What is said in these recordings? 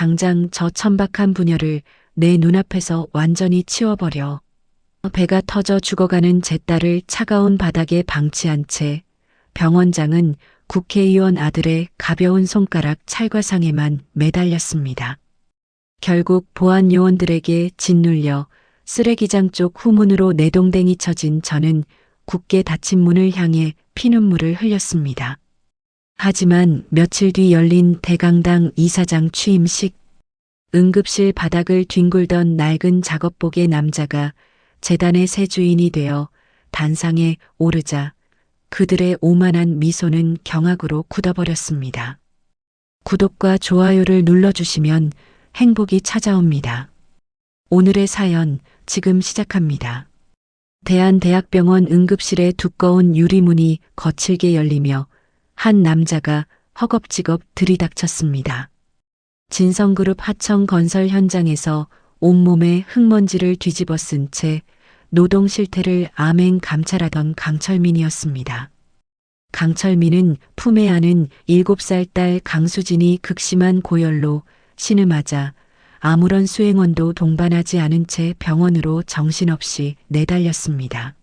당장 저 천박한 부녀를 내 눈앞에서 완전히 치워버려. 배가 터져 죽어가는 제 딸을 차가운 바닥에 방치한 채 병원장은 국회의원 아들의 가벼운 손가락 찰과상에만 매달렸습니다. 결국 보안 요원들에게 짓눌려 쓰레기장 쪽 후문으로 내동댕이 쳐진 저는 굳게 닫힌 문을 향해 피눈물을 흘렸습니다. 하지만 며칠 뒤 열린 대강당 이사장 취임식, 응급실 바닥을 뒹굴던 낡은 작업복의 남자가 재단의 새 주인이 되어 단상에 오르자 그들의 오만한 미소는 경악으로 굳어버렸습니다. 구독과 좋아요를 눌러주시면 행복이 찾아옵니다. 오늘의 사연 지금 시작합니다. 대한대학병원 응급실의 두꺼운 유리문이 거칠게 열리며 한 남자가 허겁지겁 들이닥쳤습니다. 진성그룹 하청 건설 현장에서 온몸에 흙먼지를 뒤집어 쓴 채 노동 실태를 암행 감찰하던 강철민이었습니다. 강철민은 품에 안은 7살 딸 강수진이 극심한 고열로 신음하자 아무런 수행원도 동반하지 않은 채 병원으로 정신없이 내달렸습니다.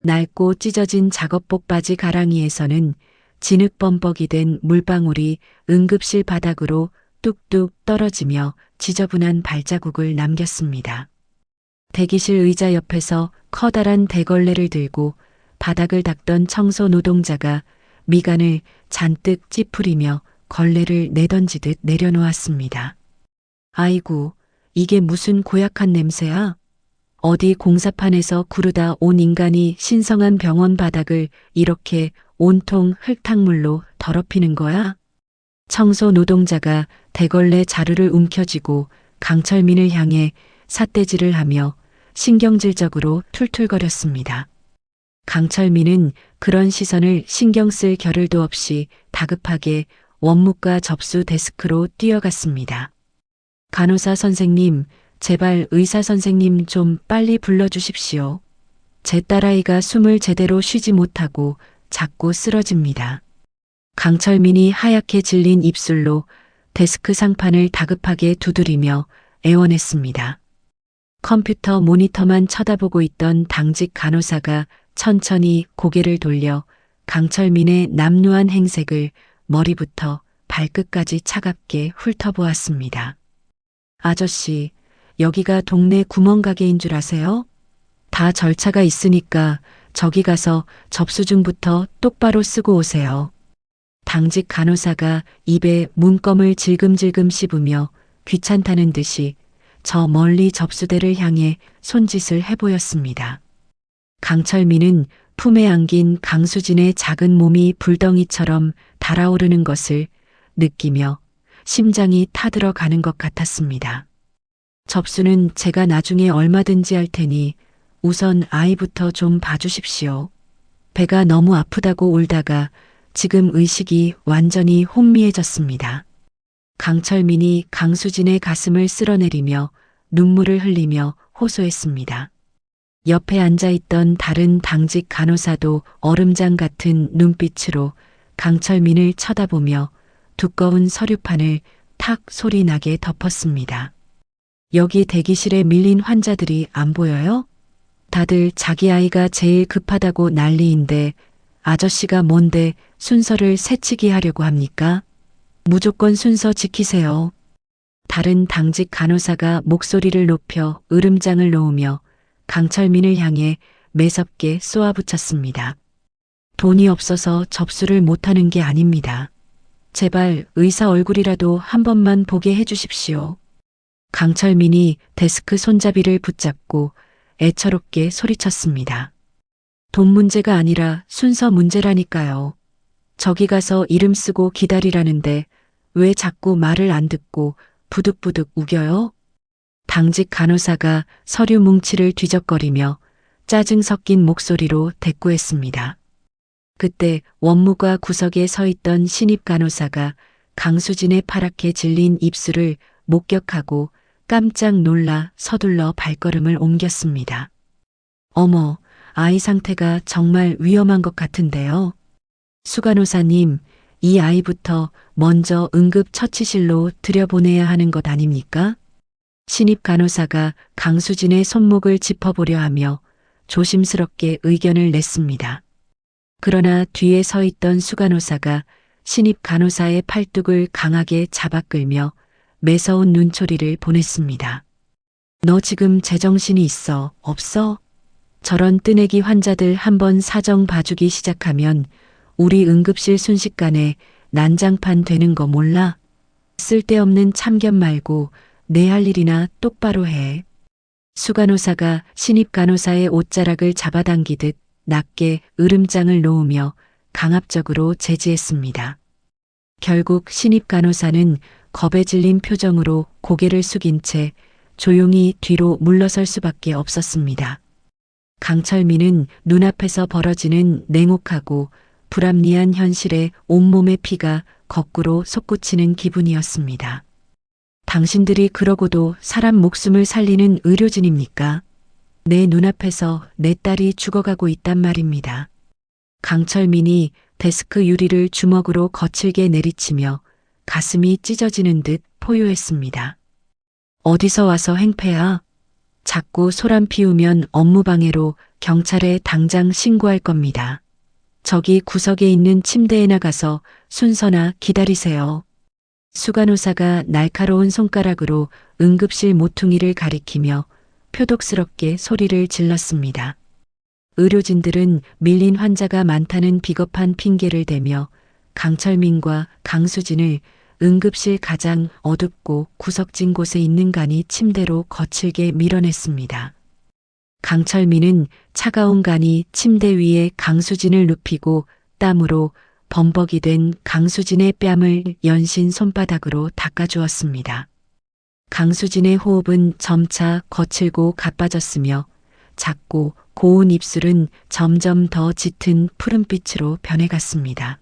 낡고 찢어진 작업복 바지 가랑이에서는 진흙범벅이 된 물방울이 응급실 바닥으로 뚝뚝 떨어지며 지저분한 발자국을 남겼습니다. 대기실 의자 옆에서 커다란 대걸레를 들고 바닥을 닦던 청소 노동자가 미간을 잔뜩 찌푸리며 걸레를 내던지듯 내려놓았습니다. 아이고, 이게 무슨 고약한 냄새야? 어디 공사판에서 구르다 온 인간이 신성한 병원 바닥을 이렇게 온통 흙탕물로 더럽히는 거야? 청소 노동자가 대걸레 자루를 움켜쥐고 강철민을 향해 삿대질을 하며 신경질적으로 툴툴거렸습니다. 강철민은 그런 시선을 신경 쓸 겨를도 없이 다급하게 원무과 접수 데스크로 뛰어갔습니다. 간호사 선생님, 제발 의사 선생님 좀 빨리 불러주십시오. 제 딸아이가 숨을 제대로 쉬지 못하고 자꾸 쓰러집니다. 강철민이 하얗게 질린 입술로 데스크 상판을 다급하게 두드리며 애원했습니다. 컴퓨터 모니터만 쳐다보고 있던 당직 간호사가 천천히 고개를 돌려 강철민의 남루한 행색을 머리부터 발끝까지 차갑게 훑어보았습니다. 아저씨, 여기가 동네 구멍가게인 줄 아세요? 다 절차가 있으니까 저기 가서 접수증부터 똑바로 쓰고 오세요. 당직 간호사가 입에 문껌을 질금질금 씹으며 귀찮다는 듯이 저 멀리 접수대를 향해 손짓을 해보였습니다. 강철민은 품에 안긴 강수진의 작은 몸이 불덩이처럼 달아오르는 것을 느끼며 심장이 타들어가는 것 같았습니다. 접수는 제가 나중에 얼마든지 할 테니 우선 아이부터 좀 봐주십시오. 배가 너무 아프다고 울다가 지금 의식이 완전히 혼미해졌습니다. 강철민이 강수진의 가슴을 쓸어내리며 눈물을 흘리며 호소했습니다. 옆에 앉아있던 다른 당직 간호사도 얼음장 같은 눈빛으로 강철민을 쳐다보며 두꺼운 서류판을 탁 소리 나게 덮었습니다. 여기 대기실에 밀린 환자들이 안 보여요? 다들 자기 아이가 제일 급하다고 난리인데 아저씨가 뭔데 순서를 새치기 하려고 합니까? 무조건 순서 지키세요. 다른 당직 간호사가 목소리를 높여 으름장을 놓으며 강철민을 향해 매섭게 쏘아붙였습니다. 돈이 없어서 접수를 못하는 게 아닙니다. 제발 의사 얼굴이라도 한 번만 보게 해주십시오. 강철민이 데스크 손잡이를 붙잡고 애처롭게 소리쳤습니다. 돈 문제가 아니라 순서 문제라니까요. 저기 가서 이름 쓰고 기다리라는데 왜 자꾸 말을 안 듣고 부득부득 우겨요? 당직 간호사가 서류 뭉치를 뒤적거리며 짜증 섞인 목소리로 대꾸했습니다. 그때 원무과 구석에 서 있던 신입 간호사가 강수진의 파랗게 질린 입술을 목격하고 깜짝 놀라 서둘러 발걸음을 옮겼습니다. 어머, 아이 상태가 정말 위험한 것 같은데요. 수간호사님, 이 아이부터 먼저 응급처치실로 들여보내야 하는 것 아닙니까? 신입 간호사가 강수진의 손목을 짚어보려 하며 조심스럽게 의견을 냈습니다. 그러나 뒤에 서 있던 수간호사가 신입 간호사의 팔뚝을 강하게 잡아 끌며 매서운 눈초리를 보냈습니다. 너 지금 제정신이 있어, 없어? 저런 뜨내기 환자들 한번 사정 봐주기 시작하면 우리 응급실 순식간에 난장판 되는 거 몰라? 쓸데없는 참견 말고 내 할 일이나 똑바로 해. 수간호사가 신입 간호사의 옷자락을 잡아당기듯 낮게 으름장을 놓으며 강압적으로 제지했습니다. 결국 신입 간호사는 겁에 질린 표정으로 고개를 숙인 채 조용히 뒤로 물러설 수밖에 없었습니다. 강철민은 눈앞에서 벌어지는 냉혹하고 불합리한 현실에 온몸의 피가 거꾸로 솟구치는 기분이었습니다. 당신들이 그러고도 사람 목숨을 살리는 의료진입니까? 내 눈앞에서 내 딸이 죽어가고 있단 말입니다. 강철민이 데스크 유리를 주먹으로 거칠게 내리치며 가슴이 찢어지는 듯 포효했습니다. 어디서 와서 행패야? 자꾸 소란 피우면 업무방해로 경찰에 당장 신고할 겁니다. 저기 구석에 있는 침대에 나가서 순서나 기다리세요. 수간호사가 날카로운 손가락으로 응급실 모퉁이를 가리키며 표독스럽게 소리를 질렀습니다. 의료진들은 밀린 환자가 많다는 비겁한 핑계를 대며 강철민과 강수진을 응급실 가장 어둡고 구석진 곳에 있는 간이 침대로 거칠게 밀어냈습니다. 강철민은 차가운 간이 침대 위에 강수진을 눕히고 땀으로 범벅이 된 강수진의 뺨을 연신 손바닥으로 닦아주었습니다. 강수진의 호흡은 점차 거칠고 가빠졌으며 작고 고운 입술은 점점 더 짙은 푸른빛으로 변해갔습니다.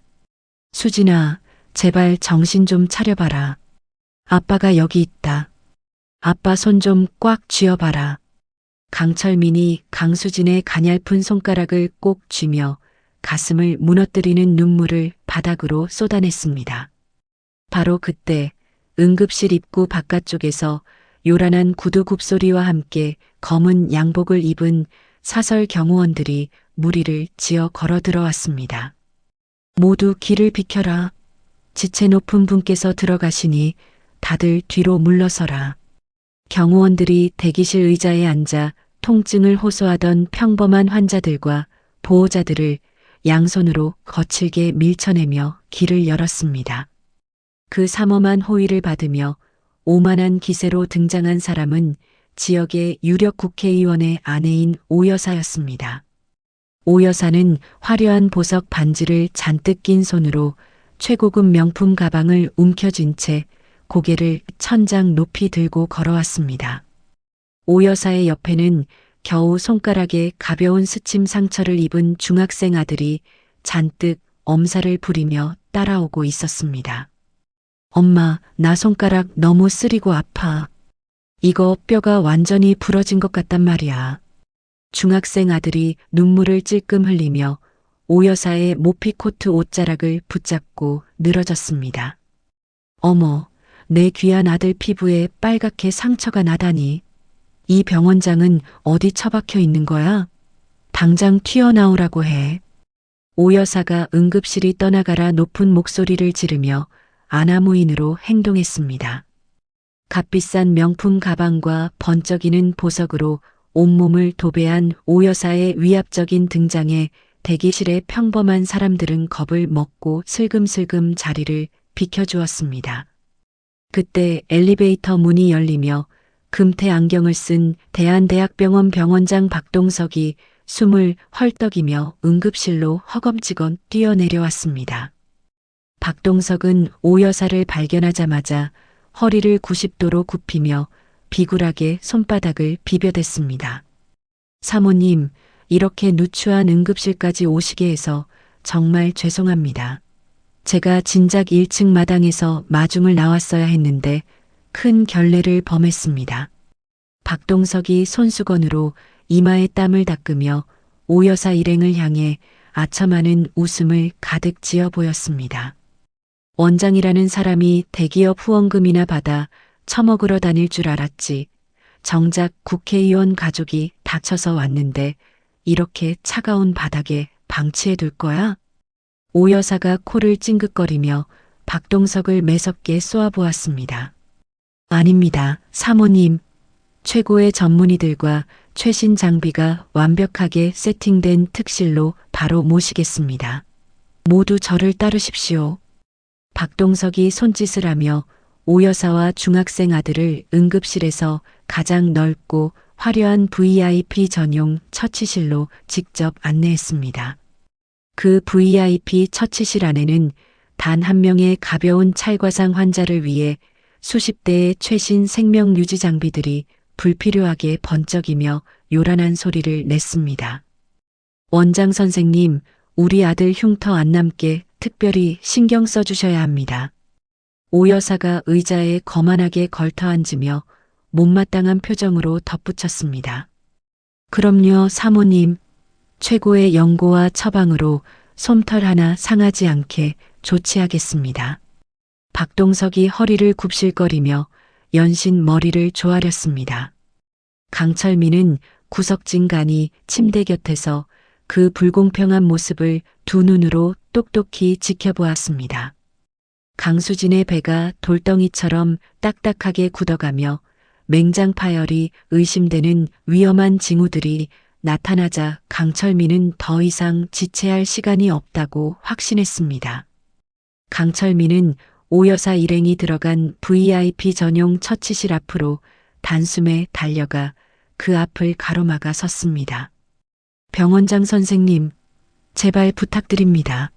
수진아, 제발 정신 좀 차려봐라. 아빠가 여기 있다. 아빠 손 좀 꽉 쥐어봐라. 강철민이 강수진의 가냘픈 손가락을 꼭 쥐며 가슴을 무너뜨리는 눈물을 바닥으로 쏟아냈습니다. 바로 그때 응급실 입구 바깥쪽에서 요란한 구두 굽소리와 함께 검은 양복을 입은 사설 경호원들이 무리를 지어 걸어 들어왔습니다. 모두 길을 비켜라. 지체 높은 분께서 들어가시니 다들 뒤로 물러서라. 경호원들이 대기실 의자에 앉아 통증을 호소하던 평범한 환자들과 보호자들을 양손으로 거칠게 밀쳐내며 길을 열었습니다. 그 삼엄한 호의를 받으며 오만한 기세로 등장한 사람은 지역의 유력 국회의원의 아내인 오 여사였습니다. 오 여사는 화려한 보석 반지를 잔뜩 낀 손으로 최고급 명품 가방을 움켜쥔 채 고개를 천장 높이 들고 걸어왔습니다. 오 여사의 옆에는 겨우 손가락에 가벼운 스침 상처를 입은 중학생 아들이 잔뜩 엄살을 부리며 따라오고 있었습니다. 엄마, 나 손가락 너무 쓰리고 아파. 이거 뼈가 완전히 부러진 것 같단 말이야. 중학생 아들이 눈물을 찔끔 흘리며 오 여사의 모피코트 옷자락을 붙잡고 늘어졌습니다. 어머, 내 귀한 아들 피부에 빨갛게 상처가 나다니. 이 병원장은 어디 처박혀 있는 거야? 당장 튀어나오라고 해. 오 여사가 응급실이 떠나가라 높은 목소리를 지르며 아나무인으로 행동했습니다. 값비싼 명품 가방과 번쩍이는 보석으로 온몸을 도배한 오 여사의 위압적인 등장에 대기실의 평범한 사람들은 겁을 먹고 슬금슬금 자리를 비켜주었습니다. 그때 엘리베이터 문이 열리며 금태 안경을 쓴 대한대학병원 병원장 박동석이 숨을 헐떡이며 응급실로 허겁지겁 뛰어내려왔습니다. 박동석은 오 여사를 발견하자마자 허리를 90도로 굽히며 비굴하게 손바닥을 비벼댔습니다. 사모님, 이렇게 누추한 응급실까지 오시게 해서 정말 죄송합니다. 제가 진작 1층 마당에서 마중을 나왔어야 했는데 큰 결례를 범했습니다. 박동석이 손수건으로 이마에 땀을 닦으며 오 여사 일행을 향해 아첨하는 웃음을 가득 지어 보였습니다. 원장이라는 사람이 대기업 후원금이나 받아 처먹으러 다닐 줄 알았지. 정작 국회의원 가족이 다쳐서 왔는데 이렇게 차가운 바닥에 방치해 둘 거야? 오 여사가 코를 찡긋거리며 박동석을 매섭게 쏘아보았습니다. 아닙니다, 사모님. 최고의 전문의들과 최신 장비가 완벽하게 세팅된 특실로 바로 모시겠습니다. 모두 저를 따르십시오. 박동석이 손짓을 하며 오 여사와 중학생 아들을 응급실에서 가장 넓고 화려한 VIP 전용 처치실로 직접 안내했습니다. 그 VIP 처치실 안에는 단 한 명의 가벼운 찰과상 환자를 위해 수십 대의 최신 생명 유지 장비들이 불필요하게 번쩍이며 요란한 소리를 냈습니다. 원장 선생님, 우리 아들 흉터 안 남게 특별히 신경 써주셔야 합니다. 오 여사가 의자에 거만하게 걸터앉으며 못마땅한 표정으로 덧붙였습니다. 그럼요, 사모님. 최고의 연고와 처방으로 솜털 하나 상하지 않게 조치하겠습니다. 박동석이 허리를 굽실거리며 연신 머리를 조아렸습니다. 강철민은 구석진 간이 침대 곁에서 그 불공평한 모습을 두 눈으로 똑똑히 지켜보았습니다. 강수진의 배가 돌덩이처럼 딱딱하게 굳어가며 맹장 파열이 의심되는 위험한 징후들이 나타나자 강철민은 더 이상 지체할 시간이 없다고 확신했습니다. 강철민은 오 여사 일행이 들어간 VIP 전용 처치실 앞으로 단숨에 달려가 그 앞을 가로막아 섰습니다. 병원장 선생님, 제발 부탁드립니다.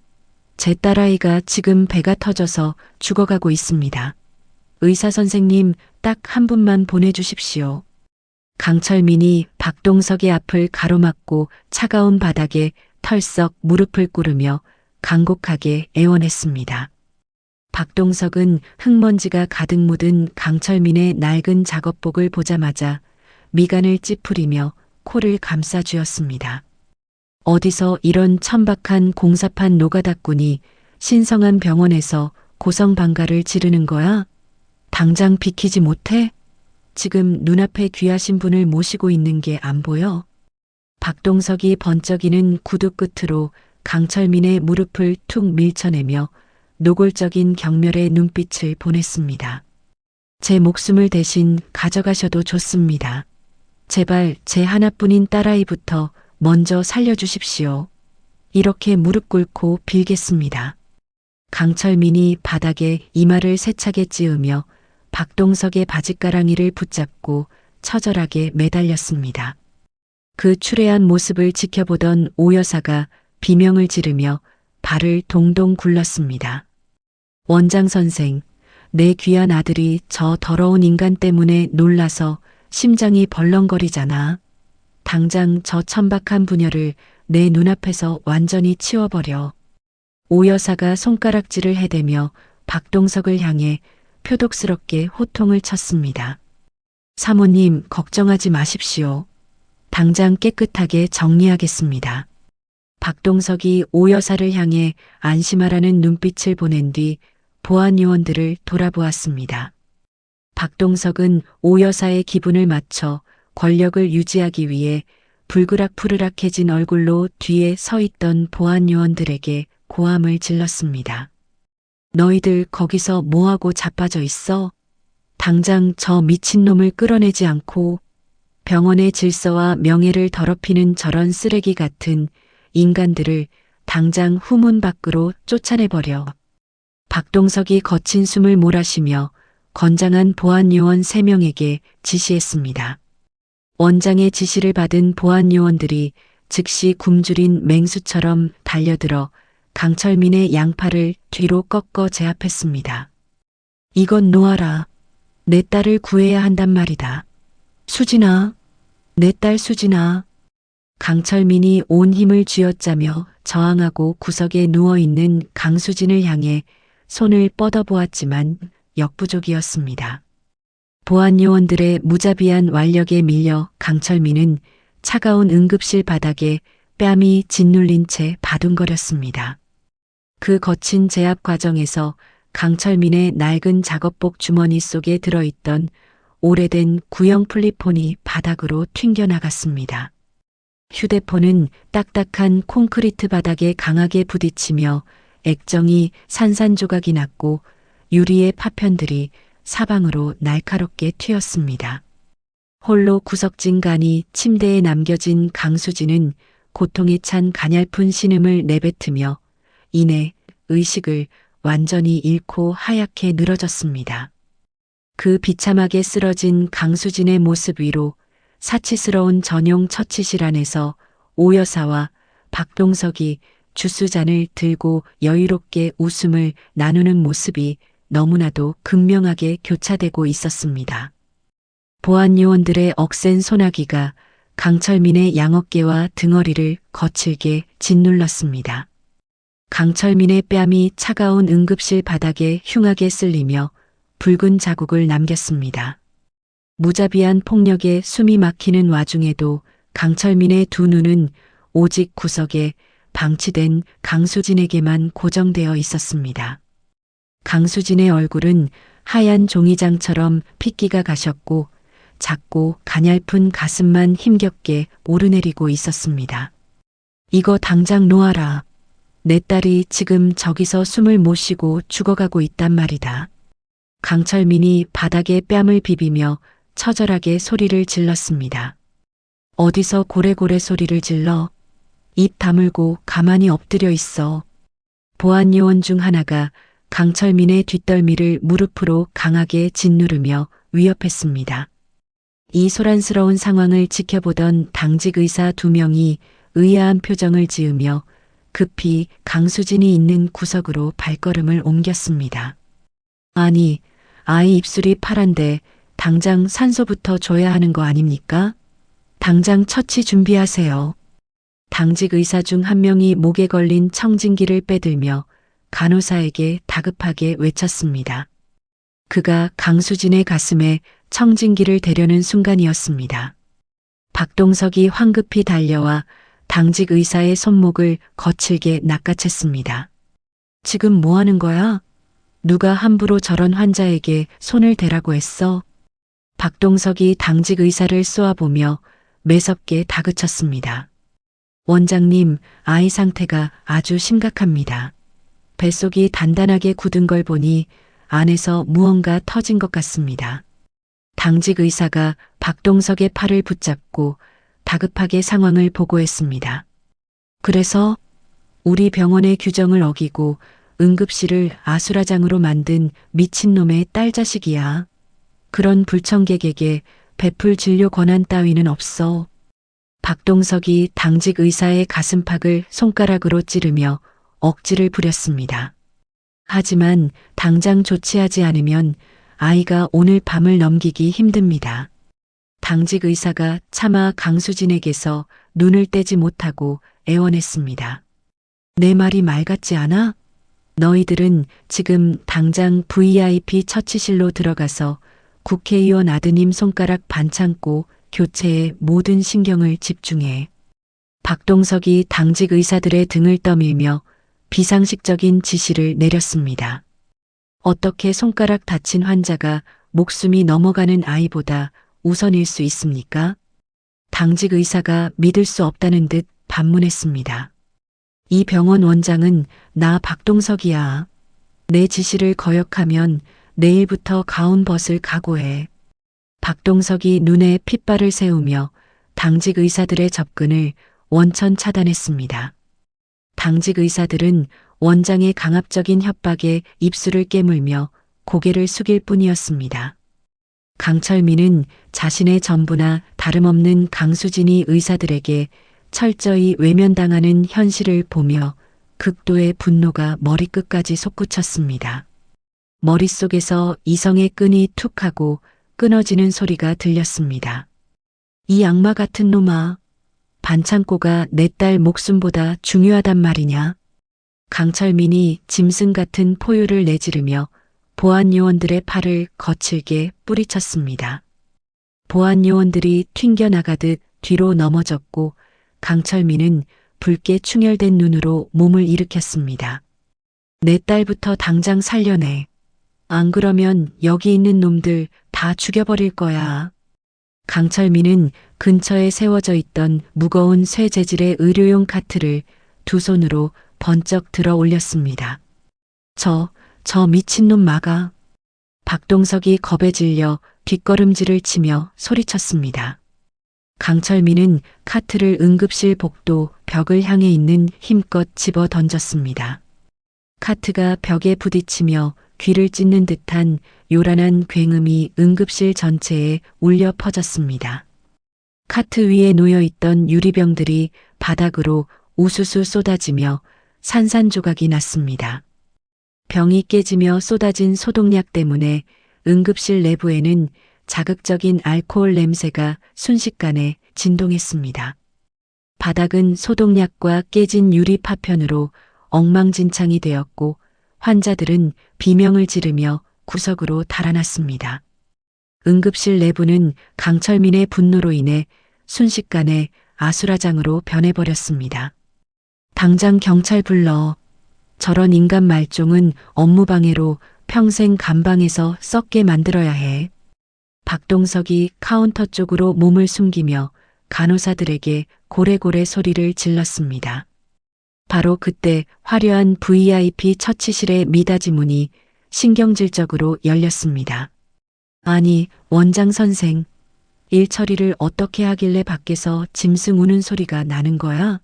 제 딸아이가 지금 배가 터져서 죽어가고 있습니다. 의사 선생님, 딱 한 분만 보내주십시오. 강철민이 박동석의 앞을 가로막고 차가운 바닥에 털썩 무릎을 꿇으며 간곡하게 애원했습니다. 박동석은 흙먼지가 가득 묻은 강철민의 낡은 작업복을 보자마자 미간을 찌푸리며 코를 감싸쥐었습니다. 어디서 이런 천박한 공사판 노가다꾼이 신성한 병원에서 고성방가를 지르는 거야? 당장 비키지 못해? 지금 눈앞에 귀하신 분을 모시고 있는 게 안 보여? 박동석이 번쩍이는 구두 끝으로 강철민의 무릎을 툭 밀쳐내며 노골적인 경멸의 눈빛을 보냈습니다. 제 목숨을 대신 가져가셔도 좋습니다. 제발 제 하나뿐인 딸아이부터 먼저 살려주십시오. 이렇게 무릎 꿇고 빌겠습니다. 강철민이 바닥에 이마를 세차게 찌으며 박동석의 바짓가랑이를 붙잡고 처절하게 매달렸습니다. 그 추레한 모습을 지켜보던 오 여사가 비명을 지르며 발을 동동 굴렀습니다. 원장 선생, 내 귀한 아들이 저 더러운 인간 때문에 놀라서 심장이 벌렁거리잖아. 당장 저 천박한 부녀를 내 눈앞에서 완전히 치워버려. 오 여사가 손가락질을 해대며 박동석을 향해 표독스럽게 호통을 쳤습니다. 사모님, 걱정하지 마십시오. 당장 깨끗하게 정리하겠습니다. 박동석이 오 여사를 향해 안심하라는 눈빛을 보낸 뒤 보안 요원들을 돌아보았습니다. 박동석은 오 여사의 기분을 맞춰 권력을 유지하기 위해 불그락푸르락해진 얼굴로 뒤에 서 있던 보안 요원들에게 고함을 질렀습니다. 너희들 거기서 뭐하고 자빠져 있어? 당장 저 미친놈을 끌어내지 않고 병원의 질서와 명예를 더럽히는 저런 쓰레기 같은 인간들을 당장 후문 밖으로 쫓아내버려. 박동석이 거친 숨을 몰아쉬며 건장한 보안 요원 3명에게 지시했습니다. 원장의 지시를 받은 보안 요원들이 즉시 굶주린 맹수처럼 달려들어 강철민의 양팔을 뒤로 꺾어 제압했습니다. 이건 놓아라. 내 딸을 구해야 한단 말이다. 수진아, 내 딸 수진아. 강철민이 온 힘을 쥐어짜며 저항하고 구석에 누워있는 강수진을 향해 손을 뻗어보았지만 역부족이었습니다. 보안 요원들의 무자비한 완력에 밀려 강철민은 차가운 응급실 바닥에 뺨이 짓눌린 채 바둥거렸습니다. 그 거친 제압 과정에서 강철민의 낡은 작업복 주머니 속에 들어있던 오래된 구형 플립폰이 바닥으로 튕겨나갔습니다. 휴대폰은 딱딱한 콘크리트 바닥에 강하게 부딪히며 액정이 산산조각이 났고 유리의 파편들이 사방으로 날카롭게 튀었습니다. 홀로 구석진 간이 침대에 남겨진 강수진은 고통에 찬 가냘픈 신음을 내뱉으며 이내 의식을 완전히 잃고 하얗게 늘어졌습니다. 그 비참하게 쓰러진 강수진의 모습 위로 사치스러운 전용 처치실 안에서 오 여사와 박동석이 주스잔을 들고 여유롭게 웃음을 나누는 모습이 너무나도 극명하게 교차되고 있었습니다. 보안 요원들의 억센 소나기가 강철민의 양어깨와 등허리를 거칠게 짓눌렀습니다. 강철민의 뺨이 차가운 응급실 바닥에 흉하게 쓸리며 붉은 자국을 남겼습니다. 무자비한 폭력에 숨이 막히는 와중에도 강철민의 두 눈은 오직 구석에 방치된 강수진에게만 고정되어 있었습니다. 강수진의 얼굴은 하얀 종이장처럼 핏기가 가셨고 작고 가냘픈 가슴만 힘겹게 오르내리고 있었습니다. 이거 당장 놓아라. 내 딸이 지금 저기서 숨을 못 쉬고 죽어가고 있단 말이다. 강철민이 바닥에 뺨을 비비며 처절하게 소리를 질렀습니다. 어디서 고래고래 소리를 질러? 입 다물고 가만히 엎드려 있어. 보안 요원 중 하나가 강철민의 뒷덜미를 무릎으로 강하게 짓누르며 위협했습니다. 이 소란스러운 상황을 지켜보던 당직 의사 2명이 의아한 표정을 지으며 급히 강수진이 있는 구석으로 발걸음을 옮겼습니다. 아니, 아이 입술이 파란데 당장 산소부터 줘야 하는 거 아닙니까? 당장 처치 준비하세요. 당직 의사 중 한 명이 목에 걸린 청진기를 빼들며 간호사에게 다급하게 외쳤습니다. 그가 강수진의 가슴에 청진기를 대려는 순간이었습니다. 박동석이 황급히 달려와 당직 의사의 손목을 거칠게 낚아챘습니다. 지금 뭐 하는 거야? 누가 함부로 저런 환자에게 손을 대라고 했어? 박동석이 당직 의사를 쏘아보며 매섭게 다그쳤습니다. 원장님, 아이 상태가 아주 심각합니다. 뱃속이 단단하게 굳은 걸 보니 안에서 무언가 터진 것 같습니다. 당직 의사가 박동석의 팔을 붙잡고 다급하게 상황을 보고했습니다. 그래서 우리 병원의 규정을 어기고 응급실을 아수라장으로 만든 미친놈의 딸 자식이야. 그런 불청객에게 베풀 진료 권한 따위는 없어. 박동석이 당직 의사의 가슴팍을 손가락으로 찌르며 억지를 부렸습니다. 하지만 당장 조치하지 않으면 아이가 오늘 밤을 넘기기 힘듭니다. 당직 의사가 차마 강수진에게서 눈을 떼지 못하고 애원했습니다. 내 말이 말 같지 않아? 너희들은 지금 당장 VIP 처치실로 들어가서 국회의원 아드님 손가락 반창고 교체에 모든 신경을 집중해. 박동석이 당직 의사들의 등을 떠밀며 비상식적인 지시를 내렸습니다. 어떻게 손가락 다친 환자가 목숨이 넘어가는 아이보다 우선일 수 있습니까? 당직 의사가 믿을 수 없다는 듯 반문했습니다. 이 병원 원장은 나 박동석이야. 내 지시를 거역하면 내일부터 가운 벗을 각오해. 박동석이 눈에 핏발을 세우며 당직 의사들의 접근을 원천 차단했습니다. 당직 의사들은 원장의 강압적인 협박에 입술을 깨물며 고개를 숙일 뿐이었습니다. 강철민은 자신의 전부나 다름없는 강수진이 의사들에게 철저히 외면당하는 현실을 보며 극도의 분노가 머리끝까지 솟구쳤습니다. 머릿속에서 이성의 끈이 툭 하고 끊어지는 소리가 들렸습니다. 이 악마 같은 놈아, 반창고가 내 딸 목숨보다 중요하단 말이냐? 강철민이 짐승 같은 포효를 내지르며 보안 요원들의 팔을 거칠게 뿌리쳤습니다. 보안 요원들이 튕겨나가듯 뒤로 넘어졌고 강철민은 붉게 충혈된 눈으로 몸을 일으켰습니다. 내 딸부터 당장 살려내. 안 그러면 여기 있는 놈들 다 죽여버릴 거야. 강철민은 근처에 세워져 있던 무거운 쇠 재질의 의료용 카트를 두 손으로 번쩍 들어 올렸습니다. 저 미친놈 막아. 박동석이 겁에 질려 뒷걸음질을 치며 소리쳤습니다. 강철민은 카트를 응급실 복도 벽을 향해 있는 힘껏 집어 던졌습니다. 카트가 벽에 부딪히며 귀를 찢는 듯한 요란한 굉음이 응급실 전체에 울려 퍼졌습니다. 카트 위에 놓여있던 유리병들이 바닥으로 우수수 쏟아지며 산산조각이 났습니다. 병이 깨지며 쏟아진 소독약 때문에 응급실 내부에는 자극적인 알코올 냄새가 순식간에 진동했습니다. 바닥은 소독약과 깨진 유리 파편으로 엉망진창이 되었고 환자들은 비명을 지르며 구석으로 달아났습니다. 응급실 내부는 강철민의 분노로 인해 순식간에 아수라장으로 변해버렸습니다. 당장 경찰 불러. 저런 인간 말종은 업무방해로 평생 감방에서 썩게 만들어야 해. 박동석이 카운터 쪽으로 몸을 숨기며 간호사들에게 고래고래 소리를 질렀습니다. 바로 그때 화려한 VIP 처치실의 미닫이 문이 신경질적으로 열렸습니다. 아니, 원장 선생, 일 처리를 어떻게 하길래 밖에서 짐승 우는 소리가 나는 거야?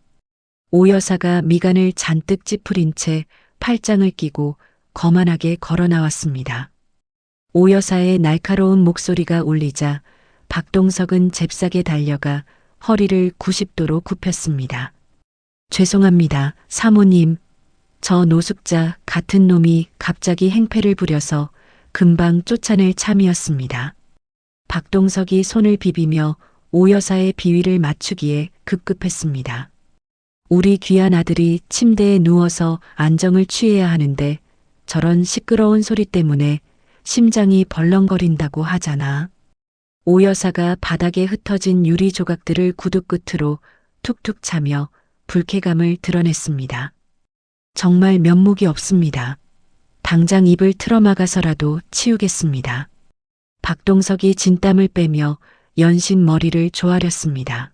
오 여사가 미간을 잔뜩 찌푸린 채 팔짱을 끼고 거만하게 걸어 나왔습니다. 오 여사의 날카로운 목소리가 울리자 박동석은 잽싸게 달려가 허리를 90도로 굽혔습니다. 죄송합니다, 사모님. 저 노숙자 같은 놈이 갑자기 행패를 부려서 금방 쫓아낼 참이었습니다. 박동석이 손을 비비며 오 여사의 비위를 맞추기에 급급했습니다. 우리 귀한 아들이 침대에 누워서 안정을 취해야 하는데 저런 시끄러운 소리 때문에 심장이 벌렁거린다고 하잖아. 오 여사가 바닥에 흩어진 유리 조각들을 구두 끝으로 툭툭 차며 불쾌감을 드러냈습니다. 정말 면목이 없습니다. 당장 입을 틀어막아서라도 치우겠습니다. 박동석이 진땀을 빼며 연신 머리를 조아렸습니다.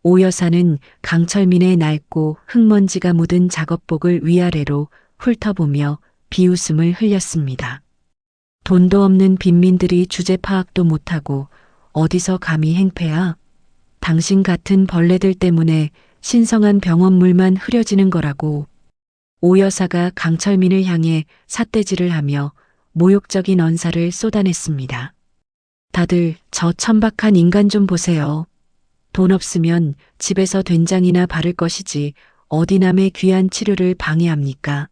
오 여사는 강철민의 낡고 흙먼지가 묻은 작업복을 위아래로 훑어보며 비웃음을 흘렸습니다. 돈도 없는 빈민들이 주제 파악도 못하고 어디서 감히 행패야? 당신 같은 벌레들 때문에 신성한 병원물만 흐려지는 거라고. 오 여사가 강철민을 향해 삿대질을 하며 모욕적인 언사를 쏟아냈습니다. 다들 저 천박한 인간 좀 보세요. 돈 없으면 집에서 된장이나 바를 것이지 어디 남의 귀한 치료를 방해합니까?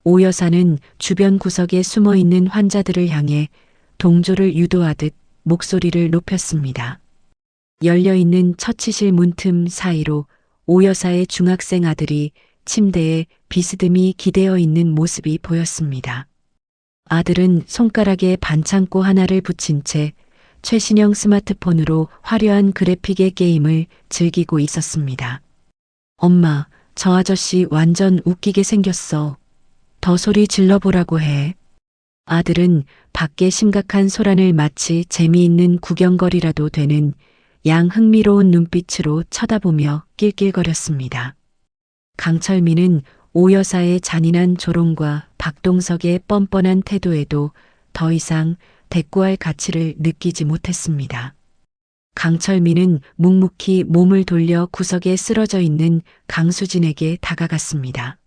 오 여사는 주변 구석에 숨어 있는 환자들을 향해 동조를 유도하듯 목소리를 높였습니다. 열려있는 처치실 문틈 사이로 오 여사의 중학생 아들이 침대에 비스듬히 기대어 있는 모습이 보였습니다. 아들은 손가락에 반창고 하나를 붙인 채 최신형 스마트폰으로 화려한 그래픽의 게임을 즐기고 있었습니다. 엄마, 저 아저씨 완전 웃기게 생겼어. 더 소리 질러보라고 해. 아들은 밖에 심각한 소란을 마치 재미있는 구경거리라도 되는 양 흥미로운 눈빛으로 쳐다보며 낄낄거렸습니다. 강철민은 오 여사의 잔인한 조롱과 박동석의 뻔뻔한 태도에도 더 이상 대꾸할 가치를 느끼지 못했습니다. 강철민은 묵묵히 몸을 돌려 구석에 쓰러져 있는 강수진에게 다가갔습니다.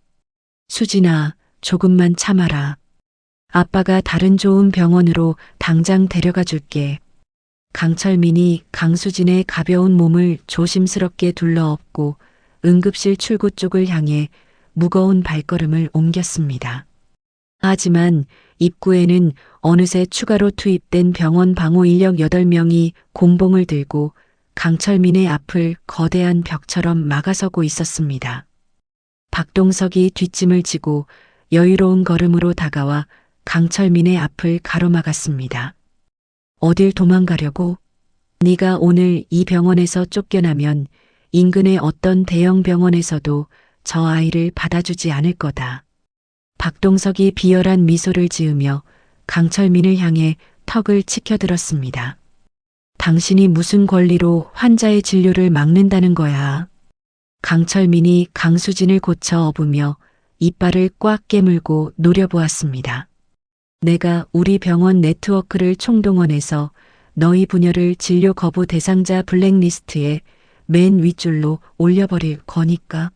수진아, 조금만 참아라. 아빠가 다른 좋은 병원으로 당장 데려가 줄게. 강철민이 강수진의 가벼운 몸을 조심스럽게 둘러엎고 응급실 출구 쪽을 향해 무거운 발걸음을 옮겼습니다. 하지만 입구에는 어느새 추가로 투입된 병원 방호 인력 8명이 곤봉을 들고 강철민의 앞을 거대한 벽처럼 막아서고 있었습니다. 박동석이 뒷짐을 지고 여유로운 걸음으로 다가와 강철민의 앞을 가로막았습니다. 어딜 도망가려고? 네가 오늘 이 병원에서 쫓겨나면 인근의 어떤 대형 병원에서도 저 아이를 받아주지 않을 거다. 박동석이 비열한 미소를 지으며 강철민을 향해 턱을 치켜들었습니다. 당신이 무슨 권리로 환자의 진료를 막는다는 거야. 강철민이 강수진을 고쳐 업으며 이빨을 꽉 깨물고 노려보았습니다. 내가 우리 병원 네트워크를 총동원해서 너희 부녀를 진료 거부 대상자 블랙리스트에 맨 윗줄로 올려버릴 거니까.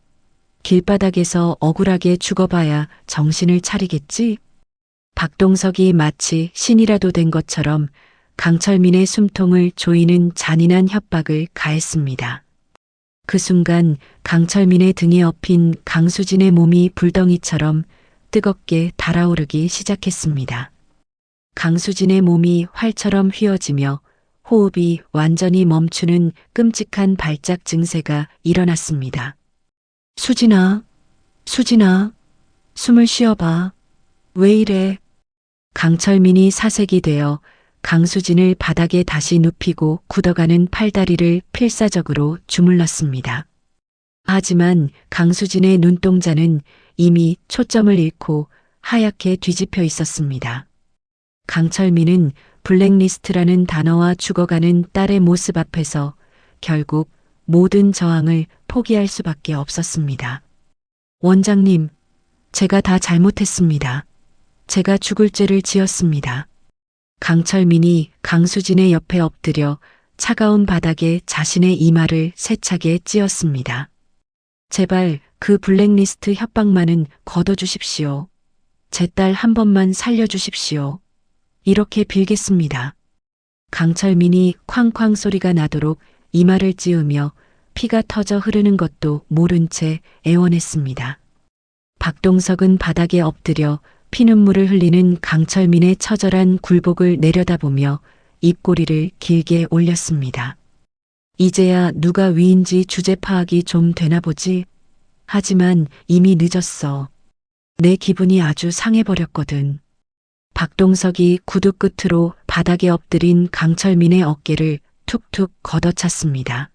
길바닥에서 억울하게 죽어봐야 정신을 차리겠지? 박동석이 마치 신이라도 된 것처럼 강철민의 숨통을 조이는 잔인한 협박을 가했습니다. 그 순간 강철민의 등에 엎인 강수진의 몸이 불덩이처럼 뜨겁게 달아오르기 시작했습니다. 강수진의 몸이 활처럼 휘어지며 호흡이 완전히 멈추는 끔찍한 발작 증세가 일어났습니다. 수진아, 수진아, 숨을 쉬어봐. 왜 이래? 강철민이 사색이 되어 강수진을 바닥에 다시 눕히고 굳어가는 팔다리를 필사적으로 주물렀습니다. 하지만 강수진의 눈동자는 이미 초점을 잃고 하얗게 뒤집혀 있었습니다. 강철민은 블랙리스트라는 단어와 죽어가는 딸의 모습 앞에서 결국 모든 저항을 포기할 수밖에 없었습니다. 원장님, 제가 다 잘못했습니다. 제가 죽을 죄를 지었습니다. 강철민이 강수진의 옆에 엎드려 차가운 바닥에 자신의 이마를 세차게 찧었습니다. 제발 그 블랙리스트 협박만은 거둬주십시오. 제 딸 한 번만 살려주십시오. 이렇게 빌겠습니다. 강철민이 쾅쾅 소리가 나도록 이마를 찧으며 피가 터져 흐르는 것도 모른 채 애원했습니다. 박동석은 바닥에 엎드려 피눈물을 흘리는 강철민의 처절한 굴복을 내려다보며 입꼬리를 길게 올렸습니다. 이제야 누가 위인지 주제 파악이 좀 되나 보지. 하지만 이미 늦었어. 내 기분이 아주 상해버렸거든. 박동석이 구두 끝으로 바닥에 엎드린 강철민의 어깨를 툭툭 걷어찼습니다.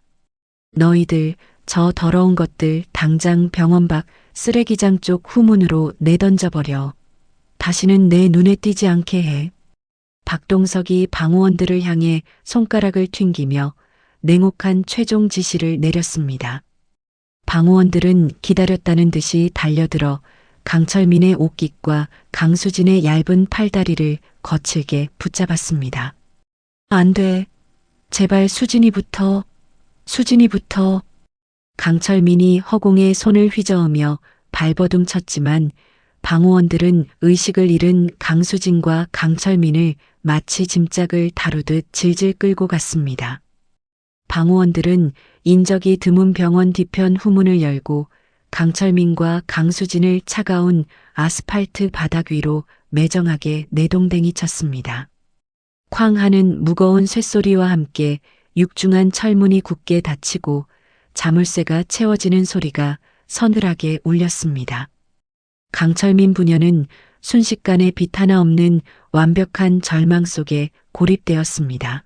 너희들, 저 더러운 것들 당장 병원 밖 쓰레기장 쪽 후문으로 내던져버려. 다시는 내 눈에 띄지 않게 해. 박동석이 방호원들을 향해 손가락을 튕기며 냉혹한 최종 지시를 내렸습니다. 방호원들은 기다렸다는 듯이 달려들어 강철민의 옷깃과 강수진의 얇은 팔다리를 거칠게 붙잡았습니다. 안 돼. 제발 수진이부터. 수진이부터. 강철민이 허공에 손을 휘저으며 발버둥 쳤지만 방호원들은 의식을 잃은 강수진과 강철민을 마치 짐짝을 다루듯 질질 끌고 갔습니다. 방호원들은 인적이 드문 병원 뒤편 후문을 열고 강철민과 강수진을 차가운 아스팔트 바닥 위로 매정하게 내동댕이 쳤습니다. 쾅 하는 무거운 쇳소리와 함께 육중한 철문이 굳게 닫히고 자물쇠가 채워지는 소리가 서늘하게 울렸습니다. 강철민 부녀는 순식간에 빛 하나 없는 완벽한 절망 속에 고립되었습니다.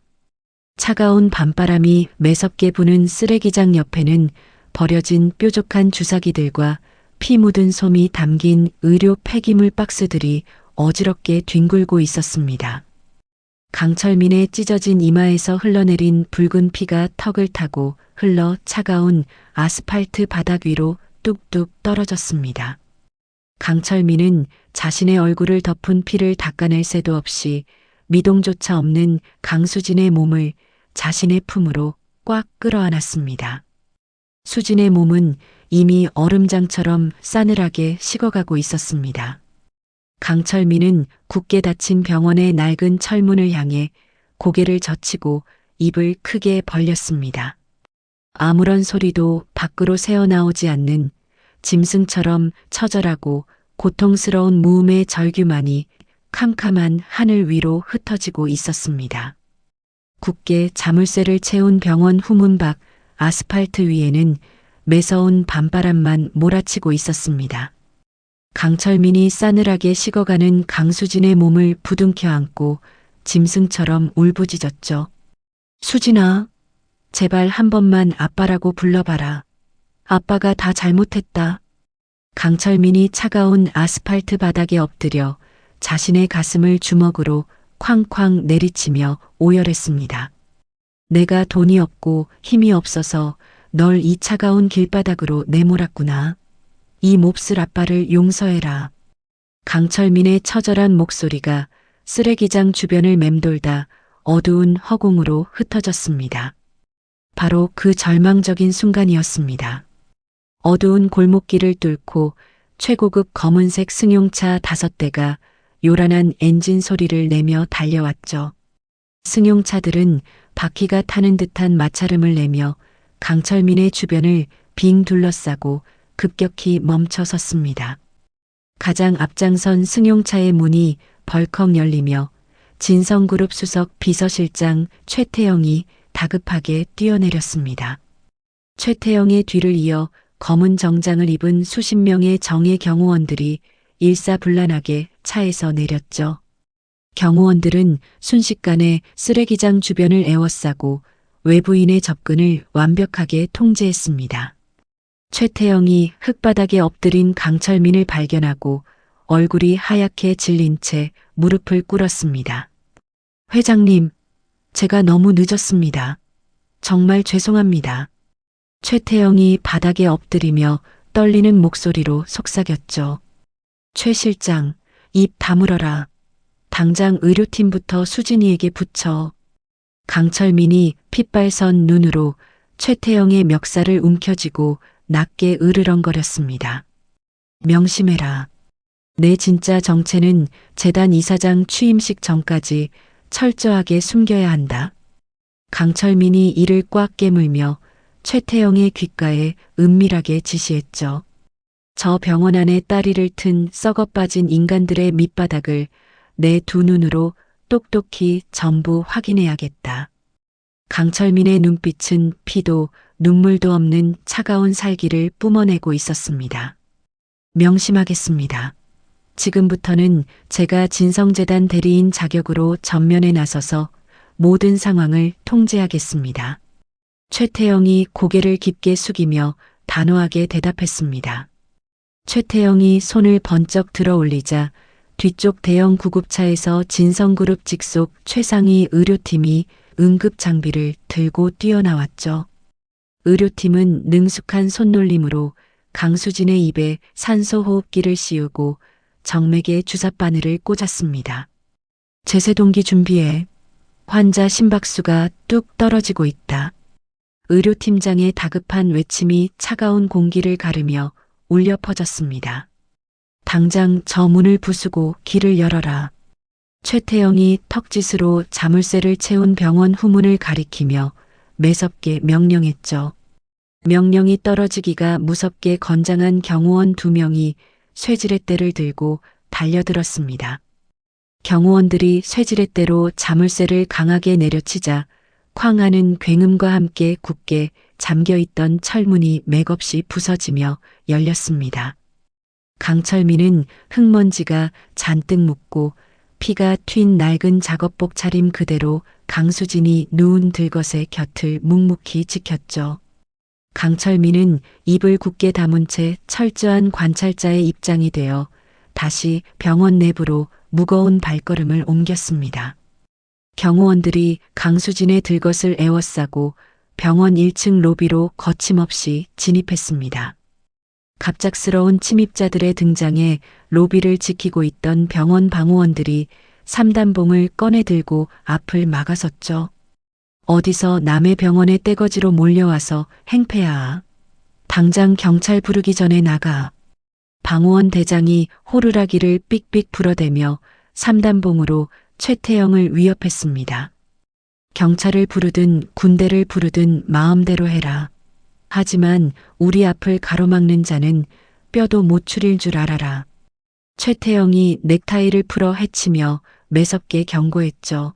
차가운 밤바람이 매섭게 부는 쓰레기장 옆에는 버려진 뾰족한 주사기들과 피 묻은 솜이 담긴 의료 폐기물 박스들이 어지럽게 뒹굴고 있었습니다. 강철민의 찢어진 이마에서 흘러내린 붉은 피가 턱을 타고 흘러 차가운 아스팔트 바닥 위로 뚝뚝 떨어졌습니다. 강철민은 자신의 얼굴을 덮은 피를 닦아낼 새도 없이 미동조차 없는 강수진의 몸을 자신의 품으로 꽉 끌어안았습니다. 수진의 몸은 이미 얼음장처럼 싸늘하게 식어가고 있었습니다. 강철민은 굳게 닫힌 병원의 낡은 철문을 향해 고개를 젖히고 입을 크게 벌렸습니다. 아무런 소리도 밖으로 새어나오지 않는 짐승처럼 처절하고 고통스러운 무음의 절규만이 캄캄한 하늘 위로 흩어지고 있었습니다. 굳게 자물쇠를 채운 병원 후문 밖 아스팔트 위에는 매서운 밤바람만 몰아치고 있었습니다. 강철민이 싸늘하게 식어가는 강수진의 몸을 부둥켜 안고 짐승처럼 울부짖었죠. 수진아, 제발 한 번만 아빠라고 불러봐라. 아빠가 다 잘못했다. 강철민이 차가운 아스팔트 바닥에 엎드려 자신의 가슴을 주먹으로 쾅쾅 내리치며 오열했습니다. 내가 돈이 없고 힘이 없어서 널 이 차가운 길바닥으로 내몰았구나. 이 몹쓸 아빠를 용서해라. 강철민의 처절한 목소리가 쓰레기장 주변을 맴돌다 어두운 허공으로 흩어졌습니다. 바로 그 절망적인 순간이었습니다. 어두운 골목길을 뚫고 최고급 검은색 승용차 5대가 요란한 엔진 소리를 내며 달려왔죠. 승용차들은 바퀴가 타는 듯한 마찰음을 내며 강철민의 주변을 빙 둘러싸고 급격히 멈춰 섰습니다. 가장 앞장선 승용차의 문이 벌컥 열리며 진성그룹 수석 비서실장 최태영이 다급하게 뛰어내렸습니다. 최태영의 뒤를 이어 검은 정장을 입은 수십 명의 정예 경호원들이 일사불란하게 차에서 내렸죠. 경호원들은 순식간에 쓰레기장 주변을 에워싸고 외부인의 접근을 완벽하게 통제했습니다. 최태영이 흙바닥에 엎드린 강철민을 발견하고 얼굴이 하얗게 질린 채 무릎을 꿇었습니다. 회장님, 제가 너무 늦었습니다. 정말 죄송합니다. 최태영이 바닥에 엎드리며 떨리는 목소리로 속삭였죠. 최 실장, 입 다물어라. 당장 의료팀부터 수진이에게 붙여. 강철민이 핏발선 눈으로 최태영의 멱살을 움켜쥐고 낮게 으르렁거렸습니다. 명심해라. 내 진짜 정체는 재단 이사장 취임식 전까지 철저하게 숨겨야 한다. 강철민이 이를 꽉 깨물며 최태영의 귓가에 은밀하게 지시했죠. 저 병원 안에 따리를 튼 썩어빠진 인간들의 밑바닥을 내 두 눈으로 똑똑히 전부 확인해야겠다. 강철민의 눈빛은 피도 눈물도 없는 차가운 살기를 뿜어내고 있었습니다. 명심하겠습니다. 지금부터는 제가 진성재단 대리인 자격으로 전면에 나서서 모든 상황을 통제하겠습니다. 최태영이 고개를 깊게 숙이며 단호하게 대답했습니다. 최태영이 손을 번쩍 들어 올리자 뒤쪽 대형 구급차에서 진성그룹 직속 최상위 의료팀이 응급장비를 들고 뛰어나왔죠. 의료팀은 능숙한 손놀림으로 강수진의 입에 산소호흡기를 씌우고 정맥에 주사바늘을 꽂았습니다. 제세동기 준비해. 환자 심박수가 뚝 떨어지고 있다. 의료팀장의 다급한 외침이 차가운 공기를 가르며 울려 퍼졌습니다. 당장 저 문을 부수고 길을 열어라. 최태영이 턱짓으로 자물쇠를 채운 병원 후문을 가리키며 매섭게 명령했죠. 명령이 떨어지기가 무섭게 건장한 경호원 2명이 쇠지렛대를 들고 달려들었습니다. 경호원들이 쇠지렛대로 자물쇠를 강하게 내려치자 쾅 하는 굉음과 함께 굳게 잠겨있던 철문이 맥없이 부서지며 열렸습니다. 강철민은 흙먼지가 잔뜩 묻고 피가 튄 낡은 작업복 차림 그대로 강수진이 누운 들것의 곁을 묵묵히 지켰죠. 강철민은 입을 굳게 다문 채 철저한 관찰자의 입장이 되어 다시 병원 내부로 무거운 발걸음을 옮겼습니다. 경호원들이 강수진의 들것을 에워싸고 병원 1층 로비로 거침없이 진입했습니다. 갑작스러운 침입자들의 등장에 로비를 지키고 있던 병원 방호원들이 3단봉을 꺼내 들고 앞을 막아섰죠. 어디서 남의 병원에 떼거지로 몰려와서 행패야. 당장 경찰 부르기 전에 나가. 방호원 대장이 호루라기를 삑삑 불어대며 3단봉으로 최태영을 위협했습니다. 경찰을 부르든 군대를 부르든 마음대로 해라. 하지만 우리 앞을 가로막는 자는 뼈도 못 추릴 줄 알아라. 최태영이 넥타이를 풀어 해치며 매섭게 경고했죠.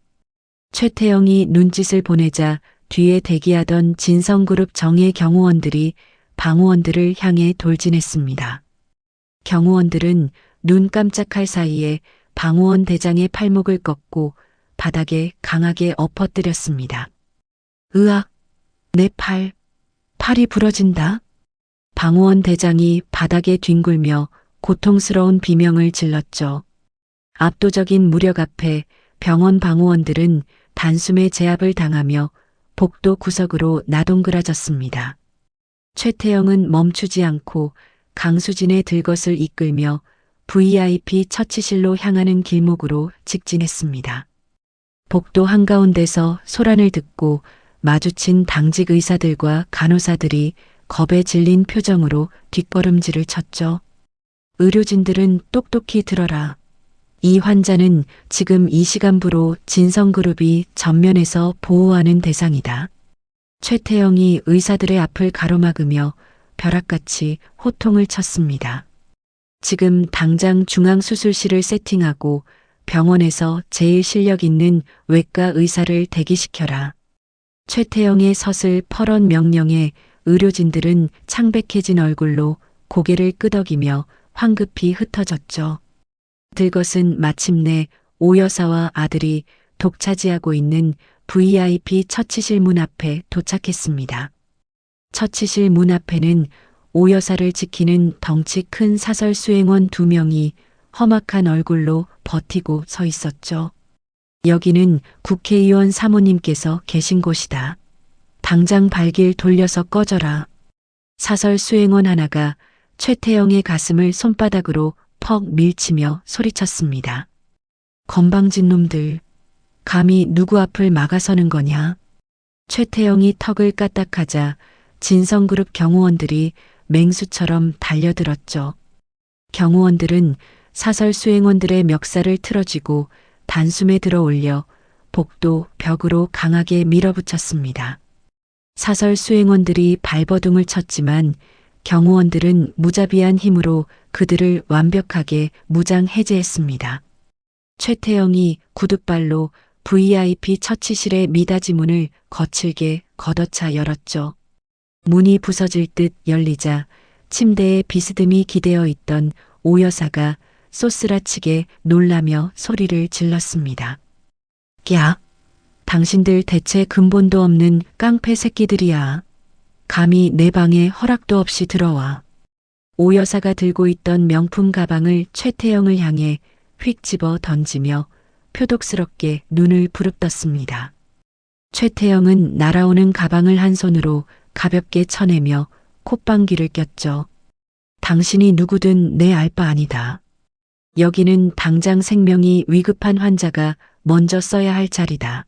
최태영이 눈짓을 보내자 뒤에 대기하던 진성그룹 정예 경호원들이 방호원들을 향해 돌진했습니다. 경호원들은 눈 깜짝할 사이에 방호원 대장의 팔목을 꺾고 바닥에 강하게 엎어뜨렸습니다. 으악! 내 팔이 부러진다. 방호원 대장이 바닥에 뒹굴며 고통스러운 비명을 질렀죠. 압도적인 무력 앞에 병원 방호원들은 단숨에 제압을 당하며 복도 구석으로 나동그라졌습니다. 최태영은 멈추지 않고 강수진의 들것을 이끌며 VIP 처치실로 향하는 길목으로 직진했습니다. 복도 한가운데서 소란을 듣고 마주친 당직 의사들과 간호사들이 겁에 질린 표정으로 뒷걸음질을 쳤죠. 의료진들은 똑똑히 들어라. 이 환자는 지금 이 시간부로 진성그룹이 전면에서 보호하는 대상이다. 최태영이 의사들의 앞을 가로막으며 벼락같이 호통을 쳤습니다. 지금 당장 중앙수술실을 세팅하고 병원에서 제일 실력 있는 외과 의사를 대기시켜라. 최태영의 서슬 퍼런 명령에 의료진들은 창백해진 얼굴로 고개를 끄덕이며 황급히 흩어졌죠. 들것은 마침내 오 여사와 아들이 독차지하고 있는 VIP 처치실 문 앞에 도착했습니다. 처치실 문 앞에는 오 여사를 지키는 덩치 큰 사설 수행원 2명이 험악한 얼굴로 버티고 서 있었죠. 여기는 국회의원 사모님께서 계신 곳이다. 당장 발길 돌려서 꺼져라. 사설 수행원 하나가 최태영의 가슴을 손바닥으로 퍽 밀치며 소리쳤습니다. 건방진 놈들, 감히 누구 앞을 막아서는 거냐? 최태영이 턱을 까딱하자 진성그룹 경호원들이 맹수처럼 달려들었죠. 경호원들은 사설 수행원들의 멱살을 틀어쥐고 단숨에 들어올려 복도 벽으로 강하게 밀어붙였습니다. 사설 수행원들이 발버둥을 쳤지만 경호원들은 무자비한 힘으로 그들을 완벽하게 무장 해제했습니다. 최태영이 구둣발로 VIP 처치실의 미닫이 문을 거칠게 걷어차 열었죠. 문이 부서질 듯 열리자 침대에 비스듬히 기대어 있던 오 여사가 쏘스라치게 놀라며 소리를 질렀습니다. 야! 당신들 대체 근본도 없는 깡패 새끼들이야. 감히 내 방에 허락도 없이 들어와. 오 여사가 들고 있던 명품 가방을 최태영을 향해 휙 집어 던지며 표독스럽게 눈을 부릅떴습니다. 최태영은 날아오는 가방을 한 손으로 가볍게 쳐내며 콧방귀를 꼈죠. 당신이 누구든 내 알 바 아니다. 여기는 당장 생명이 위급한 환자가 먼저 써야 할 자리다.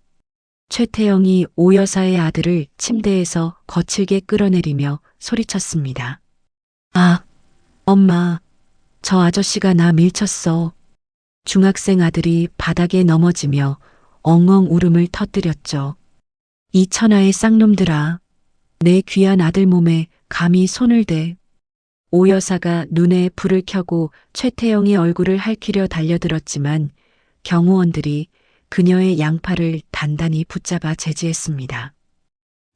최태영이 오 여사의 아들을 침대에서 거칠게 끌어내리며 소리쳤습니다. 아, 엄마, 저 아저씨가 나 밀쳤어. 중학생 아들이 바닥에 넘어지며 엉엉 울음을 터뜨렸죠. 이 천하의 쌍놈들아, 내 귀한 아들 몸에 감히 손을 대. 오 여사가 눈에 불을 켜고 최태영의 얼굴을 핥히려 달려들었지만 경호원들이 그녀의 양팔을 단단히 붙잡아 제지했습니다.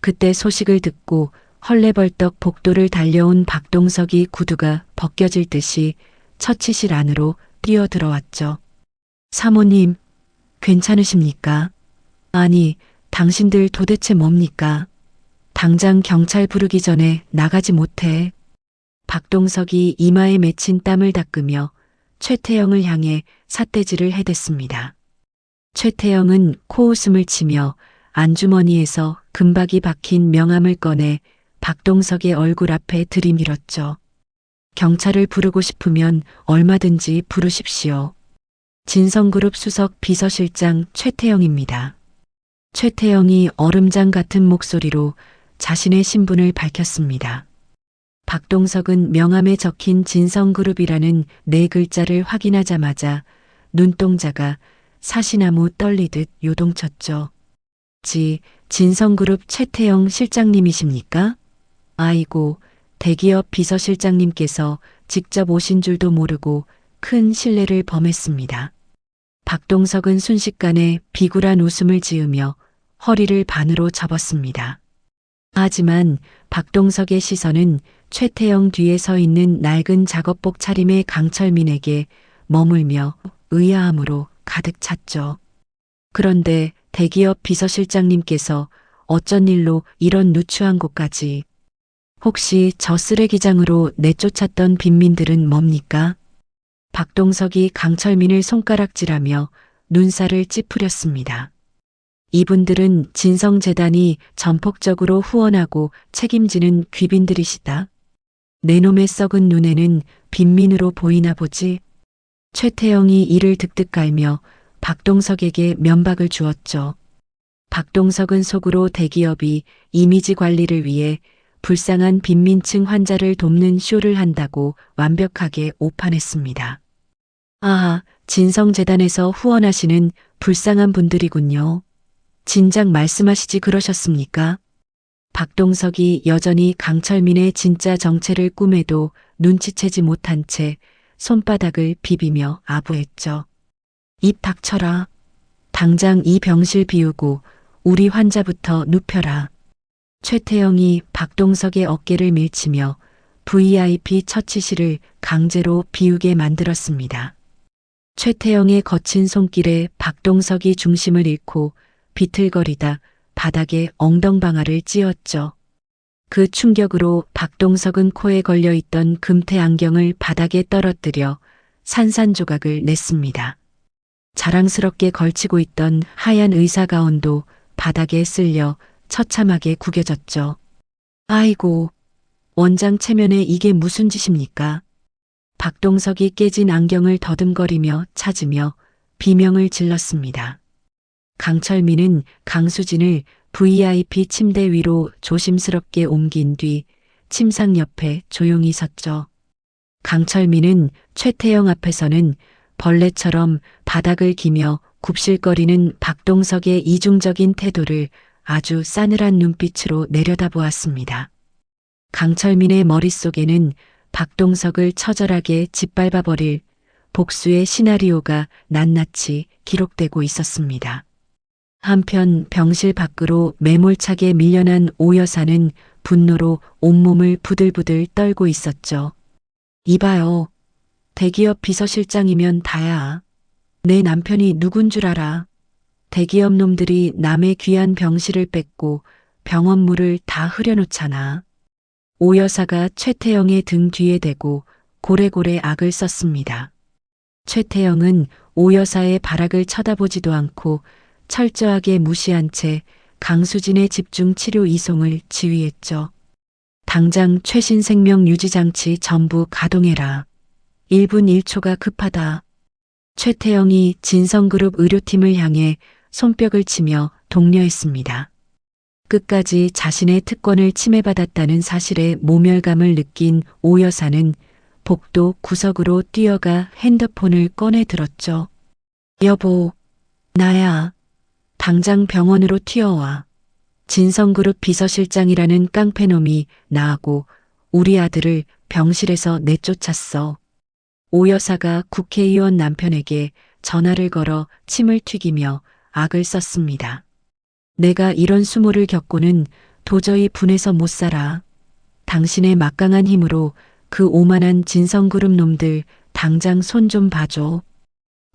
그때 소식을 듣고 헐레벌떡 복도를 달려온 박동석이 구두가 벗겨질 듯이 처치실 안으로 뛰어들어왔죠. 사모님, 괜찮으십니까? 아니, 당신들 도대체 뭡니까? 당장 경찰 부르기 전에 나가지 못해. 박동석이 이마에 맺힌 땀을 닦으며 최태영을 향해 삿대질을 해댔습니다. 최태영은 코웃음을 치며 안주머니에서 금박이 박힌 명함을 꺼내 박동석의 얼굴 앞에 들이밀었죠. 경찰을 부르고 싶으면 얼마든지 부르십시오. 진성그룹 수석 비서실장 최태영입니다. 최태영이 얼음장 같은 목소리로 자신의 신분을 밝혔습니다. 박동석은 명함에 적힌 진성그룹이라는 4글자를 확인하자마자 눈동자가 사시나무 떨리듯 요동쳤죠. 진성그룹 최태영 실장님이십니까? 아이고, 대기업 비서실장님께서 직접 오신 줄도 모르고 큰 실례를 범했습니다. 박동석은 순식간에 비굴한 웃음을 지으며 허리를 반으로 접었습니다. 하지만 박동석의 시선은 최태영 뒤에 서 있는 낡은 작업복 차림의 강철민에게 머물며 의아함으로 가득 찼죠. 그런데 대기업 비서실장님께서 어쩐 일로 이런 누추한 곳까지? 혹시 저 쓰레기장으로 내쫓았던 빈민들은 뭡니까? 박동석이 강철민을 손가락질하며 눈살을 찌푸렸습니다. 이분들은 진성재단이 전폭적으로 후원하고 책임지는 귀빈들이시다. 내 놈의 썩은 눈에는 빈민으로 보이나 보지. 최태영이 이를 득득 깔며 박동석에게 면박을 주었죠. 박동석은 속으로 대기업이 이미지 관리를 위해 불쌍한 빈민층 환자를 돕는 쇼를 한다고 완벽하게 오판했습니다. 아, 진성재단에서 후원하시는 불쌍한 분들이군요. 진작 말씀하시지 그러셨습니까? 박동석이 여전히 강철민의 진짜 정체를 꿈에도 눈치채지 못한 채 손바닥을 비비며 아부했죠. 입 닥쳐라. 당장 이 병실 비우고 우리 환자부터 눕혀라. 최태영이 박동석의 어깨를 밀치며 VIP 처치실을 강제로 비우게 만들었습니다. 최태영의 거친 손길에 박동석이 중심을 잃고 비틀거리다 바닥에 엉덩방아를 찧었죠. 그 충격으로 박동석은 코에 걸려있던 금태 안경을 바닥에 떨어뜨려 산산조각을 냈습니다. 자랑스럽게 걸치고 있던 하얀 의사가운도 바닥에 쓸려 처참하게 구겨졌죠. 아이고, 원장 체면에 이게 무슨 짓입니까? 박동석이 깨진 안경을 더듬거리며 찾으며 비명을 질렀습니다. 강철민은 강수진을 VIP 침대 위로 조심스럽게 옮긴 뒤 침상 옆에 조용히 섰죠. 강철민은 최태영 앞에서는 벌레처럼 바닥을 기며 굽실거리는 박동석의 이중적인 태도를 아주 싸늘한 눈빛으로 내려다보았습니다. 강철민의 머릿속에는 박동석을 처절하게 짓밟아버릴 복수의 시나리오가 낱낱이 기록되고 있었습니다. 한편 병실 밖으로 매몰차게 밀려난 오 여사는 분노로 온몸을 부들부들 떨고 있었죠. 이봐요. 대기업 비서실장이면 다야. 내 남편이 누군 줄 알아. 대기업 놈들이 남의 귀한 병실을 뺏고 병원물을 다 흐려놓잖아. 오 여사가 최태영의 등 뒤에 대고 고래고래 악을 썼습니다. 최태영은 오 여사의 발악을 쳐다보지도 않고 철저하게 무시한 채 강수진의 집중 치료 이송을 지휘했죠. 당장 최신 생명 유지 장치 전부 가동해라. 1분 1초가 급하다. 최태영이 진성그룹 의료팀을 향해 손뼉을 치며 독려했습니다. 끝까지 자신의 특권을 침해받았다는 사실에 모멸감을 느낀 오 여사는 복도 구석으로 뛰어가 핸드폰을 꺼내 들었죠. 여보, 나야. 당장 병원으로 튀어와. 진성그룹 비서실장이라는 깡패놈이 나하고 우리 아들을 병실에서 내쫓았어. 오 여사가 국회의원 남편에게 전화를 걸어 침을 튀기며 악을 썼습니다. 내가 이런 수모를 겪고는 도저히 분해서 못 살아. 당신의 막강한 힘으로 그 오만한 진성그룹 놈들 당장 손 좀 봐줘.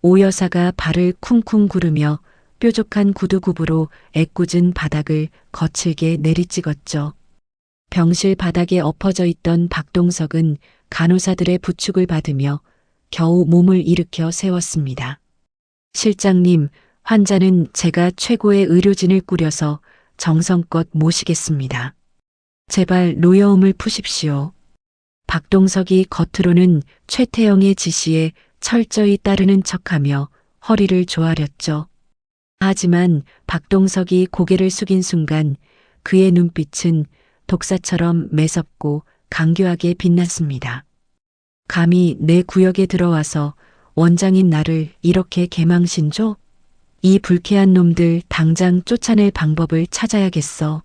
오 여사가 발을 쿵쿵 구르며 뾰족한 구두굽으로 애꿎은 바닥을 거칠게 내리찍었죠. 병실 바닥에 엎어져 있던 박동석은 간호사들의 부축을 받으며 겨우 몸을 일으켜 세웠습니다. 실장님, 환자는 제가 최고의 의료진을 꾸려서 정성껏 모시겠습니다. 제발 노여움을 푸십시오. 박동석이 겉으로는 최태영의 지시에 철저히 따르는 척하며 허리를 조아렸죠. 하지만 박동석이 고개를 숙인 순간 그의 눈빛은 독사처럼 매섭고 강교하게 빛났습니다. 감히 내 구역에 들어와서 원장인 나를 이렇게 개망신줘? 이 불쾌한 놈들 당장 쫓아낼 방법을 찾아야겠어.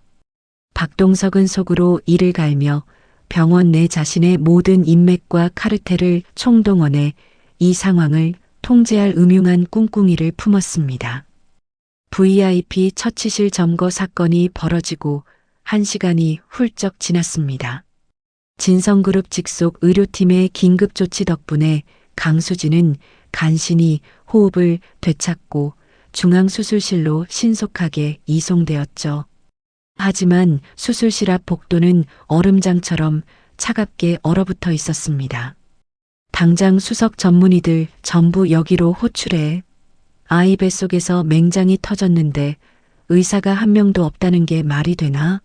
박동석은 속으로 이를 갈며 병원 내 자신의 모든 인맥과 카르텔을 총동원해 이 상황을 통제할 음흉한 꿍꿍이를 품었습니다. VIP 처치실 점거 사건이 벌어지고 1시간이 훌쩍 지났습니다. 진성그룹 직속 의료팀의 긴급조치 덕분에 강수진은 간신히 호흡을 되찾고 중앙수술실로 신속하게 이송되었죠. 하지만 수술실 앞 복도는 얼음장처럼 차갑게 얼어붙어 있었습니다. 당장 수석 전문의들 전부 여기로 호출해. 아이 뱃속에서 맹장이 터졌는데 의사가 한 명도 없다는 게 말이 되나?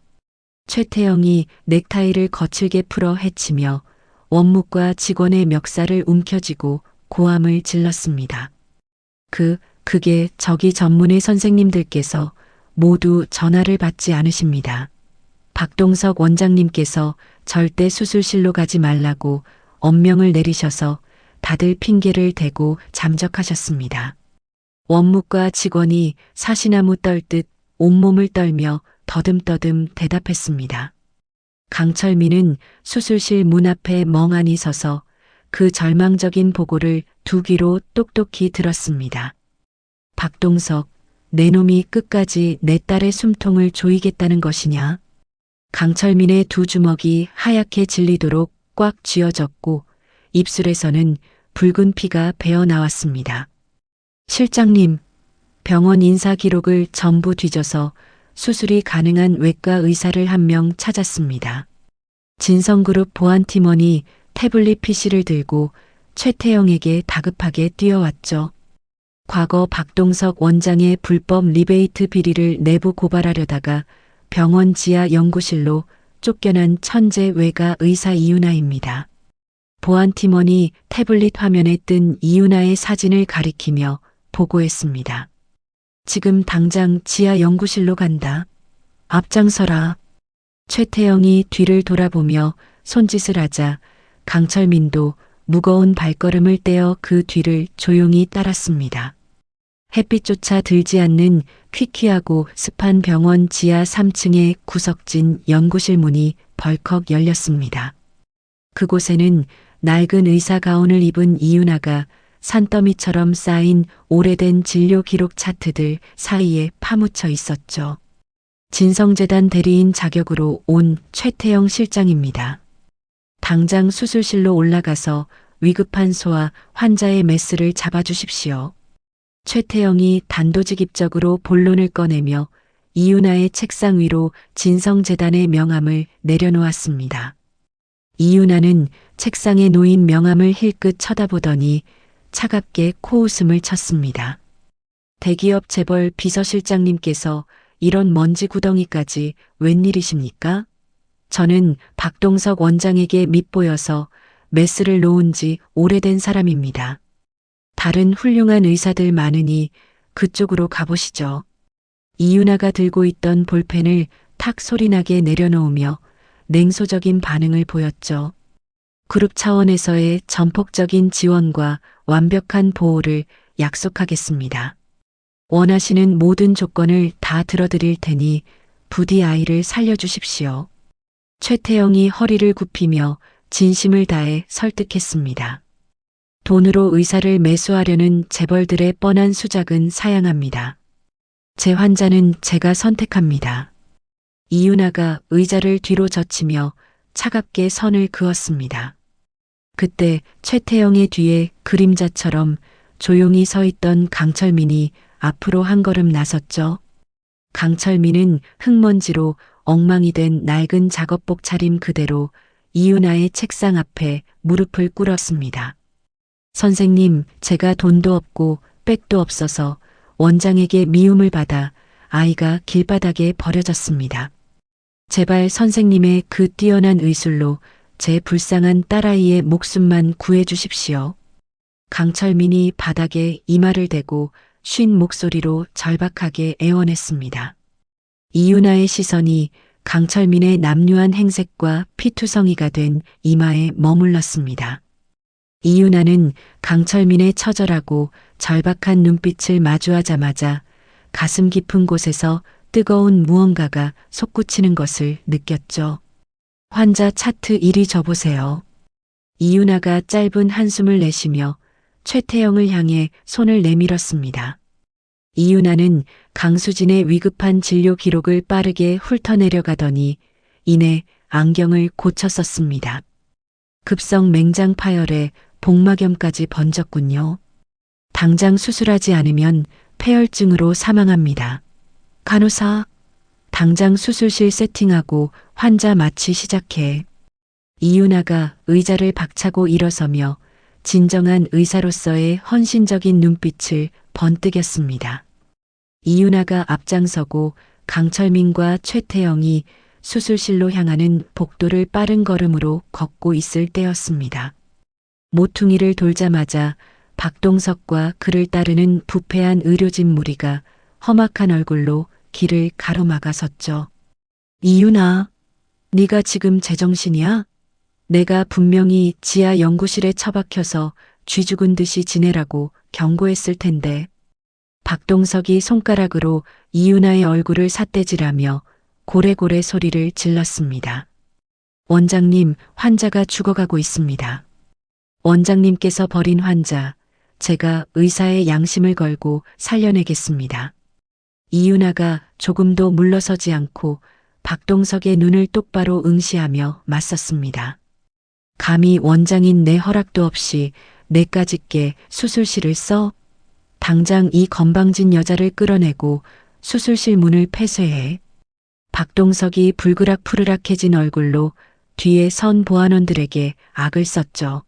최태영이 넥타이를 거칠게 풀어 헤치며 원묵과 직원의 멱살을 움켜쥐고 고함을 질렀습니다. 그게 저기 전문의 선생님들께서 모두 전화를 받지 않으십니다. 박동석 원장님께서 절대 수술실로 가지 말라고 엄명을 내리셔서 다들 핑계를 대고 잠적하셨습니다. 원묵과 직원이 사시나무 떨듯 온몸을 떨며 더듬더듬 대답했습니다. 강철민은 수술실 문 앞에 멍하니 서서 그 절망적인 보고를 두 귀로 똑똑히 들었습니다. 박동석, 내 놈이 끝까지 내 딸의 숨통을 조이겠다는 것이냐? 강철민의 두 주먹이 하얗게 질리도록 꽉 쥐어졌고 입술에서는 붉은 피가 배어 나왔습니다. 실장님, 병원 인사 기록을 전부 뒤져서 수술이 가능한 외과 의사를 한 명 찾았습니다. 진성그룹 보안팀원이 태블릿 PC를 들고 최태영에게 다급하게 뛰어왔죠. 과거 박동석 원장의 불법 리베이트 비리를 내부 고발하려다가 병원 지하 연구실로 쫓겨난 천재 외과 의사 이윤아입니다. 보안팀원이 태블릿 화면에 뜬 이윤아의 사진을 가리키며 보고했습니다. 지금 당장 지하 연구실로 간다. 앞장서라. 최태영이 뒤를 돌아보며 손짓을 하자 강철민도 무거운 발걸음을 떼어 그 뒤를 조용히 따랐습니다. 햇빛조차 들지 않는 퀴퀴하고 습한 병원 지하 3층의 구석진 연구실 문이 벌컥 열렸습니다. 그곳에는 낡은 의사 가운을 입은 이윤아가 산더미처럼 쌓인 오래된 진료 기록 차트들 사이에 파묻혀 있었죠. 진성재단 대리인 자격으로 온 최태영 실장입니다. 당장 수술실로 올라가서 위급한 소아 환자의 메스를 잡아주십시오. 최태영이 단도직입적으로 본론을 꺼내며 이윤아의 책상 위로 진성재단의 명함을 내려놓았습니다. 이윤아는 책상에 놓인 명함을 힐끗 쳐다보더니 차갑게 코웃음을 쳤습니다. 대기업 재벌 비서실장님께서 이런 먼지 구덩이까지 웬일이십니까? 저는 박동석 원장에게 밉보여서 메스를 놓은 지 오래된 사람입니다. 다른 훌륭한 의사들 많으니 그쪽으로 가보시죠. 이윤아가 들고 있던 볼펜을 탁 소리나게 내려놓으며 냉소적인 반응을 보였죠. 그룹 차원에서의 전폭적인 지원과 완벽한 보호를 약속하겠습니다. 원하시는 모든 조건을 다 들어드릴 테니 부디 아이를 살려주십시오. 최태영이 허리를 굽히며 진심을 다해 설득했습니다. 돈으로 의사를 매수하려는 재벌들의 뻔한 수작은 사양합니다. 제 환자는 제가 선택합니다. 이윤아가 의자를 뒤로 젖히며 차갑게 선을 그었습니다. 그때 최태영의 뒤에 그림자처럼 조용히 서 있던 강철민이 앞으로 한 걸음 나섰죠. 강철민은 흙먼지로 엉망이 된 낡은 작업복 차림 그대로 이윤아의 책상 앞에 무릎을 꿇었습니다. 선생님, 제가 돈도 없고 백도 없어서 원장에게 미움을 받아 아이가 길바닥에 버려졌습니다. 제발 선생님의 그 뛰어난 의술로 제 불쌍한 딸아이의 목숨만 구해주십시오. 강철민이 바닥에 이마를 대고 쉰 목소리로 절박하게 애원했습니다. 이윤아의 시선이 강철민의 남루한 행색과 피투성이가 된 이마에 머물렀습니다. 이윤아는 강철민의 처절하고 절박한 눈빛을 마주하자마자 가슴 깊은 곳에서 뜨거운 무언가가 솟구치는 것을 느꼈죠. 환자 차트 1위 줘보세요. 이윤아가 짧은 한숨을 내쉬며 최태영을 향해 손을 내밀었습니다. 이윤아는 강수진의 위급한 진료 기록을 빠르게 훑어내려가더니 이내 안경을 고쳐 썼습니다. 급성 맹장 파열에 복막염까지 번졌군요. 당장 수술하지 않으면 폐혈증으로 사망합니다. 간호사, 당장 수술실 세팅하고 환자 마취 시작해. 이윤아가 의자를 박차고 일어서며 진정한 의사로서의 헌신적인 눈빛을 번뜩였습니다. 이윤아가 앞장서고 강철민과 최태영이 수술실로 향하는 복도를 빠른 걸음으로 걷고 있을 때였습니다. 모퉁이를 돌자마자 박동석과 그를 따르는 부패한 의료진 무리가 험악한 얼굴로 길을 가로막아 섰죠. 이윤아, 네가 지금 제정신이야? 내가 분명히 지하 연구실에 처박혀서 쥐 죽은 듯이 지내라고 경고했을 텐데. 박동석이 손가락으로 이윤아의 얼굴을 삿대질하며 고래고래 소리를 질렀습니다. 원장님, 환자가 죽어가고 있습니다. 원장님께서 버린 환자, 제가 의사의 양심을 걸고 살려내겠습니다. 이윤아가 조금도 물러서지 않고 박동석의 눈을 똑바로 응시하며 맞섰습니다. 감히 원장인 내 허락도 없이 내까짓게 수술실을 써? 당장 이 건방진 여자를 끌어내고 수술실 문을 폐쇄해. 박동석이 불그락푸르락해진 얼굴로 뒤에 선 보안원들에게 악을 썼죠.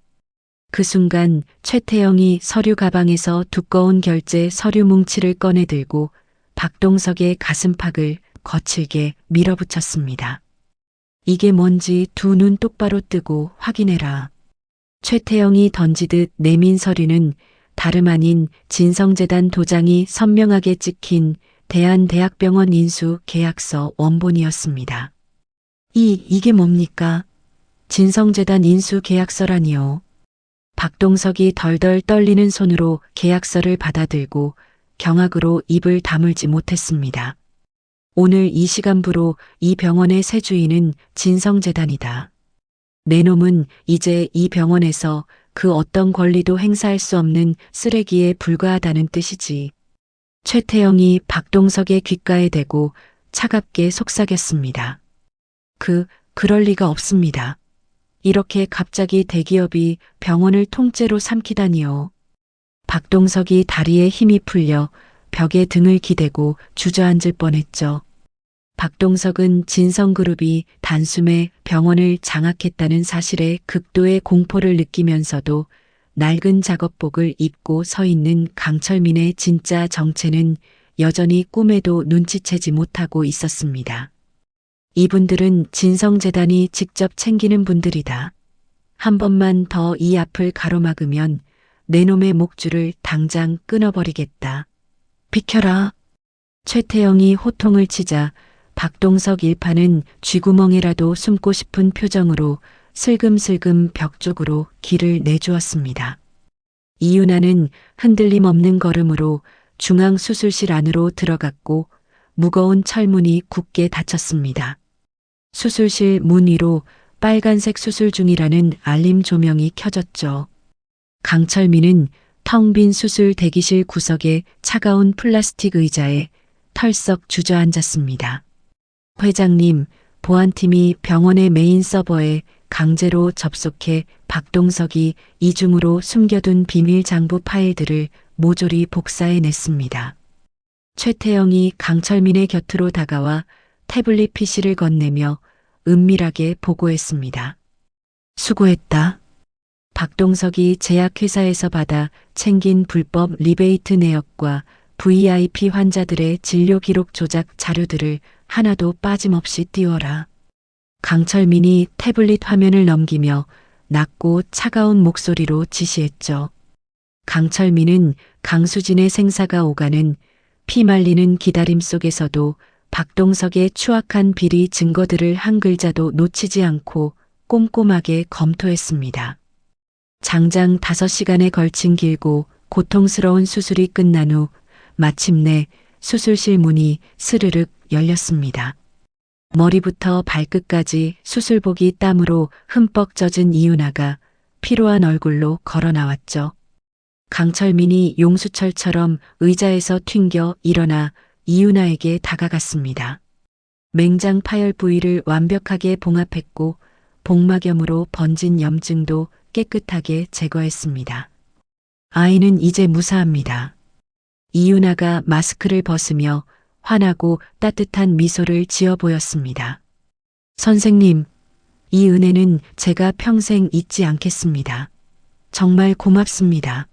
그 순간 최태영이 서류 가방에서 두꺼운 결제 서류 뭉치를 꺼내 들고 박동석의 가슴팍을 거칠게 밀어붙였습니다. 이게 뭔지 두 눈 똑바로 뜨고 확인해라. 최태영이 던지듯 내민 서류는 다름 아닌 진성재단 도장이 선명하게 찍힌 대한대학병원 인수 계약서 원본이었습니다. 이게 뭡니까? 진성재단 인수 계약서라니요. 박동석이 덜덜 떨리는 손으로 계약서를 받아들고 경악으로 입을 다물지 못했습니다. 오늘 이 시간부로 이 병원의 새 주인은 진성재단이다. 내 놈은 이제 이 병원에서 그 어떤 권리도 행사할 수 없는 쓰레기에 불과하다는 뜻이지. 최태영이 박동석의 귓가에 대고 차갑게 속삭였습니다. 그럴 리가 없습니다. 이렇게 갑자기 대기업이 병원을 통째로 삼키다니요. 박동석이 다리에 힘이 풀려 벽에 등을 기대고 주저앉을 뻔했죠. 박동석은 진성그룹이 단숨에 병원을 장악했다는 사실에 극도의 공포를 느끼면서도 낡은 작업복을 입고 서 있는 강철민의 진짜 정체는 여전히 꿈에도 눈치채지 못하고 있었습니다. 이분들은 진성재단이 직접 챙기는 분들이다. 한 번만 더 이 앞을 가로막으면 내 놈의 목줄을 당장 끊어버리겠다. 비켜라. 최태영이 호통을 치자 박동석 일파는 쥐구멍이라도 숨고 싶은 표정으로 슬금슬금 벽 쪽으로 길을 내주었습니다. 이윤아는 흔들림 없는 걸음으로 중앙수술실 안으로 들어갔고 무거운 철문이 굳게 닫혔습니다. 수술실 문 위로 빨간색 수술 중이라는 알림 조명이 켜졌죠. 강철민은 텅 빈 수술 대기실 구석의 차가운 플라스틱 의자에 털썩 주저앉았습니다. 회장님, 보안팀이 병원의 메인 서버에 강제로 접속해 박동석이 이중으로 숨겨둔 비밀 장부 파일들을 모조리 복사해냈습니다. 최태영이 강철민의 곁으로 다가와 태블릿 PC를 건네며 은밀하게 보고했습니다. 수고했다. 박동석이 제약회사에서 받아 챙긴 불법 리베이트 내역과 VIP 환자들의 진료 기록 조작 자료들을 하나도 빠짐없이 띄워라. 강철민이 태블릿 화면을 넘기며 낮고 차가운 목소리로 지시했죠. 강철민은 강수진의 생사가 오가는 피말리는 기다림 속에서도 박동석의 추악한 비리 증거들을 한 글자도 놓치지 않고 꼼꼼하게 검토했습니다. 장장 5시간에 걸친 길고 고통스러운 수술이 끝난 후 마침내 수술실 문이 스르륵 열렸습니다. 머리부터 발끝까지 수술복이 땀으로 흠뻑 젖은 이윤아가 피로한 얼굴로 걸어 나왔죠. 강철민이 용수철처럼 의자에서 튕겨 일어나 이윤아에게 다가갔습니다. 맹장 파열 부위를 완벽하게 봉합했고 복막염으로 번진 염증도 깨끗하게 제거했습니다. 아이는 이제 무사합니다. 이윤아가 마스크를 벗으며 환하고 따뜻한 미소를 지어 보였습니다. 선생님, 이 은혜는 제가 평생 잊지 않겠습니다. 정말 고맙습니다.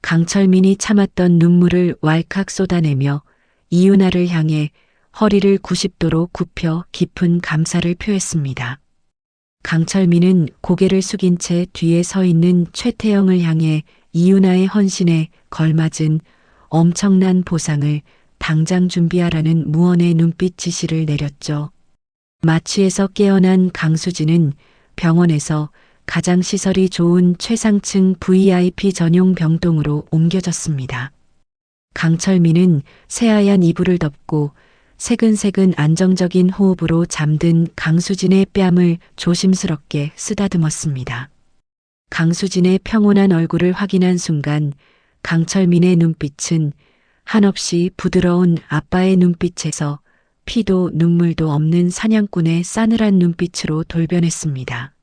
강철민이 참았던 눈물을 왈칵 쏟아내며 이윤아를 향해 허리를 90도로 굽혀 깊은 감사를 표했습니다. 강철민은 고개를 숙인 채 뒤에 서 있는 최태영을 향해 이윤아의 헌신에 걸맞은 엄청난 보상을 당장 준비하라는 무언의 눈빛 지시를 내렸죠. 마취에서 깨어난 강수진은 병원에서 가장 시설이 좋은 최상층 VIP 전용 병동으로 옮겨졌습니다. 강철민은 새하얀 이불을 덮고 새근새근 안정적인 호흡으로 잠든 강수진의 뺨을 조심스럽게 쓰다듬었습니다. 강수진의 평온한 얼굴을 확인한 순간 강철민의 눈빛은 한없이 부드러운 아빠의 눈빛에서 피도 눈물도 없는 사냥꾼의 싸늘한 눈빛으로 돌변했습니다.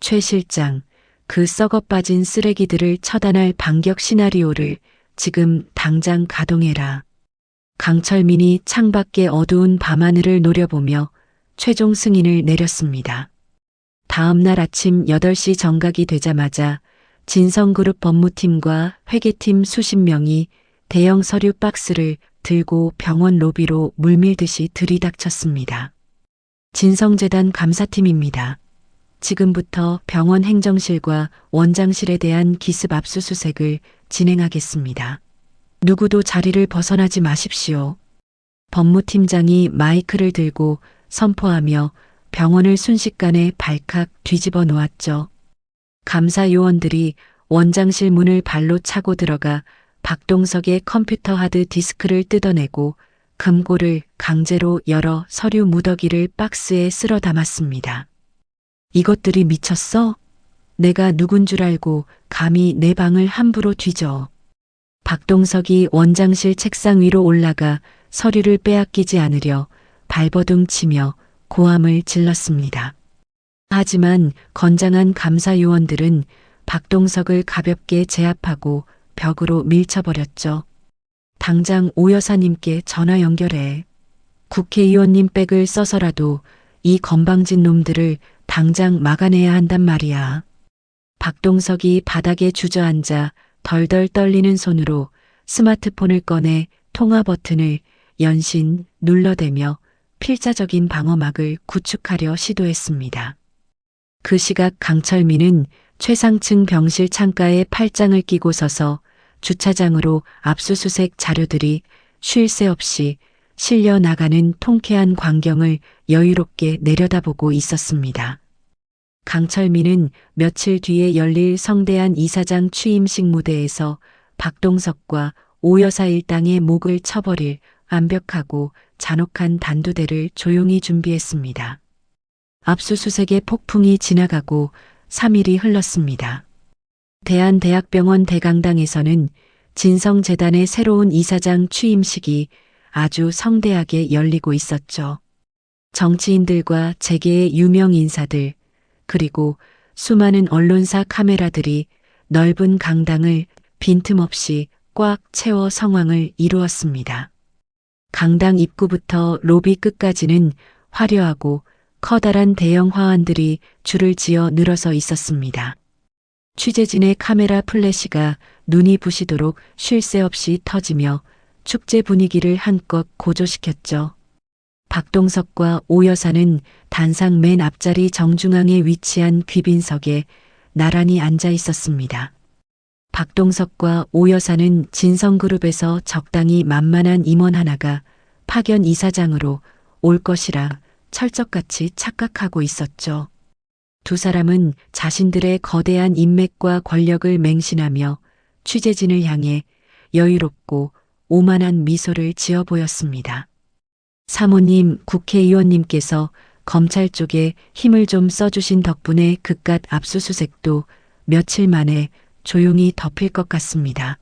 최 실장, 그 썩어 빠진 쓰레기들을 처단할 반격 시나리오를 지금 당장 가동해라. 강철민이 창밖의 어두운 밤하늘을 노려보며 최종 승인을 내렸습니다. 다음 날 아침 8시 정각이 되자마자 진성그룹 법무팀과 회계팀 수십 명이 대형 서류 박스를 들고 병원 로비로 물밀듯이 들이닥쳤습니다. 진성재단 감사팀입니다. 지금부터 병원 행정실과 원장실에 대한 기습 압수수색을 진행하겠습니다. 누구도 자리를 벗어나지 마십시오. 법무팀장이 마이크를 들고 선포하며 병원을 순식간에 발칵 뒤집어 놓았죠. 감사 요원들이 원장실 문을 발로 차고 들어가 박동석의 컴퓨터 하드 디스크를 뜯어내고 금고를 강제로 열어 서류 무더기를 박스에 쓸어 담았습니다. 이것들이 미쳤어? 내가 누군 줄 알고 감히 내 방을 함부로 뒤져. 박동석이 원장실 책상 위로 올라가 서류를 빼앗기지 않으려 발버둥 치며 고함을 질렀습니다. 하지만 건장한 감사 요원들은 박동석을 가볍게 제압하고 벽으로 밀쳐버렸죠. 당장 오 여사님께 전화 연결해. 국회의원님 백을 써서라도 이 건방진 놈들을 당장 막아내야 한단 말이야. 박동석이 바닥에 주저앉아 덜덜 떨리는 손으로 스마트폰을 꺼내 통화 버튼을 연신 눌러대며 필자적인 방어막을 구축하려 시도했습니다. 그 시각 강철민은 최상층 병실 창가에 팔짱을 끼고 서서 주차장으로 압수수색 자료들이 쉴 새 없이 실려 나가는 통쾌한 광경을 여유롭게 내려다보고 있었습니다. 강철민은 며칠 뒤에 열릴 성대한 이사장 취임식 무대에서 박동석과 오 여사 일당의 목을 쳐버릴 완벽하고 잔혹한 단두대를 조용히 준비했습니다. 압수수색의 폭풍이 지나가고 3일이 흘렀습니다. 대한대학병원 대강당에서는 진성재단의 새로운 이사장 취임식이 아주 성대하게 열리고 있었죠. 정치인들과 재계의 유명 인사들, 그리고 수많은 언론사 카메라들이 넓은 강당을 빈틈없이 꽉 채워 성황을 이루었습니다. 강당 입구부터 로비 끝까지는 화려하고 커다란 대형 화환들이 줄을 지어 늘어서 있었습니다. 취재진의 카메라 플래시가 눈이 부시도록 쉴 새 없이 터지며 축제 분위기를 한껏 고조시켰죠. 박동석과 오 여사는 단상 맨 앞자리 정중앙에 위치한 귀빈석에 나란히 앉아 있었습니다. 박동석과 오 여사는 진성그룹에서 적당히 만만한 임원 하나가 파견 이사장으로 올 것이라 철석같이 착각하고 있었죠. 두 사람은 자신들의 거대한 인맥과 권력을 맹신하며 취재진을 향해 여유롭고 오만한 미소를 지어 보였습니다. 사모님, 국회의원님께서 검찰 쪽에 힘을 좀 써주신 덕분에 그깟 압수수색도 며칠 만에 조용히 덮일 것 같습니다.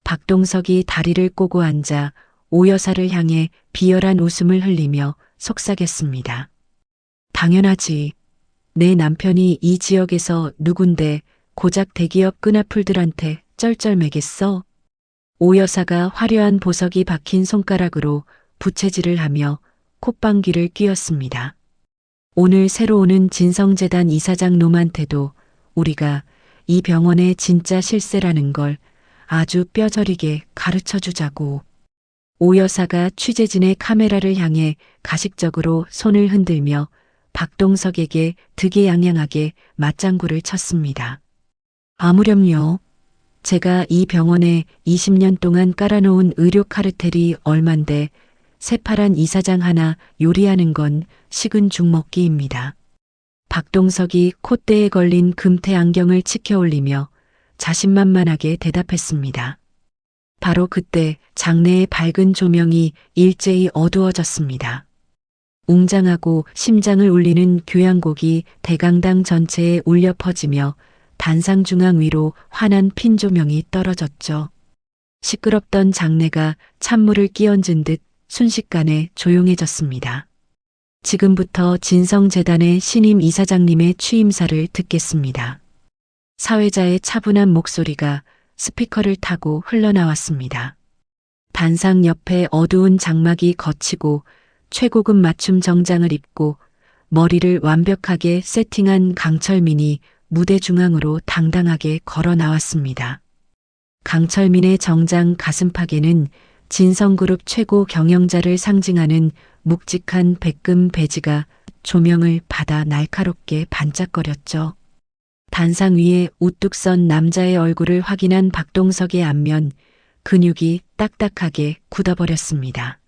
박동석이 다리를 꼬고 앉아 오 여사를 향해 비열한 웃음을 흘리며 속삭였습니다. 당연하지. 내 남편이 이 지역에서 누군데 고작 대기업 끈앞풀들한테 쩔쩔매겠어? 오 여사가 화려한 보석이 박힌 손가락으로 부채질을 하며 콧방귀를 뀌었습니다. 오늘 새로 오는 진성재단 이사장 놈한테도 우리가 이 병원의 진짜 실세라는 걸 아주 뼈저리게 가르쳐 주자고. 오 여사가 취재진의 카메라를 향해 가식적으로 손을 흔들며 박동석에게 득이양양하게 맞장구를 쳤습니다. 아무렴요. 제가 이 병원에 20년 동안 깔아놓은 의료 카르텔이 얼만데 새파란 이사장 하나 요리하는 건 식은 죽 먹기입니다. 박동석이 콧대에 걸린 금태 안경을 치켜 올리며 자신만만하게 대답했습니다. 바로 그때 장내의 밝은 조명이 일제히 어두워졌습니다. 웅장하고 심장을 울리는 교향곡이 대강당 전체에 울려 퍼지며 단상 중앙 위로 환한 핀 조명이 떨어졌죠. 시끄럽던 장내가 찬물을 끼얹은 듯 순식간에 조용해졌습니다. 지금부터 진성재단의 신임 이사장님의 취임사를 듣겠습니다. 사회자의 차분한 목소리가 스피커를 타고 흘러나왔습니다. 단상 옆에 어두운 장막이 걷히고 최고급 맞춤 정장을 입고 머리를 완벽하게 세팅한 강철민이 무대 중앙으로 당당하게 걸어 나왔습니다. 강철민의 정장 가슴팍에는 진성그룹 최고 경영자를 상징하는 묵직한 백금 배지가 조명을 받아 날카롭게 반짝거렸죠. 단상 위에 우뚝 선 남자의 얼굴을 확인한 박동석의 안면, 근육이 딱딱하게 굳어버렸습니다.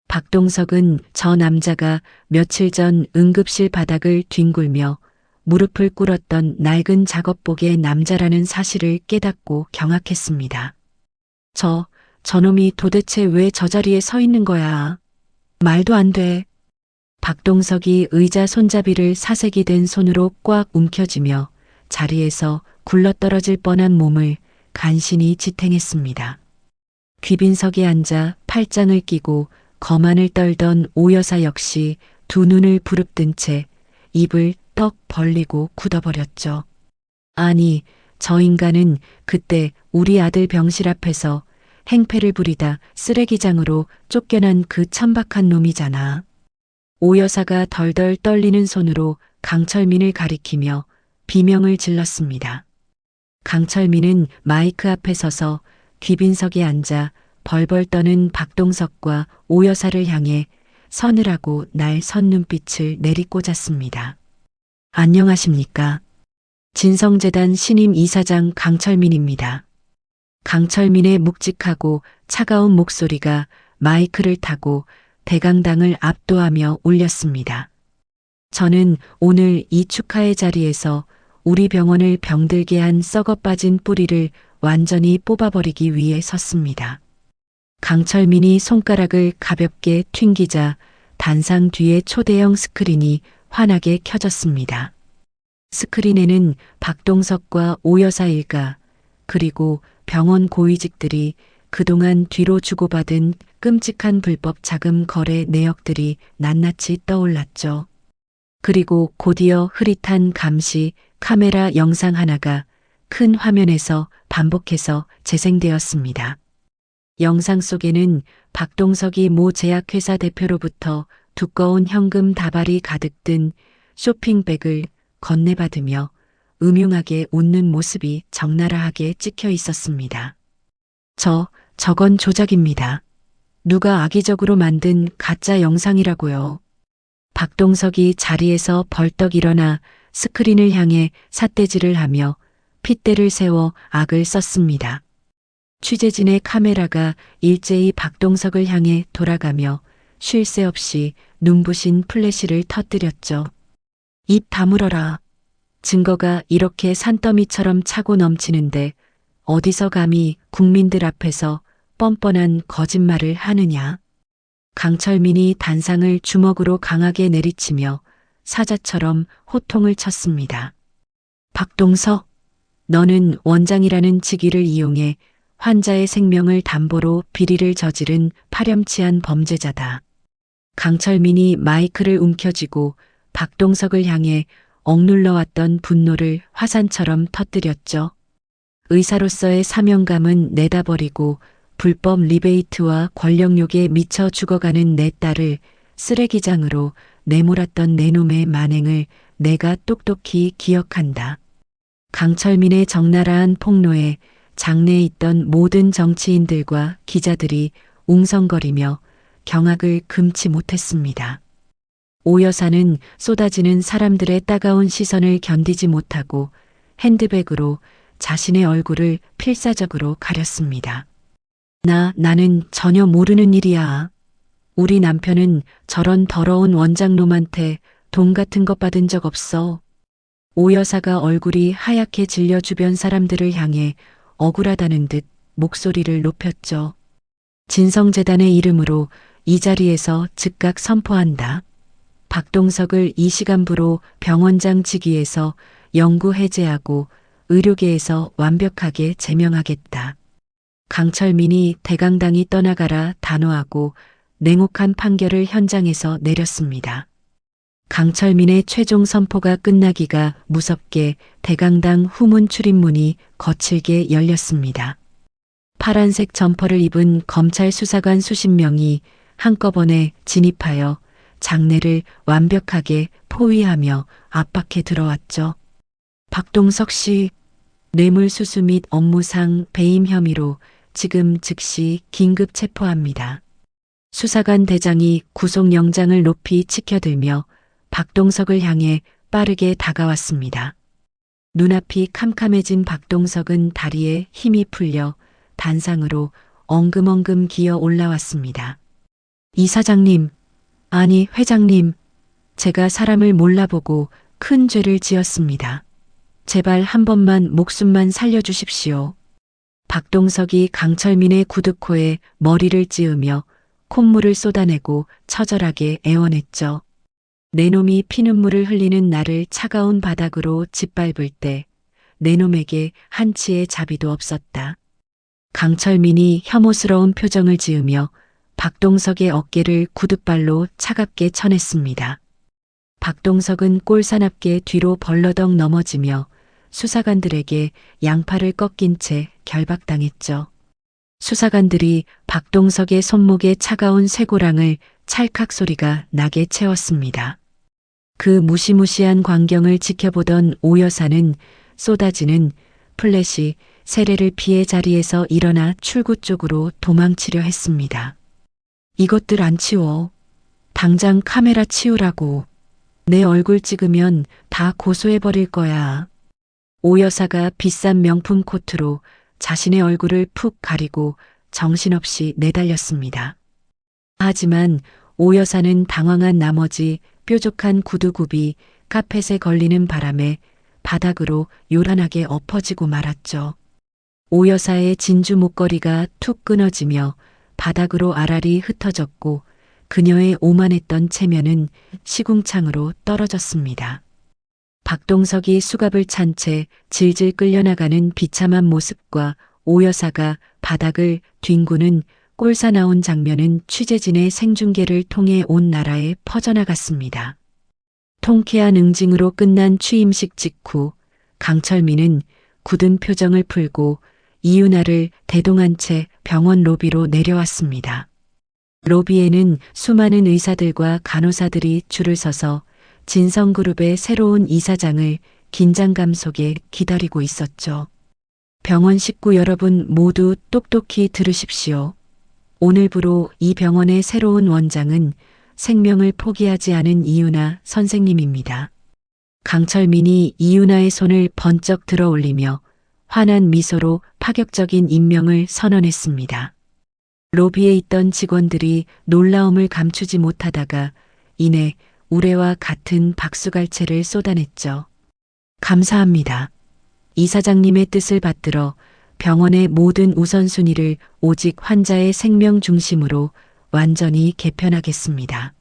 박동석은 저 남자가 며칠 전 응급실 바닥을 뒹굴며 무릎을 꿇었던 낡은 작업복의 남자라는 사실을 깨닫고 경악했습니다. 저놈이 도대체 왜 저 자리에 서 있는 거야? 말도 안 돼. 박동석이 의자 손잡이를 사색이 된 손으로 꽉 움켜쥐며 자리에서 굴러떨어질 뻔한 몸을 간신히 지탱했습니다. 귀빈석에 앉아 팔짱을 끼고 거만을 떨던 오 여사 역시 두 눈을 부릅뜬 채 입을 떡 벌리고 굳어버렸죠. 아니, 저 인간은 그때 우리 아들 병실 앞에서 행패를 부리다 쓰레기장으로 쫓겨난 그 천박한 놈이잖아. 오 여사가 덜덜 떨리는 손으로 강철민을 가리키며 비명을 질렀습니다. 강철민은 마이크 앞에 서서 귀빈석에 앉아 벌벌 떠는 박동석과 오 여사를 향해 서늘하고 날 선 눈빛을 내리꽂았습니다. 안녕하십니까? 진성재단 신임 이사장 강철민입니다. 강철민의 묵직하고 차가운 목소리가 마이크를 타고 대강당을 압도하며 울렸습니다. 저는 오늘 이 축하의 자리에서 우리 병원을 병들게 한 썩어빠진 뿌리를 완전히 뽑아버리기 위해 섰습니다. 강철민이 손가락을 가볍게 튕기자 단상 뒤에 초대형 스크린이 환하게 켜졌습니다. 스크린에는 박동석과 오 여사 일가 그리고 병원 고위직들이 그동안 뒤로 주고받은 끔찍한 불법 자금 거래 내역들이 낱낱이 떠올랐죠. 그리고 곧이어 흐릿한 감시 카메라 영상 하나가 큰 화면에서 반복해서 재생되었습니다. 영상 속에는 박동석이 모 제약회사 대표로부터 두꺼운 현금 다발이 가득 든 쇼핑백을 건네받으며 음흉하게 웃는 모습이 적나라하게 찍혀 있었습니다. 저건 조작입니다. 누가 악의적으로 만든 가짜 영상이라고요. 박동석이 자리에서 벌떡 일어나 스크린을 향해 삿대질을 하며 핏대를 세워 악을 썼습니다. 취재진의 카메라가 일제히 박동석을 향해 돌아가며 쉴 새 없이 눈부신 플래시를 터뜨렸죠. 입 다물어라. 증거가 이렇게 산더미처럼 차고 넘치는데 어디서 감히 국민들 앞에서 뻔뻔한 거짓말을 하느냐. 강철민이 단상을 주먹으로 강하게 내리치며 사자처럼 호통을 쳤습니다. 박동석, 너는 원장이라는 직위를 이용해 환자의 생명을 담보로 비리를 저지른 파렴치한 범죄자다. 강철민이 마이크를 움켜쥐고 박동석을 향해 억눌러왔던 분노를 화산처럼 터뜨렸죠. 의사로서의 사명감은 내다버리고 불법 리베이트와 권력욕에 미쳐 죽어가는 내 딸을 쓰레기장으로 내몰았던 내 놈의 만행을 내가 똑똑히 기억한다. 강철민의 적나라한 폭로에 장내에 있던 모든 정치인들과 기자들이 웅성거리며 경악을 금치 못했습니다. 오 여사는 쏟아지는 사람들의 따가운 시선을 견디지 못하고 핸드백으로 자신의 얼굴을 필사적으로 가렸습니다. 나는 전혀 모르는 일이야. 우리 남편은 저런 더러운 원장놈한테 돈 같은 것 받은 적 없어. 오 여사가 얼굴이 하얗게 질려 주변 사람들을 향해 억울하다는 듯 목소리를 높였죠. 진성재단의 이름으로 이 자리에서 즉각 선포한다. 박동석을 이 시간부로 병원장 직위에서 영구 해제하고 의료계에서 완벽하게 제명하겠다. 강철민이 대강당이 떠나가라 단호하고 냉혹한 판결을 현장에서 내렸습니다. 강철민의 최종 선포가 끝나기가 무섭게 대강당 후문 출입문이 거칠게 열렸습니다. 파란색 점퍼를 입은 검찰 수사관 수십 명이 한꺼번에 진입하여 장내를 완벽하게 포위하며 압박해 들어왔죠. 박동석 씨, 뇌물수수 및 업무상 배임 혐의로 지금 즉시 긴급 체포합니다. 수사관 대장이 구속영장을 높이 치켜들며 박동석을 향해 빠르게 다가왔습니다. 눈앞이 캄캄해진 박동석은 다리에 힘이 풀려 단상으로 엉금엉금 기어 올라왔습니다. 이사장님, 아니 회장님, 제가 사람을 몰라보고 큰 죄를 지었습니다. 제발 한 번만 목숨만 살려주십시오. 박동석이 강철민의 구두코에 머리를 찌으며 콧물을 쏟아내고 처절하게 애원했죠. 내 놈이 피눈물을 흘리는 나를 차가운 바닥으로 짓밟을 때 내 놈에게 한치의 자비도 없었다. 강철민이 혐오스러운 표정을 지으며 박동석의 어깨를 구둣발로 차갑게 쳐냈습니다. 박동석은 꼴사납게 뒤로 벌러덩 넘어지며 수사관들에게 양팔을 꺾인 채 결박당했죠. 수사관들이 박동석의 손목에 차가운 쇠고랑을 찰칵 소리가 나게 채웠습니다. 그 무시무시한 광경을 지켜보던 오 여사는 쏟아지는 플래시 세례를 피해 자리에서 일어나 출구 쪽으로 도망치려 했습니다. 이것들 안 치워. 당장 카메라 치우라고. 내 얼굴 찍으면 다 고소해버릴 거야. 오 여사가 비싼 명품 코트로 자신의 얼굴을 푹 가리고 정신없이 내달렸습니다. 하지만 오 여사는 당황한 나머지 뾰족한 구두굽이 카펫에 걸리는 바람에 바닥으로 요란하게 엎어지고 말았죠. 오 여사의 진주 목걸이가 툭 끊어지며 바닥으로 알알이 흩어졌고 그녀의 오만했던 체면은 시궁창으로 떨어졌습니다. 박동석이 수갑을 찬 채 질질 끌려나가는 비참한 모습과 오 여사가 바닥을 뒹구는 꼴사나온 장면은 취재진의 생중계를 통해 온 나라에 퍼져나갔습니다. 통쾌한 응징으로 끝난 취임식 직후 강철민은 굳은 표정을 풀고 이윤아를 대동한 채 병원 로비로 내려왔습니다. 로비에는 수많은 의사들과 간호사들이 줄을 서서 진성그룹의 새로운 이사장을 긴장감 속에 기다리고 있었죠. 병원 식구 여러분 모두 똑똑히 들으십시오. 오늘부로 이 병원의 새로운 원장은 생명을 포기하지 않은 이윤아 선생님입니다. 강철민이 이윤아의 손을 번쩍 들어 올리며 환한 미소로 파격적인 임명을 선언했습니다. 로비에 있던 직원들이 놀라움을 감추지 못하다가 이내 우레와 같은 박수갈채를 쏟아냈죠. 감사합니다. 이사장님의 뜻을 받들어 병원의 모든 우선순위를 오직 환자의 생명 중심으로 완전히 개편하겠습니다.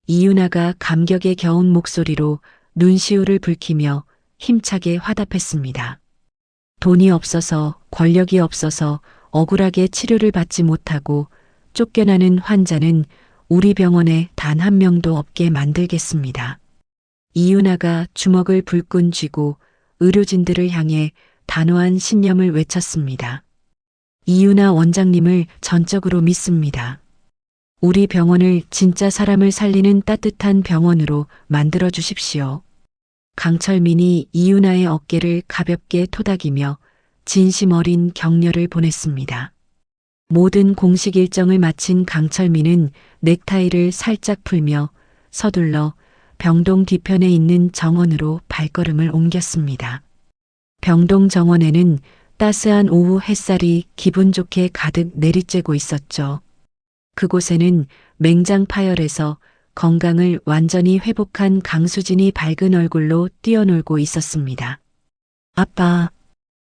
이윤아가 감격에 겨운 목소리로 눈시울을 붉히며 힘차게 화답했습니다. 돈이 없어서 권력이 없어서 억울하게 치료를 받지 못하고 쫓겨나는 환자는 우리 병원에 단 한 명도 없게 만들겠습니다. 이윤아가 주먹을 불끈 쥐고 의료진들을 향해 단호한 신념을 외쳤습니다. 이윤아 원장님을 전적으로 믿습니다. 우리 병원을 진짜 사람을 살리는 따뜻한 병원으로 만들어 주십시오. 강철민이 이윤아의 어깨를 가볍게 토닥이며 진심 어린 격려를 보냈습니다. 모든 공식 일정을 마친 강철민은 넥타이를 살짝 풀며 서둘러 병동 뒤편에 있는 정원으로 발걸음을 옮겼습니다. 병동 정원에는 따스한 오후 햇살이 기분 좋게 가득 내리쬐고 있었죠. 그곳에는 맹장 파열에서 건강을 완전히 회복한 강수진이 밝은 얼굴로 뛰어놀고 있었습니다. 아빠.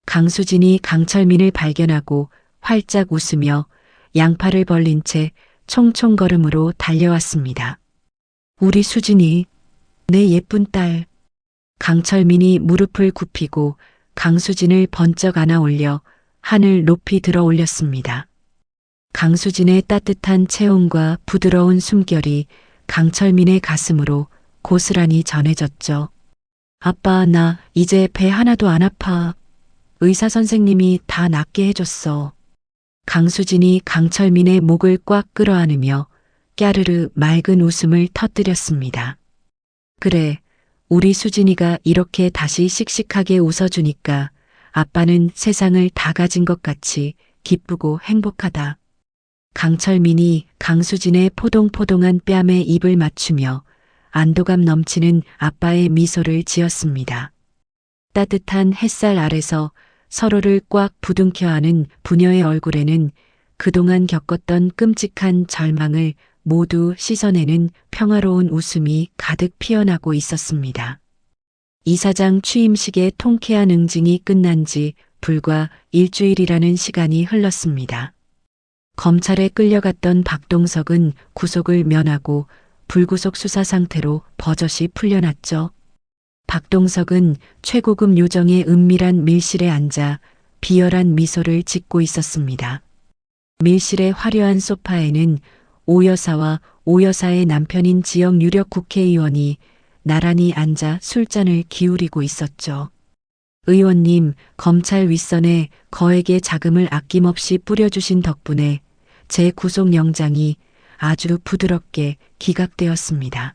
강수진이 강철민을 발견하고 활짝 웃으며 양팔을 벌린 채 총총 걸음으로 달려왔습니다. 우리 수진이, 내 예쁜 딸. 강철민이 무릎을 굽히고 강수진을 번쩍 안아 올려 하늘 높이 들어 올렸습니다. 강수진의 따뜻한 체온과 부드러운 숨결이 강철민의 가슴으로 고스란히 전해졌죠. 아빠, 나 이제 배 하나도 안 아파. 의사 선생님이 다 낫게 해줬어. 강수진이 강철민의 목을 꽉 끌어안으며 까르르 맑은 웃음을 터뜨렸습니다. 그래, 우리 수진이가 이렇게 다시 씩씩하게 웃어주니까 아빠는 세상을 다 가진 것 같이 기쁘고 행복하다. 강철민이 강수진의 포동포동한 뺨에 입을 맞추며 안도감 넘치는 아빠의 미소를 지었습니다. 따뜻한 햇살 아래서 서로를 꽉 부둥켜 안은 부녀의 얼굴에는 그동안 겪었던 끔찍한 절망을 모두 씻어내는 평화로운 웃음이 가득 피어나고 있었습니다. 이사장 취임식의 통쾌한 응징이 끝난 지 불과 일주일이라는 시간이 흘렀습니다. 검찰에 끌려갔던 박동석은 구속을 면하고 불구속 수사 상태로 버젓이 풀려났죠. 박동석은 최고급 요정의 은밀한 밀실에 앉아 비열한 미소를 짓고 있었습니다. 밀실의 화려한 소파에는 오 여사와 오 여사의 남편인 지역 유력 국회의원이 나란히 앉아 술잔을 기울이고 있었죠. 의원님, 검찰 윗선에 거액의 자금을 아낌없이 뿌려주신 덕분에 제 구속영장이 아주 부드럽게 기각되었습니다.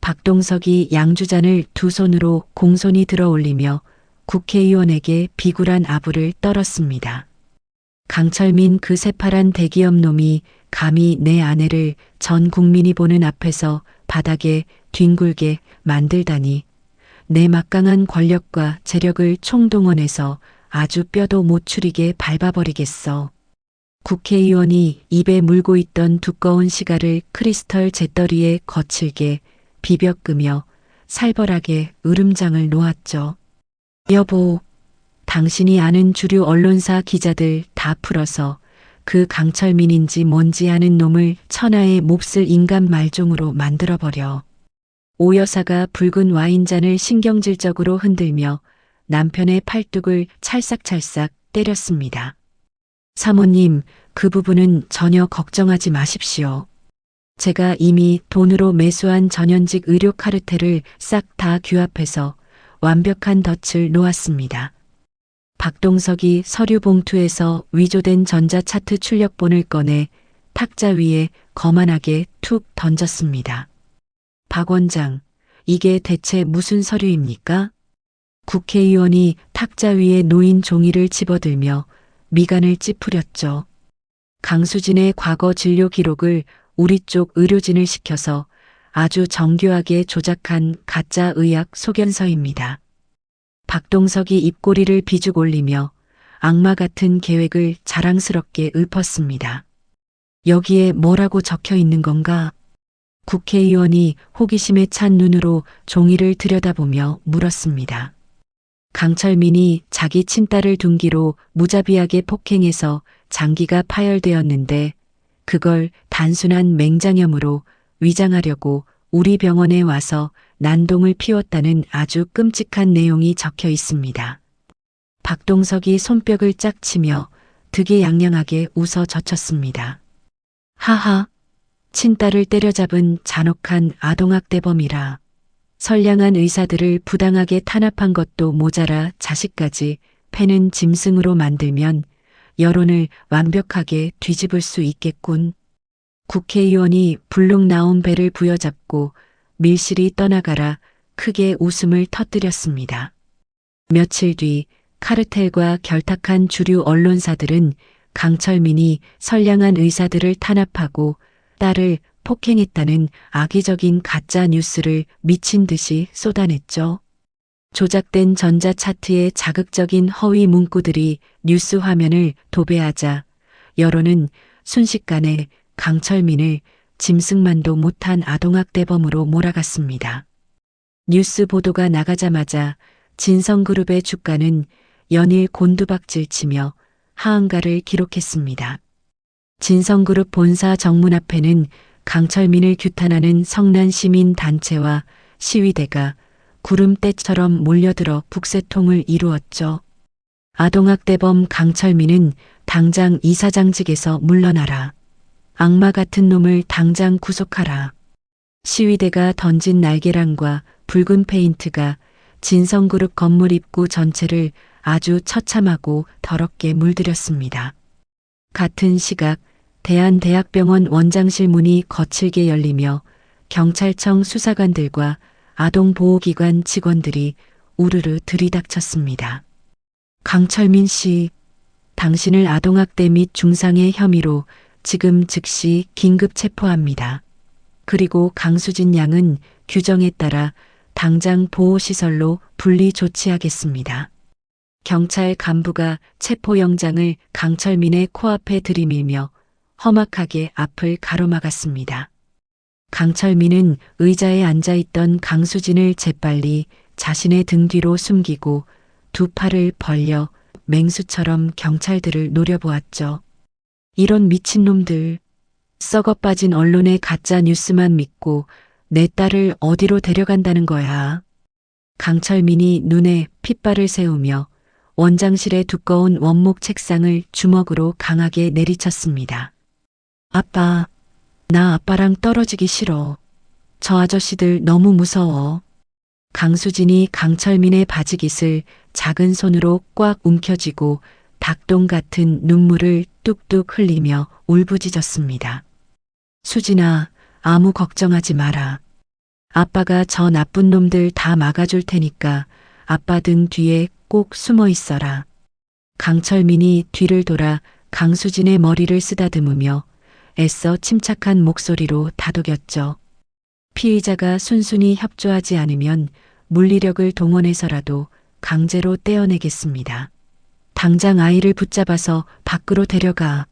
박동석이 양주잔을 두 손으로 공손히 들어 올리며 국회의원에게 비굴한 아부를 떨었습니다. 강철민 그 새파란 대기업 놈이 감히 내 아내를 전 국민이 보는 앞에서 바닥에 뒹굴게 만들다니, 내 막강한 권력과 재력을 총동원해서 아주 뼈도 못 추리게 밟아버리겠어. 국회의원이 입에 물고 있던 두꺼운 시가를 크리스털 잿더리에 거칠게 비벼 끄며 살벌하게 으름장을 놓았죠. 여보, 당신이 아는 주류 언론사 기자들 다 풀어서 그 강철민인지 뭔지 아는 놈을 천하의 몹쓸 인간 말종으로 만들어버려. 오 여사가 붉은 와인잔을 신경질적으로 흔들며 남편의 팔뚝을 찰싹찰싹 때렸습니다. 사모님, 그 부분은 전혀 걱정하지 마십시오. 제가 이미 돈으로 매수한 전현직 의료 카르텔을 싹 다 규합해서 완벽한 덫을 놓았습니다. 박동석이 서류 봉투에서 위조된 전자차트 출력본을 꺼내 탁자 위에 거만하게 툭 던졌습니다. 박 원장, 이게 대체 무슨 서류입니까? 국회의원이 탁자 위에 놓인 종이를 집어들며 미간을 찌푸렸죠. 강수진의 과거 진료 기록을 우리 쪽 의료진을 시켜서 아주 정교하게 조작한 가짜 의학 소견서입니다. 박동석이 입꼬리를 비죽 올리며 악마 같은 계획을 자랑스럽게 읊었습니다. 여기에 뭐라고 적혀 있는 건가? 국회의원이 호기심에 찬 눈으로 종이를 들여다보며 물었습니다. 강철민이 자기 친딸을 둔기로 무자비하게 폭행해서 장기가 파열되었는데 그걸 단순한 맹장염으로 위장하려고 우리 병원에 와서 난동을 피웠다는 아주 끔찍한 내용이 적혀 있습니다. 박동석이 손뼉을 짝 치며 득이양양하게 웃어 젖혔습니다. 하하, 친딸을 때려잡은 잔혹한 아동학대범이라. 선량한 의사들을 부당하게 탄압한 것도 모자라 자식까지 패는 짐승으로 만들면 여론을 완벽하게 뒤집을 수 있겠군. 국회의원이 불룩 나온 배를 부여잡고 밀실이 떠나가라 크게 웃음을 터뜨렸습니다. 며칠 뒤 카르텔과 결탁한 주류 언론사들은 강철민이 선량한 의사들을 탄압하고 딸을 폭행했다는 악의적인 가짜 뉴스를 미친 듯이 쏟아냈죠. 조작된 전자차트의 자극적인 허위 문구들이 뉴스 화면을 도배하자 여론은 순식간에 강철민을 짐승만도 못한 아동학대범으로 몰아갔습니다. 뉴스 보도가 나가자마자 진성그룹의 주가는 연일 곤두박질치며 하한가를 기록했습니다. 진성그룹 본사 정문 앞에는 강철민을 규탄하는 성난 시민 단체와 시위대가 구름대처럼 몰려들어 북새통을 이루었죠. 아동학대범 강철민은 당장 이사장직에서 물러나라. 악마 같은 놈을 당장 구속하라. 시위대가 던진 날계란과 붉은 페인트가 진성그룹 건물 입구 전체를 아주 처참하고 더럽게 물들였습니다. 같은 시각 대한대학병원 원장실 문이 거칠게 열리며 경찰청 수사관들과 아동보호기관 직원들이 우르르 들이닥쳤습니다. 강철민 씨, 당신을 아동학대 및 중상해 혐의로 지금 즉시 긴급 체포합니다. 그리고 강수진 양은 규정에 따라 당장 보호시설로 분리 조치하겠습니다. 경찰 간부가 체포영장을 강철민의 코앞에 들이밀며 험악하게 앞을 가로막았습니다. 강철민은 의자에 앉아있던 강수진을 재빨리 자신의 등 뒤로 숨기고 두 팔을 벌려 맹수처럼 경찰들을 노려보았죠. 이런 미친놈들, 썩어빠진 언론의 가짜 뉴스만 믿고 내 딸을 어디로 데려간다는 거야. 강철민이 눈에 핏발을 세우며 원장실의 두꺼운 원목 책상을 주먹으로 강하게 내리쳤습니다. 아빠, 나 아빠랑 떨어지기 싫어. 저 아저씨들 너무 무서워. 강수진이 강철민의 바지깃을 작은 손으로 꽉 움켜쥐고 닭똥 같은 눈물을 뚝뚝 흘리며 울부짖었습니다. 수진아, 아무 걱정하지 마라. 아빠가 저 나쁜 놈들 다 막아줄 테니까 아빠 등 뒤에 꼭 숨어 있어라. 강철민이 뒤를 돌아 강수진의 머리를 쓰다듬으며 애써 침착한 목소리로 다독였죠. 피의자가 순순히 협조하지 않으면 물리력을 동원해서라도 강제로 떼어내겠습니다. 당장 아이를 붙잡아서 밖으로 데려가.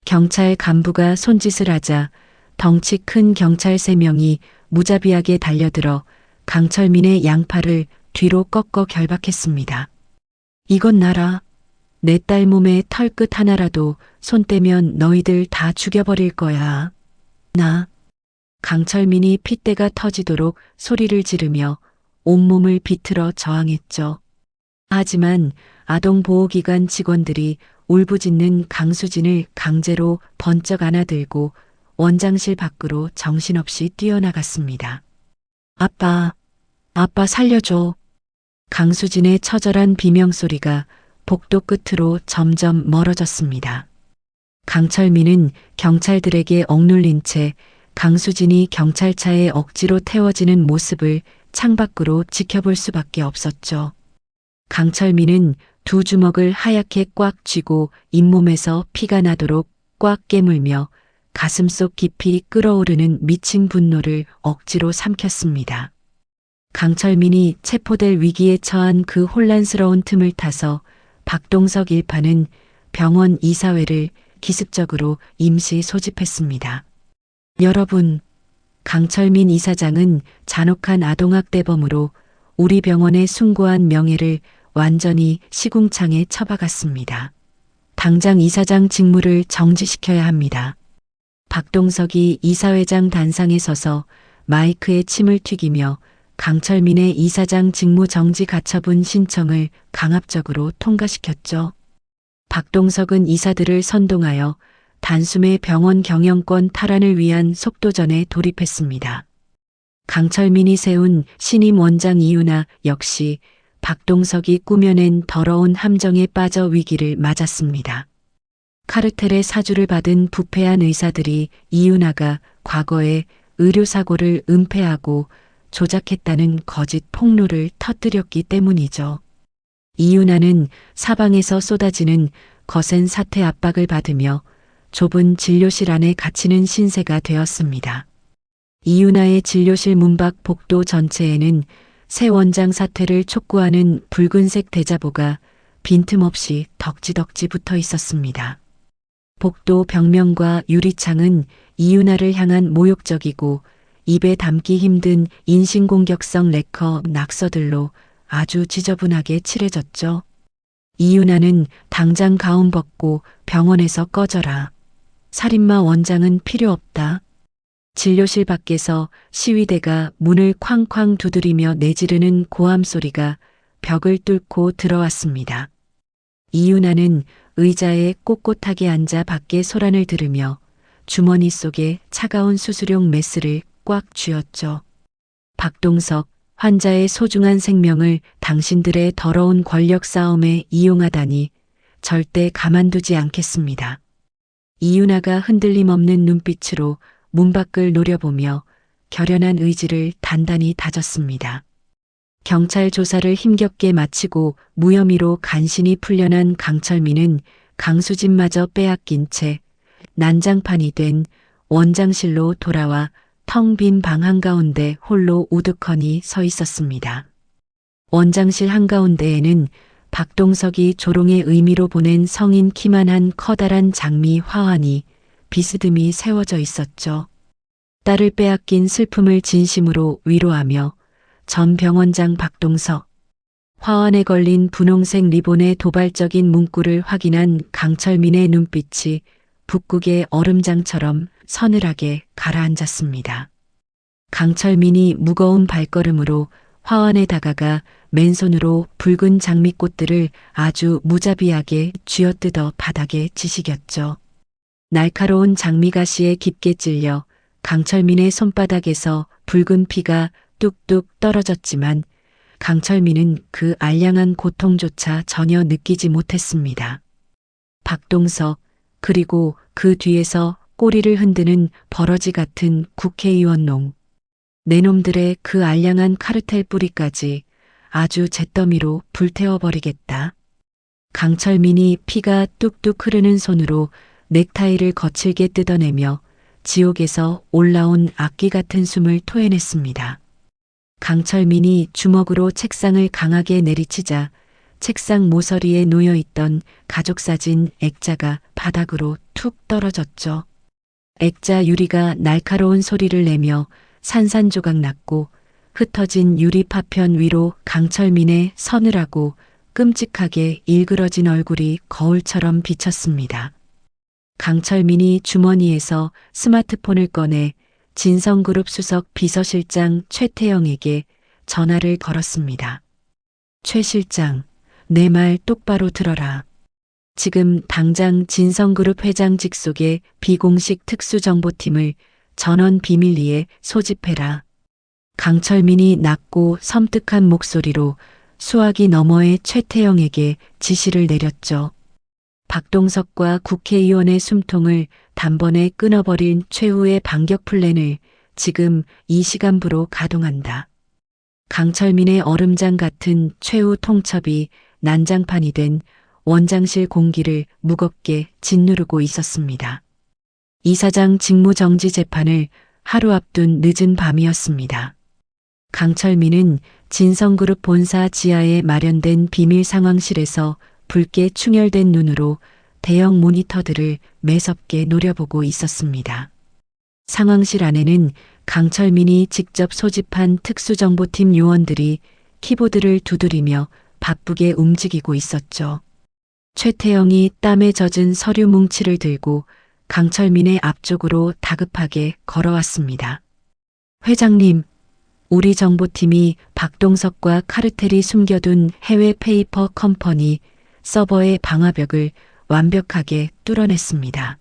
경찰 간부가 손짓을 하자 덩치 큰 경찰 3명이 무자비하게 달려들어 강철민의 양팔을 뒤로 꺾어 결박했습니다. 이건 나라. 내 딸 몸에 털끝 하나라도 손 떼면 너희들 다 죽여버릴 거야. 나. 강철민이 핏대가 터지도록 소리를 지르며 온몸을 비틀어 저항했죠. 하지만 아동보호기관 직원들이 울부짖는 강수진을 강제로 번쩍 안아들고 원장실 밖으로 정신없이 뛰어나갔습니다. 아빠, 아빠 살려줘. 강수진의 처절한 비명소리가 복도 끝으로 점점 멀어졌습니다. 강철민은 경찰들에게 억눌린 채 강수진이 경찰차에 억지로 태워지는 모습을 창밖으로 지켜볼 수밖에 없었죠. 강철민은 두 주먹을 하얗게 꽉 쥐고 잇몸에서 피가 나도록 꽉 깨물며 가슴속 깊이 끓어오르는 미친 분노를 억지로 삼켰습니다. 강철민이 체포될 위기에 처한 그 혼란스러운 틈을 타서 박동석 일파는 병원 이사회를 기습적으로 임시 소집했습니다. 여러분, 강철민 이사장은 잔혹한 아동학대범으로 우리 병원의 숭고한 명예를 완전히 시궁창에 처박았습니다. 당장 이사장 직무를 정지시켜야 합니다. 박동석이 이사회장 단상에 서서 마이크에 침을 튀기며 강철민의 이사장 직무 정지 가처분 신청을 강압적으로 통과시켰죠. 박동석은 이사들을 선동하여 단숨에 병원 경영권 탈환을 위한 속도전에 돌입했습니다. 강철민이 세운 신임 원장 이윤아 역시 박동석이 꾸며낸 더러운 함정에 빠져 위기를 맞았습니다. 카르텔의 사주를 받은 부패한 의사들이 이윤아가 과거에 의료사고를 은폐하고 조작했다는 거짓 폭로를 터뜨렸기 때문이죠. 이윤아는 사방에서 쏟아지는 거센 사퇴 압박을 받으며 좁은 진료실 안에 갇히는 신세가 되었습니다. 이윤아의 진료실 문밖 복도 전체에는 새 원장 사퇴를 촉구하는 붉은색 대자보가 빈틈없이 덕지덕지 붙어 있었습니다. 복도 벽면과 유리창은 이윤아를 향한 모욕적이고 입에 담기 힘든 인신공격성 레커 낙서들로 아주 지저분하게 칠해졌죠. 이윤아는 당장 가운 벗고 병원에서 꺼져라. 살인마 원장은 필요 없다. 진료실 밖에서 시위대가 문을 쾅쾅 두드리며 내지르는 고함 소리가 벽을 뚫고 들어왔습니다. 이윤아는 의자에 꼿꼿하게 앉아 밖의 소란을 들으며 주머니 속에 차가운 수술용 메스를 꽉 쥐었죠. 박동석, 환자의 소중한 생명을 당신들의 더러운 권력 싸움에 이용하다니 절대 가만두지 않겠습니다. 이윤아가 흔들림 없는 눈빛으로 문 밖을 노려보며 결연한 의지를 단단히 다졌습니다. 경찰 조사를 힘겹게 마치고 무혐의로 간신히 풀려난 강철민은 강수진마저 빼앗긴 채 난장판이 된 원장실로 돌아와 텅 빈 방 한가운데 홀로 우두커니 서 있었습니다. 원장실 한가운데에는 박동석이 조롱의 의미로 보낸 성인 키만한 커다란 장미 화환이 비스듬히 세워져 있었죠. 딸을 빼앗긴 슬픔을 진심으로 위로하며 전 병원장 박동석, 화환에 걸린 분홍색 리본의 도발적인 문구를 확인한 강철민의 눈빛이 북극의 얼음장처럼 서늘하게 가라앉았습니다. 강철민이 무거운 발걸음으로 화환에 다가가 맨손으로 붉은 장미꽃들을 아주 무자비하게 쥐어뜯어 바닥에 지시겼죠. 날카로운 장미가시에 깊게 찔려 강철민의 손바닥에서 붉은 피가 뚝뚝 떨어졌지만 강철민은 그 알량한 고통조차 전혀 느끼지 못했습니다. 박동석, 그리고 그 뒤에서 꼬리를 흔드는 버러지 같은 국회의원놈. 내놈들의 그 알량한 카르텔 뿌리까지 아주 잿더미로 불태워버리겠다. 강철민이 피가 뚝뚝 흐르는 손으로 넥타이를 거칠게 뜯어내며 지옥에서 올라온 악귀 같은 숨을 토해냈습니다. 강철민이 주먹으로 책상을 강하게 내리치자 책상 모서리에 놓여있던 가족사진 액자가 바닥으로 툭 떨어졌죠. 액자 유리가 날카로운 소리를 내며 산산조각 났고 흩어진 유리 파편 위로 강철민의 서늘하고 끔찍하게 일그러진 얼굴이 거울처럼 비쳤습니다. 강철민이 주머니에서 스마트폰을 꺼내 진성그룹 수석 비서실장 최태영에게 전화를 걸었습니다. 최 실장, 내 말 똑바로 들어라. 지금 당장 진성그룹 회장 직속의 비공식 특수정보팀을 전원 비밀리에 소집해라. 강철민이 낮고 섬뜩한 목소리로 수화기 너머의 최태영에게 지시를 내렸죠. 박동석과 국회의원의 숨통을 단번에 끊어버린 최후의 반격 플랜을 지금 이 시간부로 가동한다. 강철민의 얼음장 같은 최후 통첩이 난장판이 된 원장실 공기를 무겁게 짓누르고 있었습니다. 이사장 직무정지 재판을 하루 앞둔 늦은 밤이었습니다. 강철민은 진성그룹 본사 지하에 마련된 비밀 상황실에서 붉게 충혈된 눈으로 대형 모니터들을 매섭게 노려보고 있었습니다. 상황실 안에는 강철민이 직접 소집한 특수정보팀 요원들이 키보드를 두드리며 바쁘게 움직이고 있었죠. 최태영이 땀에 젖은 서류 뭉치를 들고 강철민의 앞쪽으로 다급하게 걸어왔습니다. 회장님, 우리 정보팀이 박동석과 카르텔이 숨겨둔 해외 페이퍼 컴퍼니 서버의 방화벽을 완벽하게 뚫어냈습니다.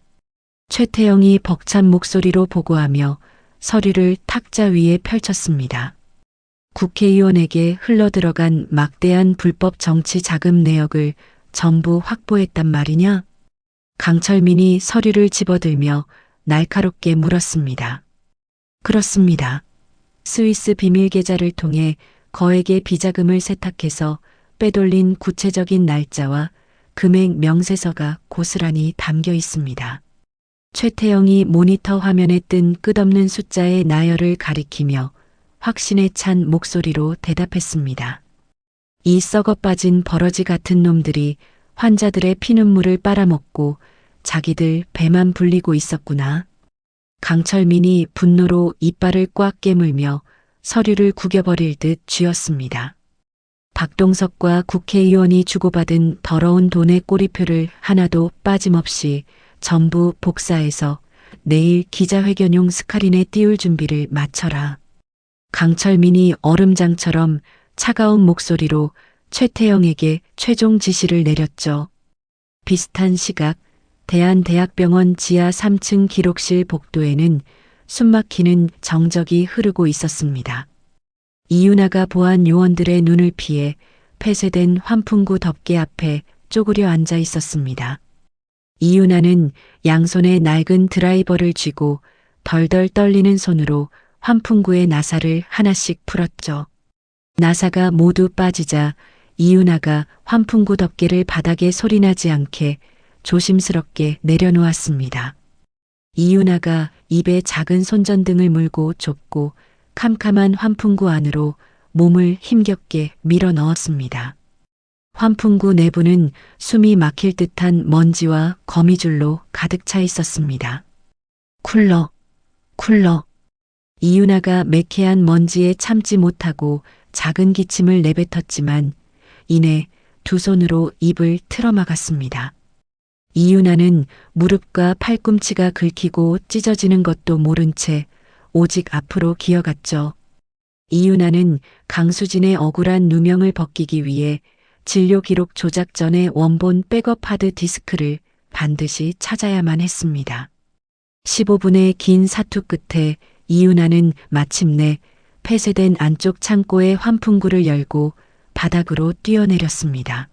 최태영이 벅찬 목소리로 보고하며 서류를 탁자 위에 펼쳤습니다. 국회의원에게 흘러들어간 막대한 불법 정치 자금 내역을 전부 확보했단 말이냐? 강철민이 서류를 집어들며 날카롭게 물었습니다. 그렇습니다. 스위스 비밀 계좌를 통해 거액의 비자금을 세탁해서 빼돌린 구체적인 날짜와 금액 명세서가 고스란히 담겨 있습니다. 최태영이 모니터 화면에 뜬 끝없는 숫자의 나열을 가리키며 확신에 찬 목소리로 대답했습니다. 이 썩어 빠진 버러지 같은 놈들이 환자들의 피눈물을 빨아먹고 자기들 배만 불리고 있었구나. 강철민이 분노로 이빨을 꽉 깨물며 서류를 구겨버릴 듯 쥐었습니다. 박동석과 국회의원이 주고받은 더러운 돈의 꼬리표를 하나도 빠짐없이 전부 복사해서 내일 기자회견용 스크린에 띄울 준비를 마쳐라. 강철민이 얼음장처럼 차가운 목소리로 최태영에게 최종 지시를 내렸죠. 비슷한 시각 대한대학병원 지하 3층 기록실 복도에는 숨막히는 정적이 흐르고 있었습니다. 이윤아가 보안 요원들의 눈을 피해 폐쇄된 환풍구 덮개 앞에 쪼그려 앉아 있었습니다. 이윤아는 양손에 낡은 드라이버를 쥐고 덜덜 떨리는 손으로 환풍구의 나사를 하나씩 풀었죠. 나사가 모두 빠지자 이윤아가 환풍구 덮개를 바닥에 소리나지 않게 조심스럽게 내려놓았습니다. 이윤아가 입에 작은 손전등을 물고 좁고 캄캄한 환풍구 안으로 몸을 힘겹게 밀어 넣었습니다. 환풍구 내부는 숨이 막힐 듯한 먼지와 거미줄로 가득 차 있었습니다. 쿨러, 쿨러. 이윤아가 매캐한 먼지에 참지 못하고 작은 기침을 내뱉었지만 이내 두 손으로 입을 틀어막았습니다. 이윤아는 무릎과 팔꿈치가 긁히고 찢어지는 것도 모른 채 오직 앞으로 기어갔죠. 이윤아는 강수진의 억울한 누명을 벗기기 위해 진료 기록 조작 전의 원본 백업 하드 디스크를 반드시 찾아야만 했습니다. 15분의 긴 사투 끝에 이윤아는 마침내 폐쇄된 안쪽 창고의 환풍구를 열고 바닥으로 뛰어내렸습니다.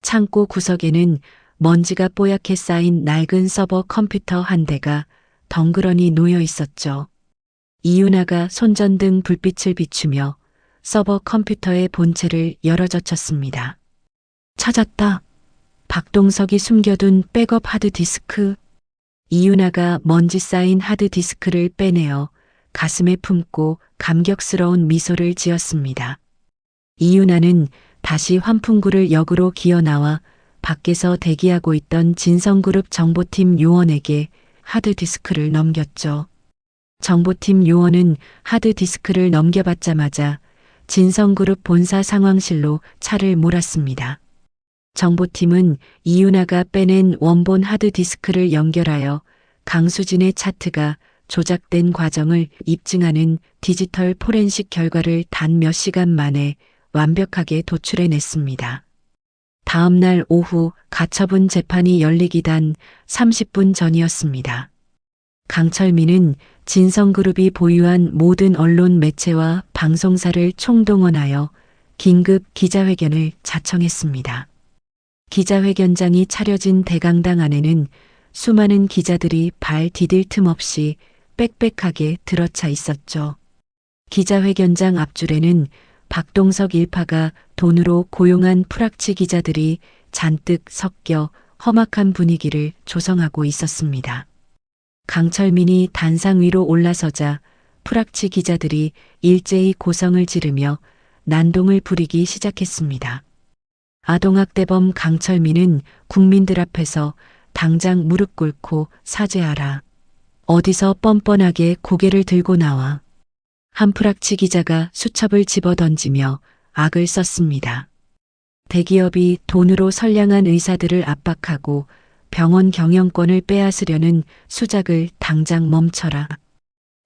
창고 구석에는 먼지가 뽀얗게 쌓인 낡은 서버 컴퓨터 한 대가 덩그러니 놓여 있었죠. 이윤아가 손전등 불빛을 비추며 서버 컴퓨터의 본체를 열어젖혔습니다. 찾았다. 박동석이 숨겨둔 백업 하드디스크. 이윤아가 먼지 쌓인 하드디스크를 빼내어 가슴에 품고 감격스러운 미소를 지었습니다. 이윤아는 다시 환풍구를 역으로 기어나와 밖에서 대기하고 있던 진성그룹 정보팀 요원에게 하드디스크를 넘겼죠. 정보팀 요원은 하드디스크를 넘겨받자마자 진성그룹 본사 상황실로 차를 몰았습니다. 정보팀은 이윤아가 빼낸 원본 하드디스크를 연결하여 강수진의 차트가 조작된 과정을 입증하는 디지털 포렌식 결과를 단 몇 시간 만에 완벽하게 도출해냈습니다. 다음 날 오후 가처분 재판이 열리기 단 30분 전이었습니다. 강철민은 진성그룹이 보유한 모든 언론 매체와 방송사를 총동원하여 긴급 기자회견을 자청했습니다. 기자회견장이 차려진 대강당 안에는 수많은 기자들이 발 디딜 틈 없이 빽빽하게 들어차 있었죠. 기자회견장 앞줄에는 박동석 일파가 돈으로 고용한 프락치 기자들이 잔뜩 섞여 험악한 분위기를 조성하고 있었습니다. 강철민이 단상 위로 올라서자 프락치 기자들이 일제히 고성을 지르며 난동을 부리기 시작했습니다. 아동학대범 강철민은 국민들 앞에서 당장 무릎 꿇고 사죄하라. 어디서 뻔뻔하게 고개를 들고 나와. 한 프락치 기자가 수첩을 집어던지며 악을 썼습니다. 대기업이 돈으로 선량한 의사들을 압박하고 병원 경영권을 빼앗으려는 수작을 당장 멈춰라.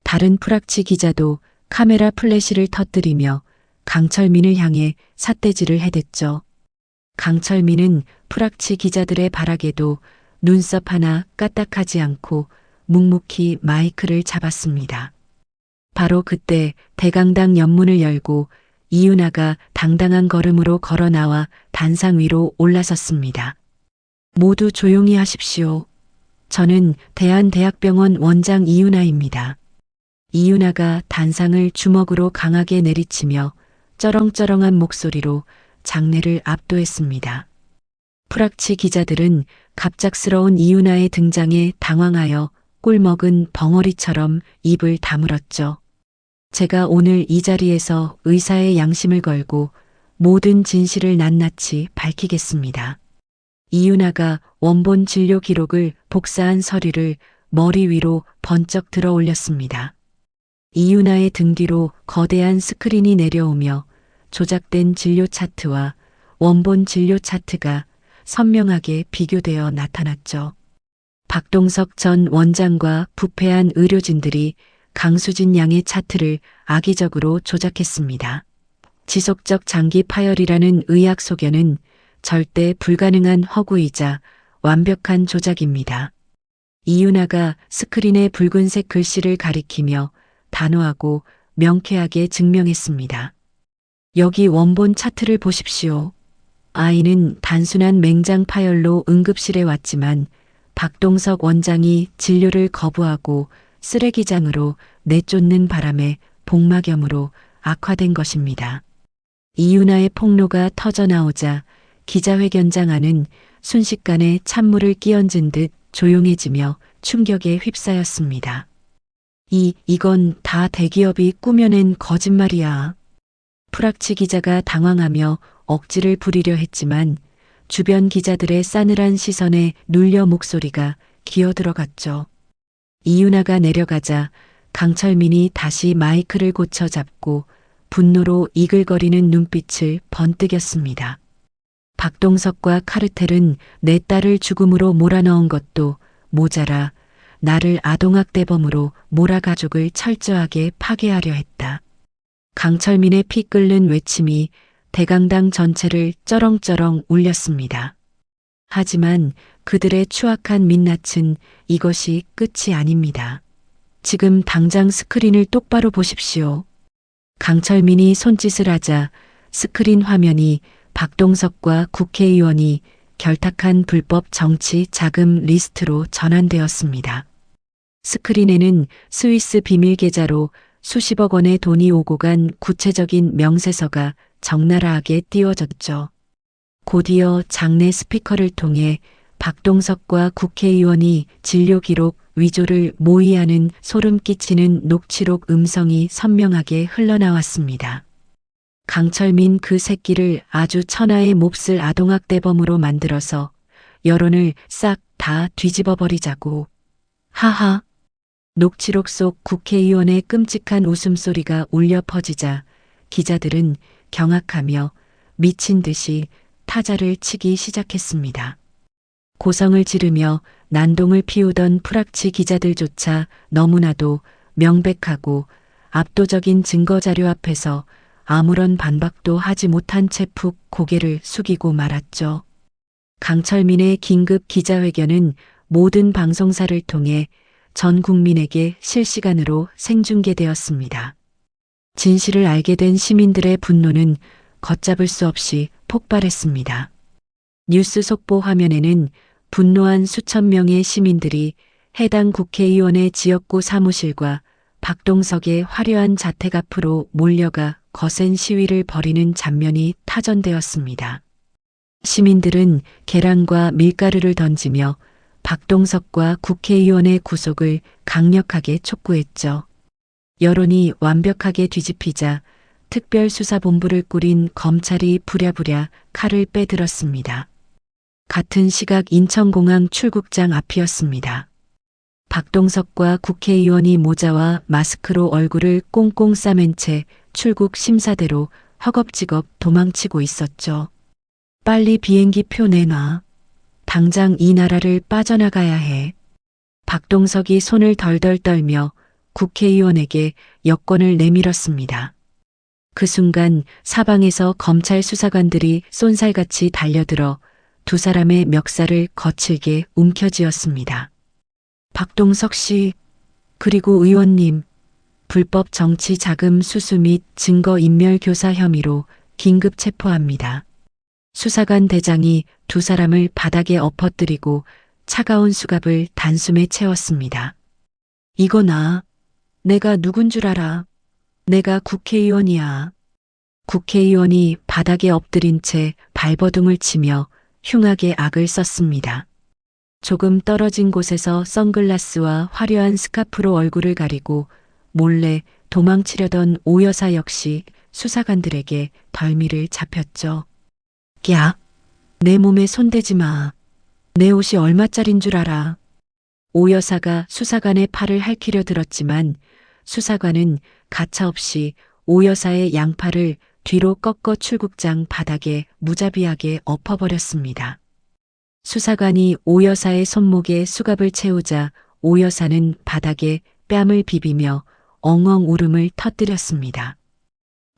다른 프락치 기자도 카메라 플래시를 터뜨리며 강철민을 향해 삿대질을 해댔죠. 강철민은 프락치 기자들의 발악에도 눈썹 하나 까딱하지 않고 묵묵히 마이크를 잡았습니다. 바로 그때 대강당 연문을 열고 이윤아가 당당한 걸음으로 걸어 나와 단상 위로 올라섰습니다. 모두 조용히 하십시오. 저는 대한대학병원 원장 이윤아입니다. 이윤아가 단상을 주먹으로 강하게 내리치며 쩌렁쩌렁한 목소리로 장례를 압도했습니다. 프락치 기자들은 갑작스러운 이윤아의 등장에 당황하여 꿀먹은 벙어리처럼 입을 다물었죠. 제가 오늘 이 자리에서 의사의 양심을 걸고 모든 진실을 낱낱이 밝히겠습니다. 이윤아가 원본 진료 기록을 복사한 서류를 머리 위로 번쩍 들어 올렸습니다. 이윤아의 등 뒤로 거대한 스크린이 내려오며 조작된 진료 차트와 원본 진료 차트가 선명하게 비교되어 나타났죠. 박동석 전 원장과 부패한 의료진들이 강수진 양의 차트를 악의적으로 조작했습니다. 지속적 장기 파열이라는 의학 소견은 절대 불가능한 허구이자 완벽한 조작입니다. 이윤아가 스크린에 붉은색 글씨를 가리키며 단호하고 명쾌하게 증명했습니다. 여기 원본 차트를 보십시오. 아이는 단순한 맹장 파열로 응급실에 왔지만 박동석 원장이 진료를 거부하고 쓰레기장으로 내쫓는 바람에 복막염으로 악화된 것입니다. 이윤아의 폭로가 터져나오자 기자회견장 안은 순식간에 찬물을 끼얹은 듯 조용해지며 충격에 휩싸였습니다. 이건 다 대기업이 꾸며낸 거짓말이야. 프락치 기자가 당황하며 억지를 부리려 했지만 주변 기자들의 싸늘한 시선에 눌려 목소리가 기어들어갔죠. 이윤아가 내려가자 강철민이 다시 마이크를 고쳐 잡고 분노로 이글거리는 눈빛을 번뜩였습니다. 박동석과 카르텔은 내 딸을 죽음으로 몰아넣은 것도 모자라 나를 아동학대범으로 몰아가족을 철저하게 파괴하려 했다. 강철민의 피 끓는 외침이 대강당 전체를 쩌렁쩌렁 울렸습니다. 하지만 그들의 추악한 민낯은 이것이 끝이 아닙니다. 지금 당장 스크린을 똑바로 보십시오. 강철민이 손짓을 하자 스크린 화면이 박동석과 국회의원이 결탁한 불법 정치 자금 리스트로 전환되었습니다. 스크린에는 스위스 비밀 계좌로 수십억 원의 돈이 오고 간 구체적인 명세서가 적나라하게 띄워졌죠. 곧이어 장내 스피커를 통해 박동석과 국회의원이 진료 기록 위조를 모의하는 소름 끼치는 녹취록 음성이 선명하게 흘러나왔습니다. 강철민 그 새끼를 아주 천하의 몹쓸 아동학대범으로 만들어서 여론을 싹 다 뒤집어 버리자고. 하하. 녹취록 속 국회의원의 끔찍한 웃음소리가 울려 퍼지자 기자들은 경악하며 미친 듯이 타자를 치기 시작했습니다. 고성을 지르며 난동을 피우던 프락치 기자들조차 너무나도 명백하고 압도적인 증거자료 앞에서 아무런 반박도 하지 못한 채 푹 고개를 숙이고 말았죠. 강철민의 긴급 기자회견은 모든 방송사를 통해 전 국민에게 실시간으로 생중계되었습니다. 진실을 알게 된 시민들의 분노는 걷잡을 수 없이 폭발했습니다. 뉴스 속보 화면에는 분노한 수천 명의 시민들이 해당 국회의원의 지역구 사무실과 박동석의 화려한 자택 앞으로 몰려가 거센 시위를 벌이는 장면이 타전되었습니다. 시민들은 계란과 밀가루를 던지며 박동석과 국회의원의 구속을 강력하게 촉구했죠. 여론이 완벽하게 뒤집히자 특별수사본부를 꾸린 검찰이 부랴부랴 칼을 빼들었습니다. 같은 시각 인천공항 출국장 앞이었습니다. 박동석과 국회의원이 모자와 마스크로 얼굴을 꽁꽁 싸맨 채 출국 심사대로 허겁지겁 도망치고 있었죠. 빨리 비행기 표 내놔. 당장 이 나라를 빠져나가야 해. 박동석이 손을 덜덜 떨며 국회의원에게 여권을 내밀었습니다. 그 순간 사방에서 검찰 수사관들이 쏜살같이 달려들어 두 사람의 멱살을 거칠게 움켜쥐었습니다. 박동석 씨, 그리고 의원님, 불법 정치 자금 수수 및 증거 인멸 교사 혐의로 긴급 체포합니다. 수사관 대장이 두 사람을 바닥에 엎어뜨리고 차가운 수갑을 단숨에 채웠습니다. 이거나 내가 누군 줄 알아? 내가 국회의원이야. 국회의원이 바닥에 엎드린 채 발버둥을 치며 흉하게 악을 썼습니다. 조금 떨어진 곳에서 선글라스와 화려한 스카프로 얼굴을 가리고 몰래 도망치려던 오 여사 역시 수사관들에게 덜미를 잡혔죠. 야, 내 몸에 손대지 마. 내 옷이 얼마짜린 줄 알아? 오 여사가 수사관의 팔을 핥히려 들었지만 수사관은 가차없이 오 여사의 양팔을 뒤로 꺾어 출국장 바닥에 무자비하게 엎어버렸습니다. 수사관이 오 여사의 손목에 수갑을 채우자 오 여사는 바닥에 뺨을 비비며 엉엉 울음을 터뜨렸습니다.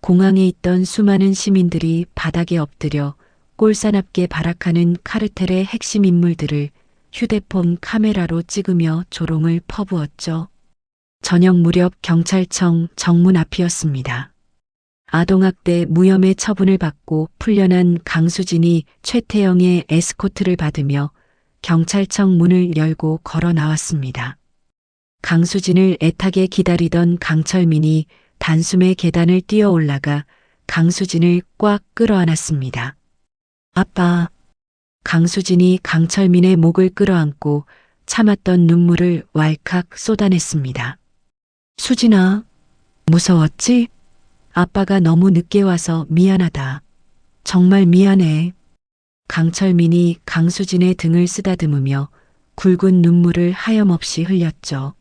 공항에 있던 수많은 시민들이 바닥에 엎드려 꼴사납게 발악하는 카르텔의 핵심 인물들을 휴대폰 카메라로 찍으며 조롱을 퍼부었죠. 저녁 무렵 경찰청 정문 앞이었습니다. 아동학대 무혐의 처분을 받고 풀려난 강수진이 최태영의 에스코트를 받으며 경찰청 문을 열고 걸어 나왔습니다. 강수진을 애타게 기다리던 강철민이 단숨에 계단을 뛰어 올라가 강수진을 꽉 끌어안았습니다. 아빠. 강수진이 강철민의 목을 끌어안고 참았던 눈물을 왈칵 쏟아냈습니다. 수진아, 무서웠지? 아빠가 너무 늦게 와서 미안하다. 정말 미안해. 강철민이 강수진의 등을 쓰다듬으며 굵은 눈물을 하염없이 흘렸죠.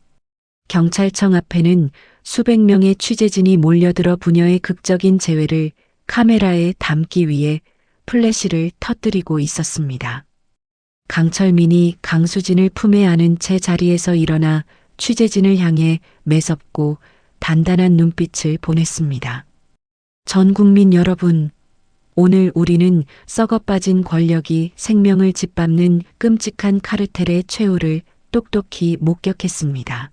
경찰청 앞에는 수백 명의 취재진이 몰려들어 부녀의 극적인 재회를 카메라에 담기 위해 플래시를 터뜨리고 있었습니다. 강철민이 강수진을 품에 안은 채 자리에서 일어나 취재진을 향해 매섭고 단단한 눈빛을 보냈습니다. 전 국민 여러분, 오늘 우리는 썩어빠진 권력이 생명을 짓밟는 끔찍한 카르텔의 최후를 똑똑히 목격했습니다.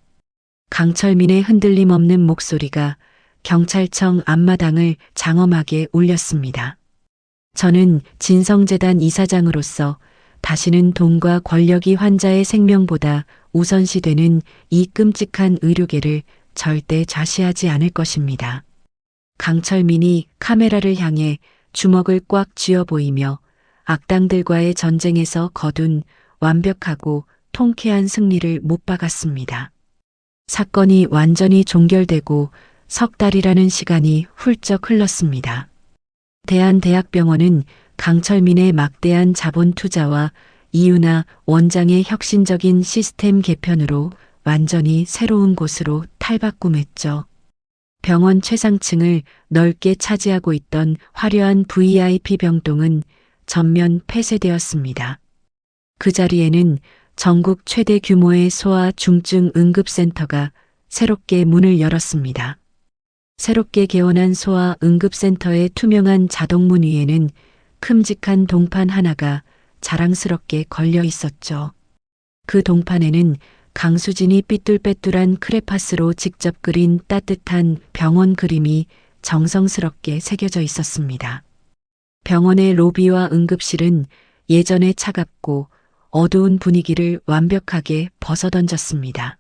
강철민의 흔들림 없는 목소리가 경찰청 앞마당을 장엄하게 울렸습니다. 저는 진성재단 이사장으로서 다시는 돈과 권력이 환자의 생명보다 우선시되는 이 끔찍한 의료계를 절대 좌시하지 않을 것입니다. 강철민이 카메라를 향해 주먹을 꽉 쥐어 보이며 악당들과의 전쟁에서 거둔 완벽하고 통쾌한 승리를 못 박았습니다. 사건이 완전히 종결되고 석 달이라는 시간이 훌쩍 흘렀습니다. 대한대학병원은 강철민의 막대한 자본 투자와 이윤아 원장의 혁신적인 시스템 개편으로 완전히 새로운 곳으로 탈바꿈했죠. 병원 최상층을 넓게 차지하고 있던 화려한 VIP 병동은 전면 폐쇄되었습니다. 그 자리에는 전국 최대 규모의 소아 중증 응급센터가 새롭게 문을 열었습니다. 새롭게 개원한 소아 응급센터의 투명한 자동문 위에는 큼직한 동판 하나가 자랑스럽게 걸려 있었죠. 그 동판에는 강수진이 삐뚤빼뚤한 크레파스로 직접 그린 따뜻한 병원 그림이 정성스럽게 새겨져 있었습니다. 병원의 로비와 응급실은 예전의 차갑고 어두운 분위기를 완벽하게 벗어던졌습니다.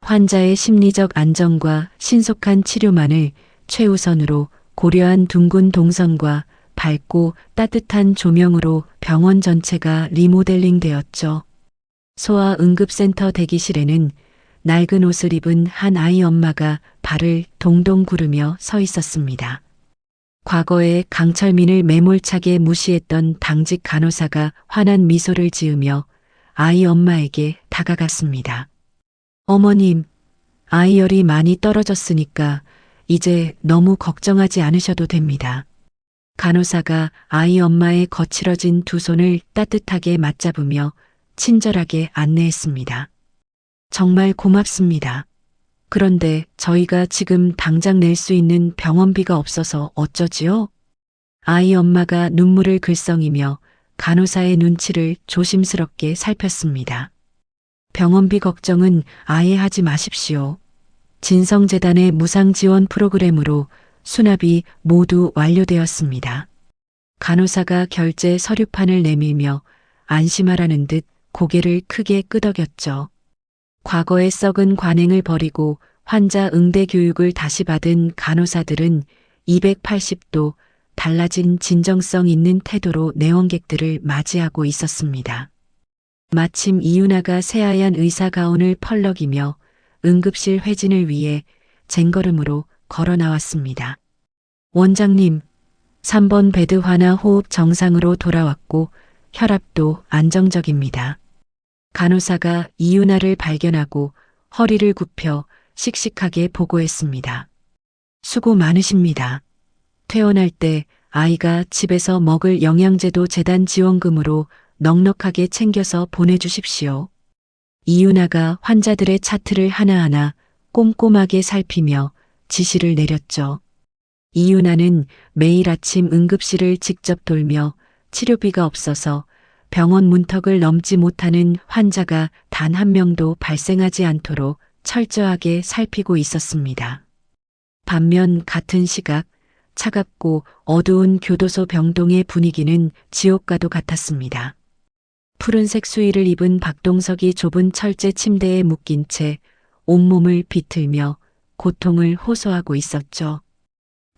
환자의 심리적 안정과 신속한 치료만을 최우선으로 고려한 둥근 동선과 밝고 따뜻한 조명으로 병원 전체가 리모델링 되었죠. 소아 응급센터 대기실에는 낡은 옷을 입은 한 아이 엄마가 발을 동동 구르며 서 있었습니다. 과거에 강철민을 매몰차게 무시했던 당직 간호사가 환한 미소를 지으며 아이 엄마에게 다가갔습니다. 어머님, 아이 열이 많이 떨어졌으니까 이제 너무 걱정하지 않으셔도 됩니다. 간호사가 아이 엄마의 거칠어진 두 손을 따뜻하게 맞잡으며 친절하게 안내했습니다. 정말 고맙습니다. 그런데 저희가 지금 당장 낼 수 있는 병원비가 없어서 어쩌지요? 아이 엄마가 눈물을 글썽이며 간호사의 눈치를 조심스럽게 살폈습니다. 병원비 걱정은 아예 하지 마십시오. 진성재단의 무상지원 프로그램으로 수납이 모두 완료되었습니다. 간호사가 결제 서류판을 내밀며 안심하라는 듯 고개를 크게 끄덕였죠. 과거의 썩은 관행을 버리고 환자 응대 교육을 다시 받은 간호사들은 280도 달라진 진정성 있는 태도로 내원객들을 맞이하고 있었습니다. 마침 이윤아가 새하얀 의사 가운을 펄럭이며 응급실 회진을 위해 쟁걸음으로 걸어 나왔습니다. 원장님, 3번 베드 환아 호흡 정상으로 돌아왔고 혈압도 안정적입니다. 간호사가 이윤아를 발견하고 허리를 굽혀 씩씩하게 보고했습니다. 수고 많으십니다. 퇴원할 때 아이가 집에서 먹을 영양제도 재단 지원금으로 넉넉하게 챙겨서 보내주십시오. 이윤아가 환자들의 차트를 하나하나 꼼꼼하게 살피며 지시를 내렸죠. 이윤아는 매일 아침 응급실을 직접 돌며 치료비가 없어서 병원 문턱을 넘지 못하는 환자가 단 한 명도 발생하지 않도록 철저하게 살피고 있었습니다. 반면 같은 시각 차갑고 어두운 교도소 병동의 분위기는 지옥과도 같았습니다. 푸른색 수의를 입은 박동석이 좁은 철제 침대에 묶인 채 온몸을 비틀며 고통을 호소하고 있었죠.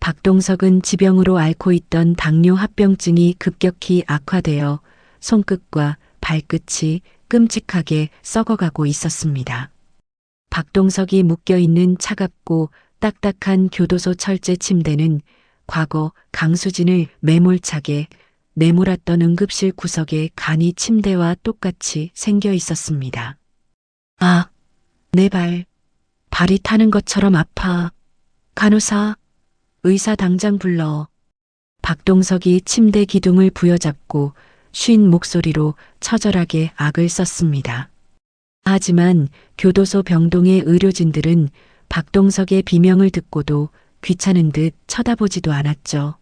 박동석은 지병으로 앓고 있던 당뇨 합병증이 급격히 악화되어 손끝과 발끝이 끔찍하게 썩어가고 있었습니다. 박동석이 묶여있는 차갑고 딱딱한 교도소 철제 침대는 과거 강수진을 매몰차게 내몰았던 응급실 구석에 간이 침대와 똑같이 생겨 있었습니다. 아, 내 발이 타는 것처럼 아파. 간호사, 의사 당장 불러. 박동석이 침대 기둥을 부여잡고 쉰 목소리로 처절하게 악을 썼습니다. 하지만 교도소 병동의 의료진들은 박동석의 비명을 듣고도 귀찮은 듯 쳐다보지도 않았죠.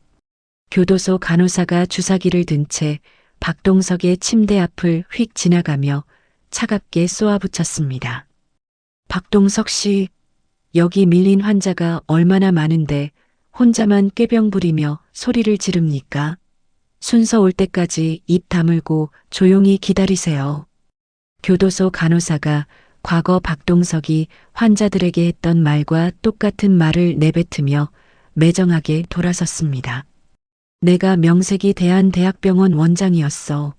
교도소 간호사가 주사기를 든 채 박동석의 침대 앞을 휙 지나가며 차갑게 쏘아붙였습니다. 박동석 씨, 여기 밀린 환자가 얼마나 많은데 혼자만 꾀병 부리며 소리를 지릅니까? 순서 올 때까지 입 다물고 조용히 기다리세요. 교도소 간호사가 과거 박동석이 환자들에게 했던 말과 똑같은 말을 내뱉으며 매정하게 돌아섰습니다. 내가 명색이 대한대학병원 원장이었어.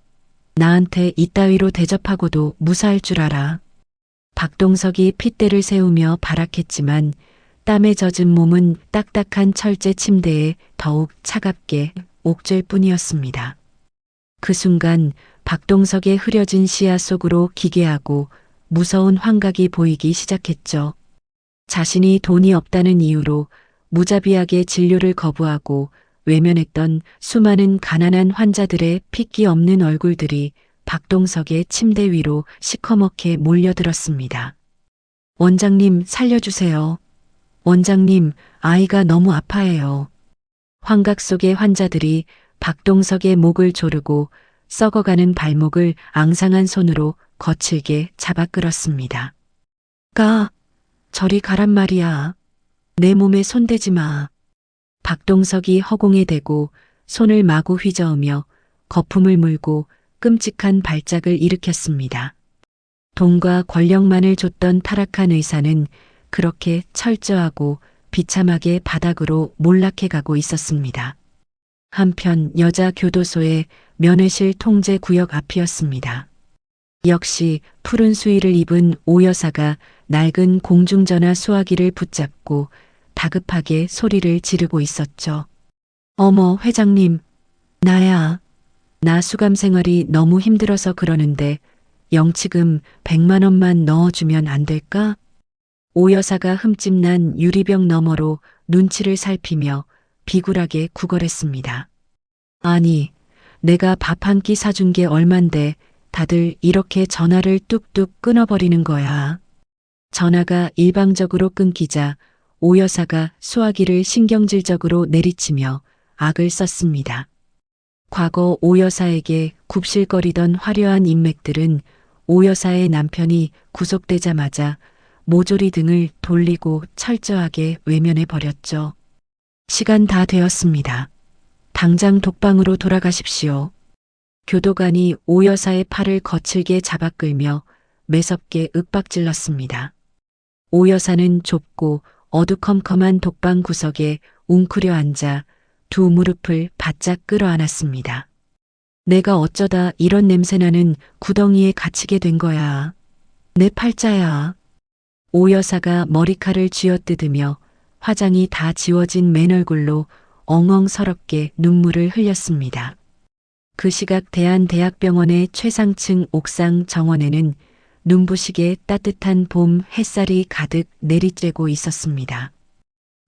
나한테 이따위로 대접하고도 무사할 줄 알아. 박동석이 핏대를 세우며 발악했지만 땀에 젖은 몸은 딱딱한 철제 침대에 더욱 차갑게 옥죄일 뿐이었습니다. 그 순간 박동석의 흐려진 시야 속으로 기괴하고 무서운 환각이 보이기 시작했죠. 자신이 돈이 없다는 이유로 무자비하게 진료를 거부하고 외면했던 수많은 가난한 환자들의 핏기 없는 얼굴들이 박동석의 침대 위로 시커멓게 몰려들었습니다. 원장님 살려주세요. 원장님, 아이가 너무 아파해요. 환각 속의 환자들이 박동석의 목을 조르고 썩어가는 발목을 앙상한 손으로 거칠게 잡아 끌었습니다. 저리 가란 말이야. 내 몸에 손대지 마. 박동석이 허공에 대고 손을 마구 휘저으며 거품을 물고 끔찍한 발작을 일으켰습니다. 돈과 권력만을 줬던 타락한 의사는 그렇게 철저하고 비참하게 바닥으로 몰락해 가고 있었습니다. 한편 여자 교도소의 면회실 통제 구역 앞이었습니다. 역시 푸른 수의를 입은 오 여사가 낡은 공중전화 수화기를 붙잡고 다급하게 소리를 지르고 있었죠. 어머, 회장님, 나야. 나 수감 생활이 너무 힘들어서 그러는데 영치금 100만 원만 넣어주면 안 될까? 오 여사가 흠집난 유리병 너머로 눈치를 살피며 비굴하게 구걸했습니다. 아니, 내가 밥 한 끼 사준 게 얼만데 다들 이렇게 전화를 뚝뚝 끊어버리는 거야. 전화가 일방적으로 끊기자 오 여사가 수화기를 신경질적으로 내리치며 악을 썼습니다. 과거 오 여사에게 굽실거리던 화려한 인맥들은 오 여사의 남편이 구속되자마자 모조리 등을 돌리고 철저하게 외면해 버렸죠. 시간 다 되었습니다. 당장 독방으로 돌아가십시오. 교도관이 오 여사의 팔을 거칠게 잡아 끌며 매섭게 윽박질렀습니다. 오 여사는 좁고 어두컴컴한 독방 구석에 웅크려 앉아 두 무릎을 바짝 끌어안았습니다. 내가 어쩌다 이런 냄새나는 구덩이에 갇히게 된 거야. 내 팔자야. 오 여사가 머리칼을 쥐어뜯으며 화장이 다 지워진 맨얼굴로 엉엉 서럽게 눈물을 흘렸습니다. 그 시각 대한대학병원의 최상층 옥상 정원에는 눈부시게 따뜻한 봄 햇살이 가득 내리쬐고 있었습니다.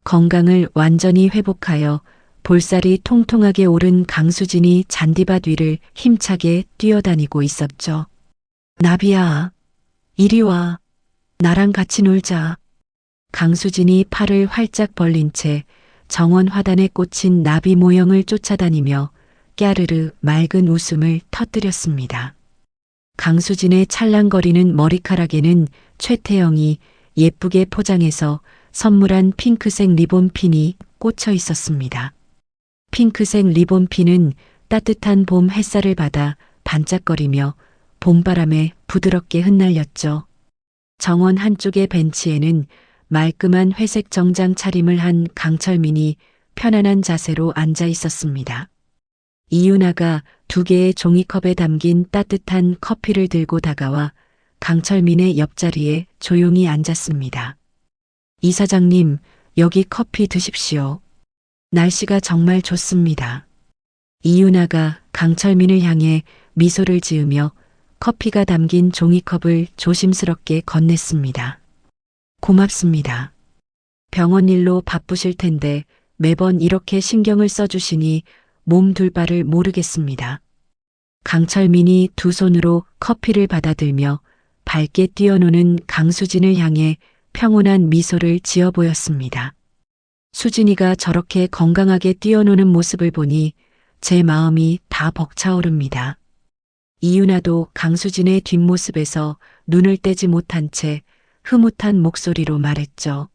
건강을 완전히 회복하여 볼살이 통통하게 오른 강수진이 잔디밭 위를 힘차게 뛰어다니고 있었죠. 나비야, 이리 와. 나랑 같이 놀자. 강수진이 팔을 활짝 벌린 채 정원 화단에 꽂힌 나비 모형을 쫓아다니며 깨르르 맑은 웃음을 터뜨렸습니다. 강수진의 찰랑거리는 머리카락에는 최태영이 예쁘게 포장해서 선물한 핑크색 리본핀이 꽂혀 있었습니다. 핑크색 리본핀은 따뜻한 봄 햇살을 받아 반짝거리며 봄바람에 부드럽게 흩날렸죠. 정원 한쪽의 벤치에는 말끔한 회색 정장 차림을 한 강철민이 편안한 자세로 앉아 있었습니다. 이윤아가 두 개의 종이컵에 담긴 따뜻한 커피를 들고 다가와 강철민의 옆자리에 조용히 앉았습니다. 이사장님, 여기 커피 드십시오. 날씨가 정말 좋습니다. 이윤아가 강철민을 향해 미소를 지으며 커피가 담긴 종이컵을 조심스럽게 건넸습니다. 고맙습니다. 병원 일로 바쁘실 텐데 매번 이렇게 신경을 써주시니 몸 둘 바를 모르겠습니다. 강철민이 두 손으로 커피를 받아들며 밝게 뛰어노는 강수진을 향해 평온한 미소를 지어 보였습니다. 수진이가 저렇게 건강하게 뛰어노는 모습을 보니 제 마음이 다 벅차오릅니다. 이윤아도 강수진의 뒷모습에서 눈을 떼지 못한 채 흐뭇한 목소리로 말했죠.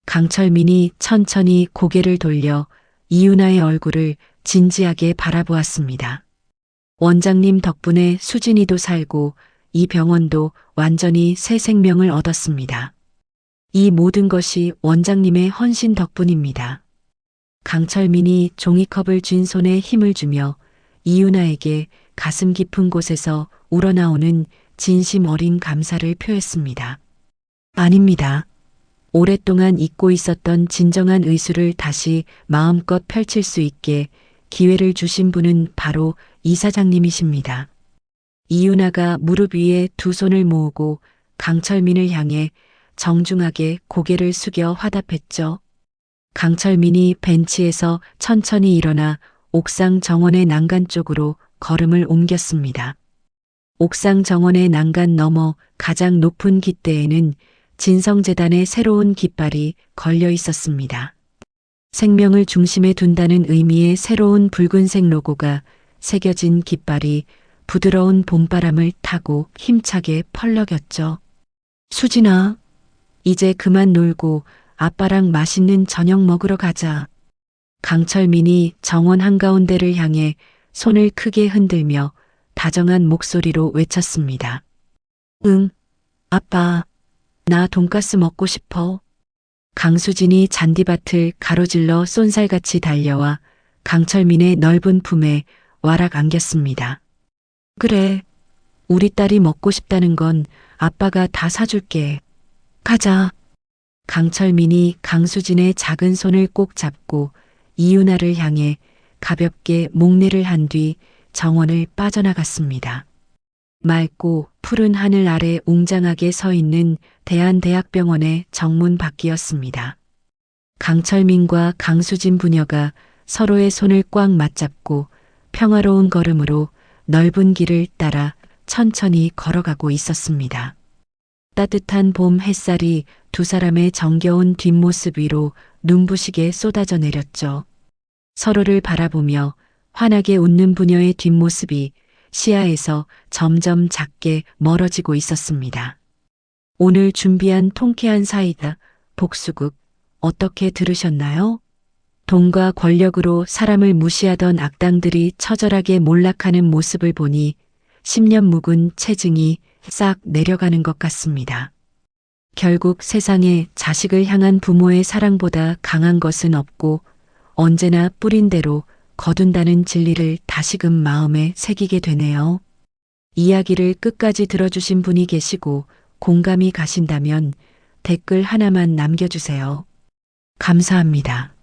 강철민이 천천히 고개를 돌려 이윤아의 얼굴을 진지하게 바라보았습니다. 원장님 덕분에 수진이도 살고 이 병원도 완전히 새 생명을 얻었습니다. 이 모든 것이 원장님의 헌신 덕분입니다. 강철민이 종이컵을 쥔 손에 힘을 주며 이윤아에게 가슴 깊은 곳에서 우러나오는 진심 어린 감사를 표했습니다. 아닙니다. 오랫동안 잊고 있었던 진정한 의술을 다시 마음껏 펼칠 수 있게 기회를 주신 분은 바로 이사장님이십니다. 이윤아가 무릎 위에 두 손을 모으고 강철민을 향해 정중하게 고개를 숙여 화답했죠. 강철민이 벤치에서 천천히 일어나 옥상 정원의 난간 쪽으로 걸음을 옮겼습니다. 옥상 정원의 난간 너머 가장 높은 깃대에는 진성재단의 새로운 깃발이 걸려 있었습니다. 생명을 중심에 둔다는 의미의 새로운 붉은색 로고가 새겨진 깃발이 부드러운 봄바람을 타고 힘차게 펄럭였죠. 수진아, 이제 그만 놀고 아빠랑 맛있는 저녁 먹으러 가자. 강철민이 정원 한가운데를 향해 손을 크게 흔들며 다정한 목소리로 외쳤습니다. 응, 아빠, 나 돈가스 먹고 싶어. 강수진이 잔디밭을 가로질러 쏜살같이 달려와 강철민의 넓은 품에 와락 안겼습니다. 그래, 우리 딸이 먹고 싶다는 건 아빠가 다 사줄게. 가자. 강철민이 강수진의 작은 손을 꼭 잡고 이윤아를 향해 가볍게 목례를 한 뒤 정원을 빠져나갔습니다. 맑고 푸른 하늘 아래 웅장하게 서 있는 대한대학병원의 정문 밖이었습니다. 강철민과 강수진 부녀가 서로의 손을 꽉 맞잡고 평화로운 걸음으로 넓은 길을 따라 천천히 걸어가고 있었습니다. 따뜻한 봄 햇살이 두 사람의 정겨운 뒷모습 위로 눈부시게 쏟아져 내렸죠. 서로를 바라보며 환하게 웃는 부녀의 뒷모습이 시야에서 점점 작게 멀어지고 있었습니다. 오늘 준비한 통쾌한 사이다, 복수극, 어떻게 들으셨나요? 돈과 권력으로 사람을 무시하던 악당들이 처절하게 몰락하는 모습을 보니 10년 묵은 체증이 싹 내려가는 것 같습니다. 결국 세상에 자식을 향한 부모의 사랑보다 강한 것은 없고 언제나 뿌린 대로 거둔다는 진리를 다시금 마음에 새기게 되네요. 이야기를 끝까지 들어주신 분이 계시고 공감이 가신다면 댓글 하나만 남겨주세요. 감사합니다.